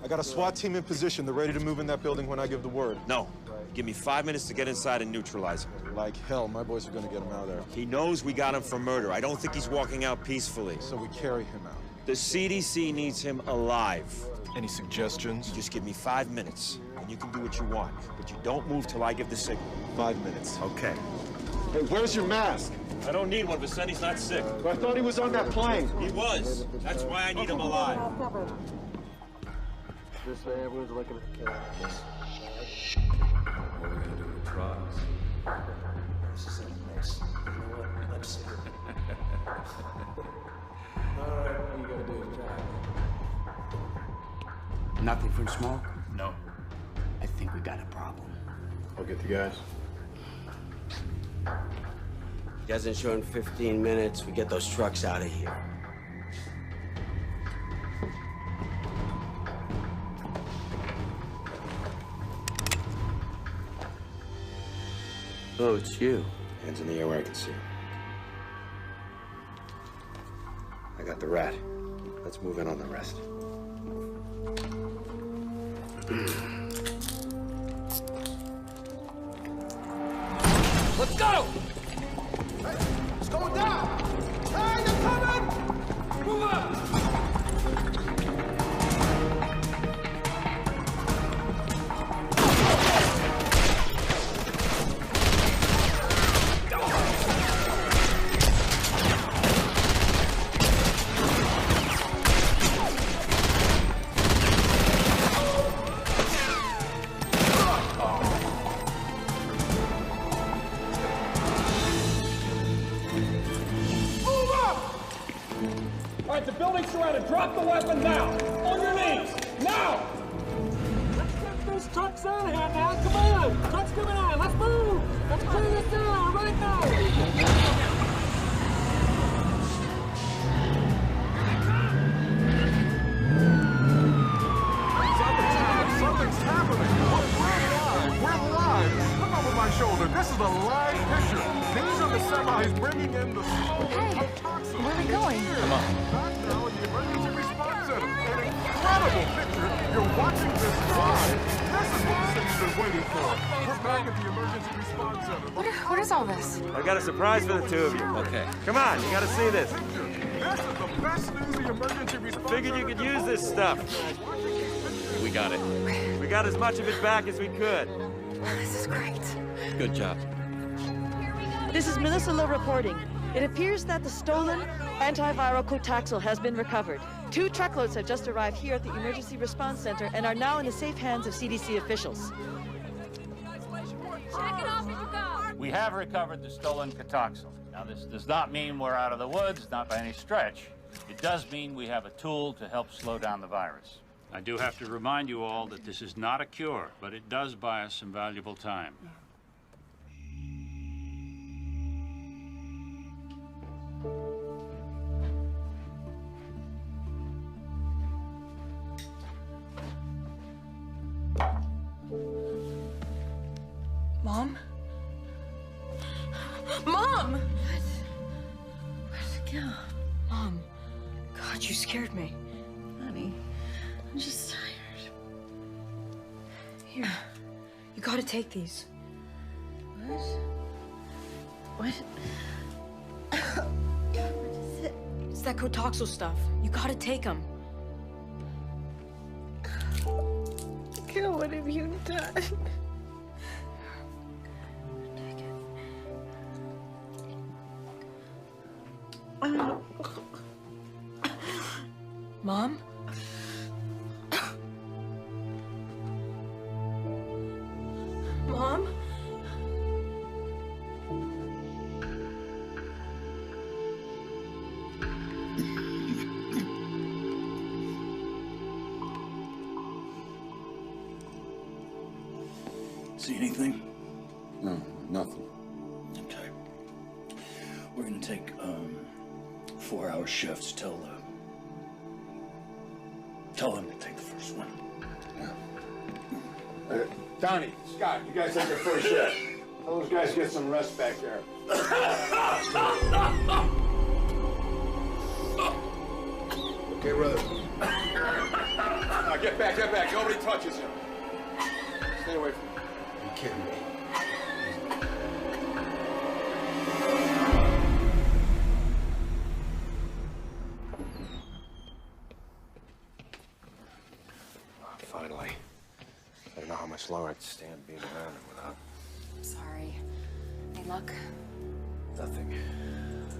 I got a SWAT team in position. They're ready to move in that building when I give the word. No. Give me 5 minutes to get inside and neutralize him. Like hell, my boys are gonna get him out of there. He knows we got him for murder. I don't think he's walking out peacefully. So we carry him out. The CDC needs him alive. Any suggestions? You just give me 5 minutes, and you can do what you want. But you don't move till I give the signal. 5 minutes. Okay. Hey, where's your mask? I don't need one. Vicenti's not sick. I thought he was on that plane. He was. That's why I need him alive. This way, everyone's looking at the camera. What are we gonna do with drugs? This is a mess. You know what? Let's see. All right, all you gotta do is drive. Nothing from smoke? No. I think we got a problem. I'll get the guys. Doesn't show in 15 minutes. We get those trucks out of here. Oh, it's you. Hands in the air where I can see. I got the rat. Let's move in on the rest. Let's go! It's going down! Hey, they're coming! Move up! All right, the building's surrounded. Drop the weapon now. On your knees. Now! Let's get these trucks out of here now. Come on. Trucks coming on. Let's move. Let's clear this down right now. Something's happening. We're live. Look over my shoulder. This is a live picture. These are the semis bringing in the smoke. Hey, where are we going? Come on. Back now in the emergency response center. An incredible picture. You're watching this live. This is what the city's been waiting for. We're back at the emergency response center. What is all this? I got a surprise for the two of you. Okay. Come on, you gotta see this. This is the best news the emergency response Figured you could use this stuff. We got it. We got as much of it back as we could. This is great. Good job. This is Melissa Lowe reporting. It appears that the stolen antiviral Cotaxil has been recovered. 2 truckloads have just arrived here at the Emergency Response Center and are now in the safe hands of CDC officials. Check it off as you go. We have recovered the stolen Cotaxil. Now, this does not mean we're out of the woods, not by any stretch. It does mean we have a tool to help slow down the virus. I do have to remind you all that this is not a cure, but it does buy us some valuable time. Mom! What? Yeah. Mom. God, you scared me. Honey, I'm just tired. Here. You gotta take these. What? What? What is it? It's that Cotoxal stuff. You gotta take them. God, what have you done? Mom? Mom? See anything? No, nothing. Okay. We're gonna take 4-hour shifts. Tell them to take the first one. Donnie, Scott, you guys take the first shift. Tell those guys to get some rest back there. Okay, brother. Now get back, get back. Nobody touches him. Stay away from him. You kidding me? Finally. I don't know how much longer I can stand being around him without I'm sorry. Any luck? nothing.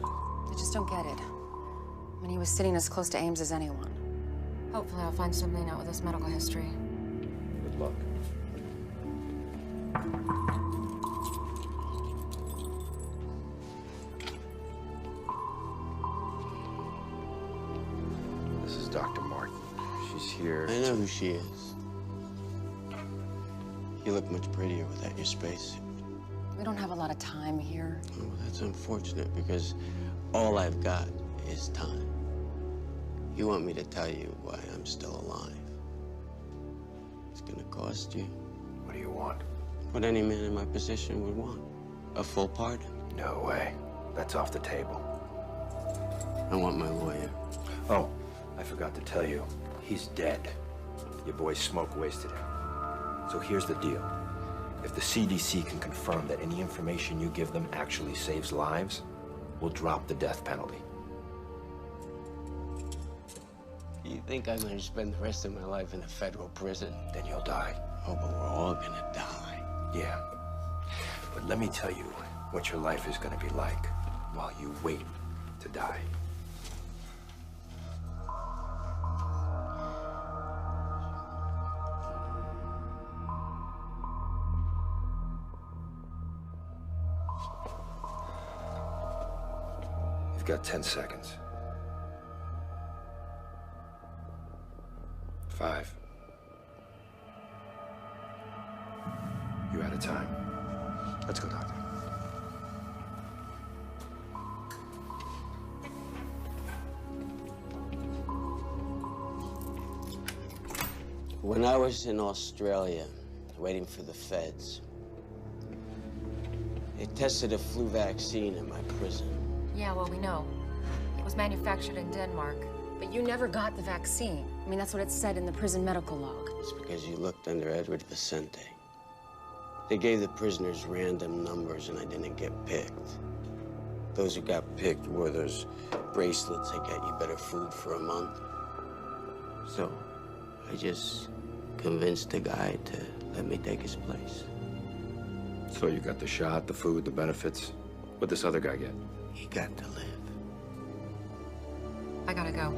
I just don't get it. I mean, he was sitting as close to Ames as anyone. Hopefully I'll find something out with his medical history. Good luck. This is Dr. Martin. She's here. I know who she is. You look much prettier without your spacesuit. We don't have a lot of time here. Oh, that's unfortunate because all I've got is time. You want me to tell you why I'm still alive. It's gonna cost you. What do you want? What any man in my position would want. A full pardon. No way. That's off the table. I want my lawyer. Oh, I forgot to tell you. He's dead. Your boy Smoke wasted him. So here's the deal. If the CDC can confirm that any information you give them actually saves lives, we'll drop the death penalty. You think I'm gonna spend the rest of my life in a federal prison? Then you'll die. Oh, but we're all gonna die. Yeah. But let me tell you what your life is gonna be like while you wait to die. You've got 10 seconds. 5. You're out of time. Let's go, Doctor. When I was in Australia, waiting for the feds, they tested a flu vaccine in my prison. Yeah, well, we know. It was manufactured in Denmark. But you never got the vaccine. I mean, that's what it said in the prison medical log. It's because you looked under Edward Vicente. They gave the prisoners random numbers and I didn't get picked. Those who got picked wore those bracelets that got you better food for a month. So I just convinced the guy to let me take his place. So you got the shot, the food, the benefits. What'd this other guy get? He got to live. I gotta go.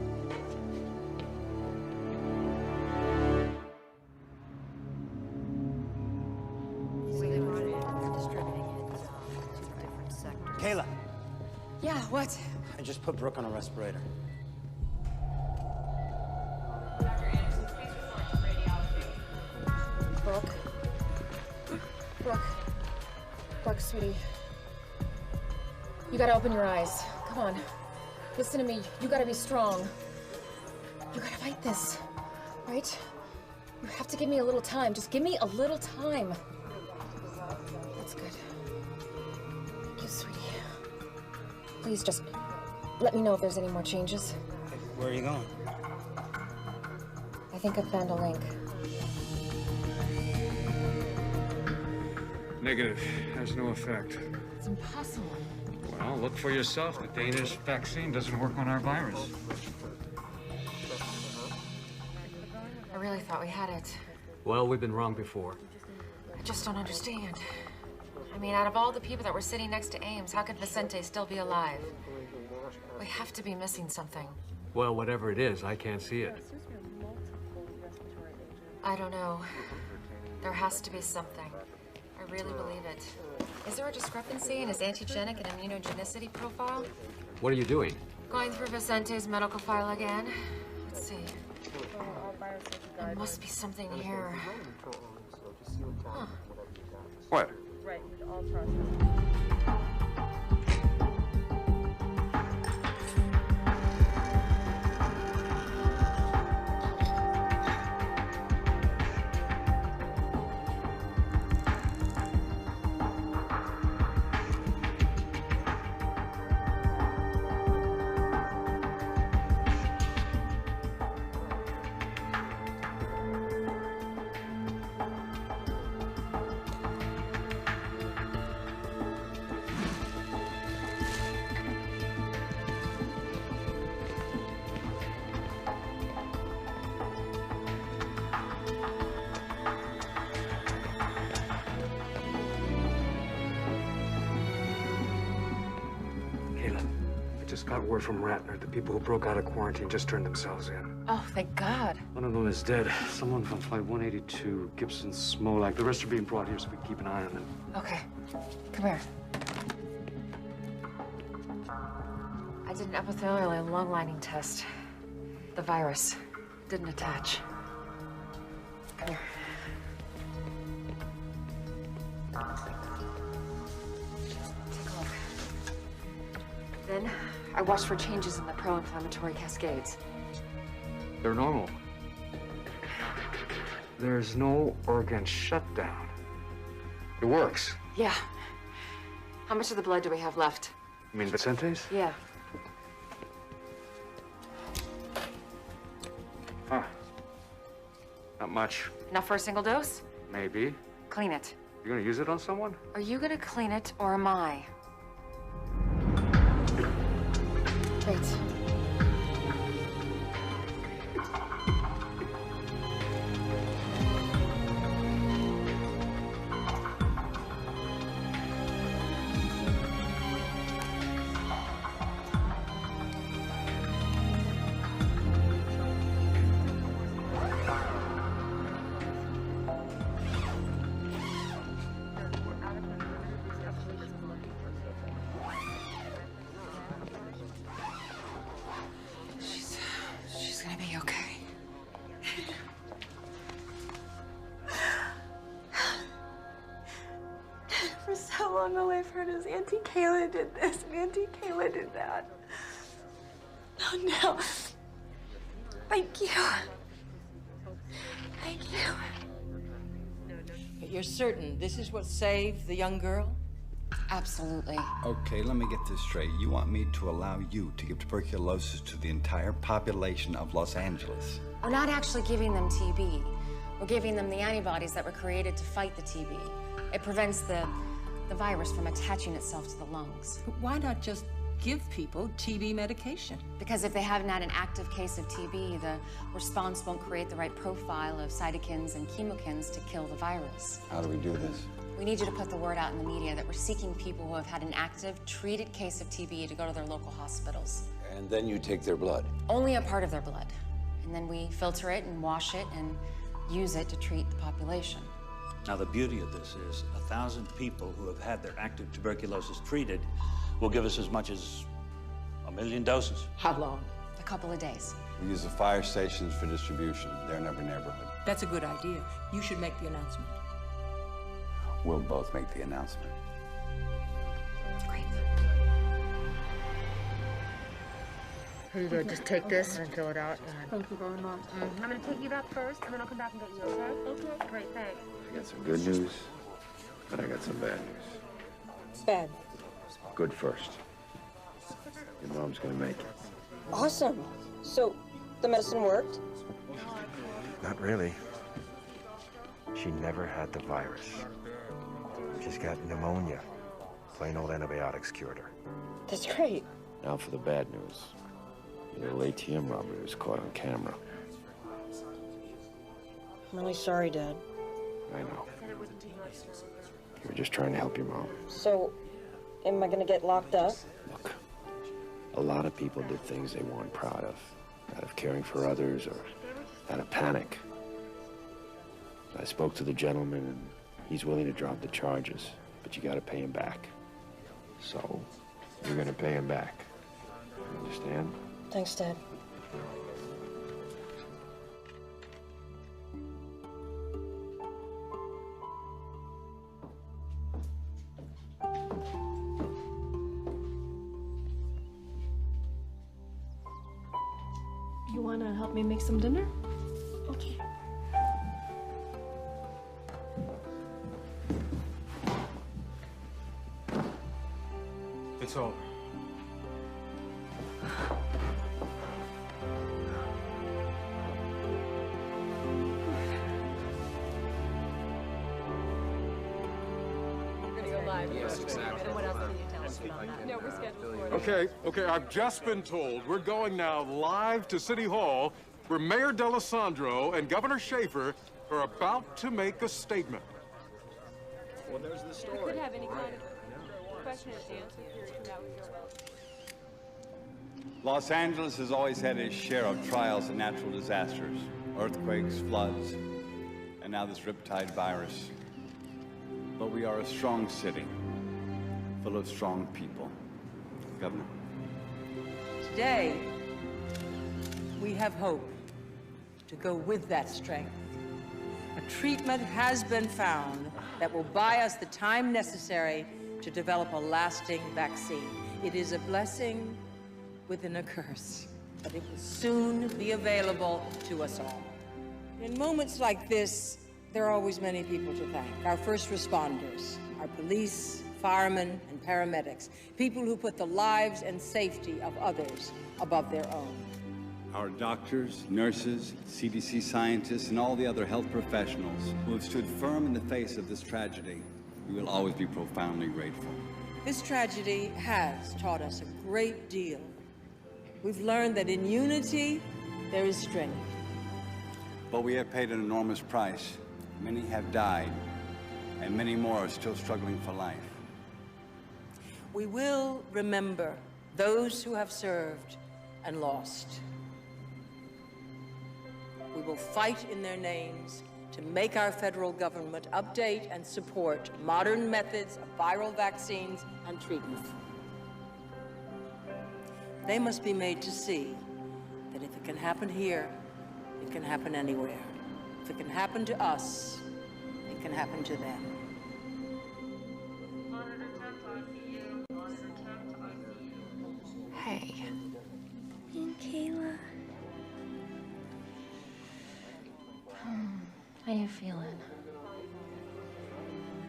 Kayla, Yeah, what? I just put Brooke on a respirator. Brooke? Brooke. Brooke, sweetie. You gotta open your eyes. Come on. Listen to me. You gotta be strong. You gotta fight this, right? You have to give me a little time. Just give me a little time. That's good. Thank you, sweetie. Please just let me know if there's any more changes. Where are you going? I think I've found a link. Negative. Has no effect. It's impossible. Well, look for yourself. The Danish vaccine doesn't work on our virus. I really thought we had it. Well, we've been wrong before. I just don't understand. I mean, out of all the people that were sitting next to Ames, how could Vicente still be alive? We have to be missing something. Well, whatever it is, I can't see it. I don't know. There has to be something. I really believe it. Is there a discrepancy in his antigenic and immunogenicity profile? What are you doing? Going through Vicente's medical file again. Let's see. There must be something here. Huh. What? Right, with all processes. Just got word from Ratner. The people who broke out of quarantine just turned themselves in. Oh, thank God. One of them is dead. Someone from Flight 182, Gibson, Smolak. The rest are being brought here so we can keep an eye on them. Okay. Come here. I did an epithelial and lung lining test. The virus didn't attach. Come here. Take a look. Then I watched for changes in the pro-inflammatory cascades. They're normal. There's no organ shutdown. It works. Yeah. How much of the blood do we have left? You mean Vicente's? Yeah. Huh. Not much. Enough for a single dose? Maybe. Clean it. You're gonna use it on someone? Are you gonna clean it, or am I? Wait. She's gonna be okay. For so long, all I've heard is Auntie Kayla did this and Auntie Kayla did that. Oh, no. Thank you. Thank you. But you're certain this is what saved the young girl? Absolutely. Okay, let me get this straight. You want me to allow you to give tuberculosis to the entire population of Los Angeles? We're not actually giving them TB. We're giving them the antibodies that were created to fight the TB. It prevents the virus from attaching itself to the lungs. But why not just give people TB medication? Because if they haven't had an active case of TB, the response won't create the right profile of cytokines and chemokines to kill the virus. How do we do this? We need you to put the word out in the media that we're seeking people who have had an active, treated case of TB to go to their local hospitals. And then you take their blood. Only a part of their blood. And then we filter it and wash it and use it to treat the population. Now, the beauty of this is 1,000 people who have had their active tuberculosis treated will give us as much as 1 million doses. How long? A couple of days. We use the fire stations for distribution. They're in every neighborhood. That's a good idea. You should make the announcement. We'll both make the announcement. Great. Here you go. Just take this and fill it out. Thank you very much. I'm going to take you back first, and then I'll come back and get you, okay? Okay. Great, thanks. I got some good news, but I got some bad news. Bad. Good first. Your mom's gonna make it. Awesome. So, the medicine worked? Not really. She never had the virus. She's got pneumonia. Plain old antibiotics cured her. That's great. Now for the bad news. The little ATM robbery was caught on camera. I'm really sorry, Dad. I know. You were just trying to help your mom. So, am I gonna get locked up? Look, a lot of people did things they weren't proud of, out of caring for others or out of panic. I spoke to the gentleman, and he's willing to drop the charges, but you gotta pay him back. So, you're gonna pay him back. You understand? Thanks, Dad. You wanna help me make some dinner? Okay. It's over. Yes, exactly. And what else can you tell us about that? No, we're scheduled for Okay, I've just been told we're going now live to City Hall, where Mayor D'Alessandro and Governor Schaefer are about to make a statement. Well, there's the story. You could have any kind of question and answer period come out with your Los Angeles has always had its share of trials and natural disasters, earthquakes, floods, and now this riptide virus. But we are a strong city, full of strong people. Governor. Today, we have hope to go with that strength. A treatment has been found that will buy us the time necessary to develop a lasting vaccine. It is a blessing within a curse, but it will soon be available to us all. In moments like this, there are always many people to thank. Our first responders, our police, firemen, and paramedics, people who put the lives and safety of others above their own. Our doctors, nurses, CDC scientists, and all the other health professionals who have stood firm in the face of this tragedy, we will always be profoundly grateful. This tragedy has taught us a great deal. We've learned that in unity, there is strength. But we have paid an enormous price. Many have died, and many more are still struggling for life. We will remember those who have served and lost. We will fight in their names to make our federal government update and support modern methods of viral vaccines and treatment. They must be made to see that if it can happen here, it can happen anywhere. If it can happen to us, it can happen to them. Hey. And Kayla. How you feeling?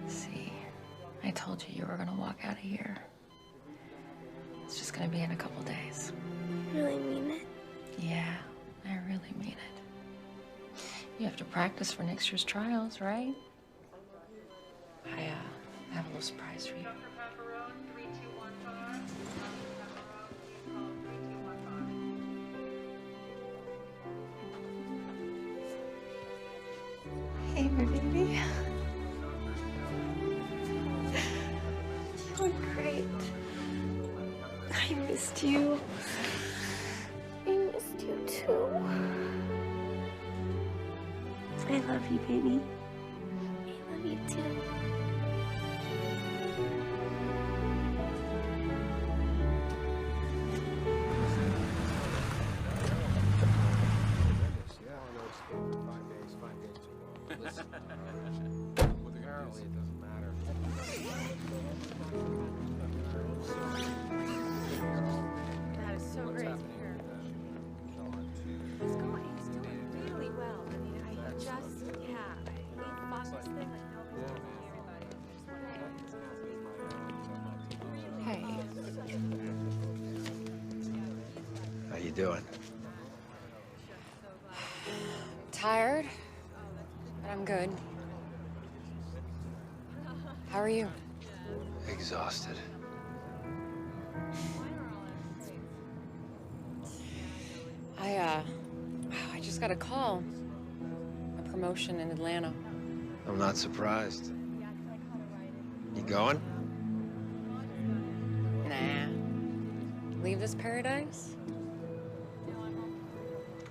See, I told you you were gonna walk out of here. It's just gonna be in a couple days. Really mean it? Yeah, I really mean it. You have to practice for next year's trials, right? I have a little surprise for you. Hey, my baby. You look great. I missed you. I missed you too. I love you, baby. I love you too. Apparently, it doesn't matter. That is so great to hear. It's going really well. I mean, I just, yeah. doing? Tired, but I'm good. How are you? Exhausted. I just got a call. A promotion in Atlanta. I'm not surprised. You going? Nah. Leave this paradise?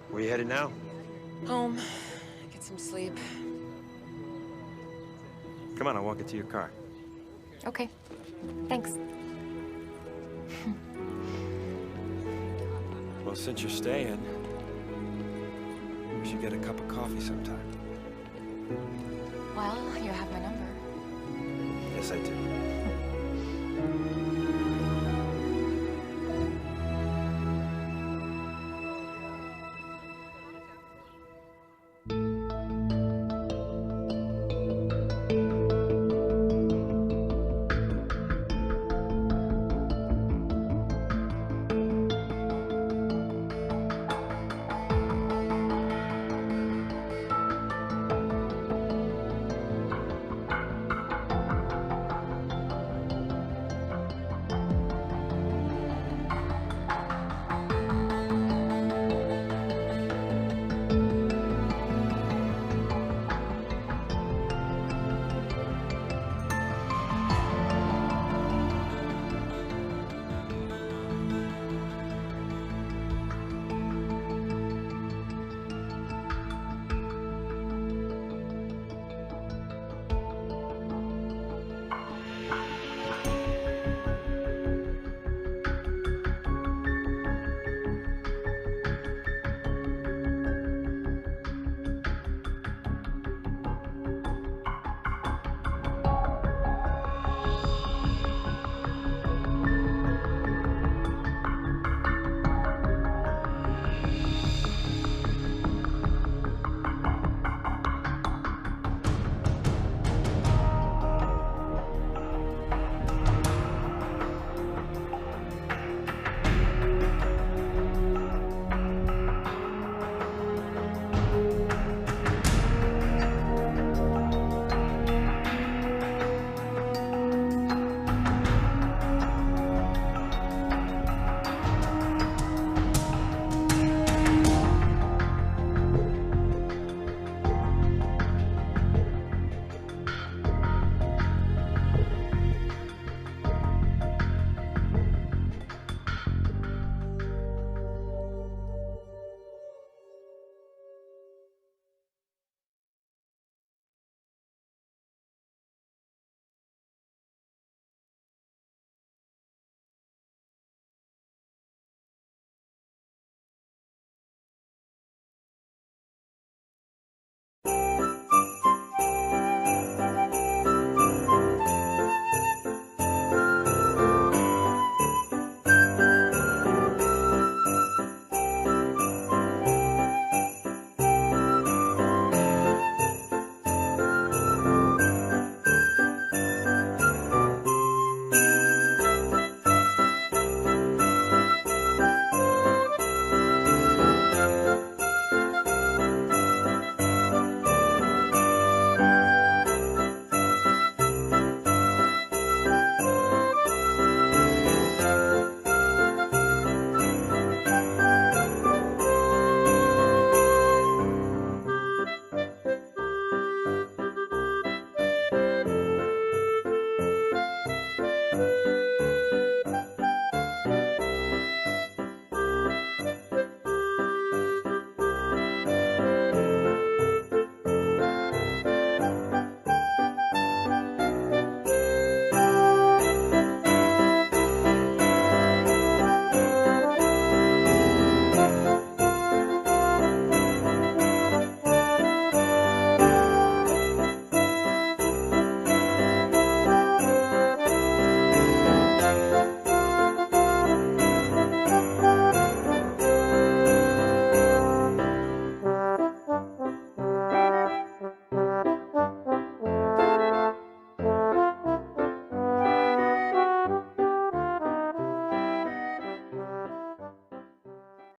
Where you headed now? Home. Get some sleep. Come on, I'll walk you to your car. Okay. Thanks. Well, since you're staying, we should get a cup of coffee sometime. Well, you have my number. Yes, I do.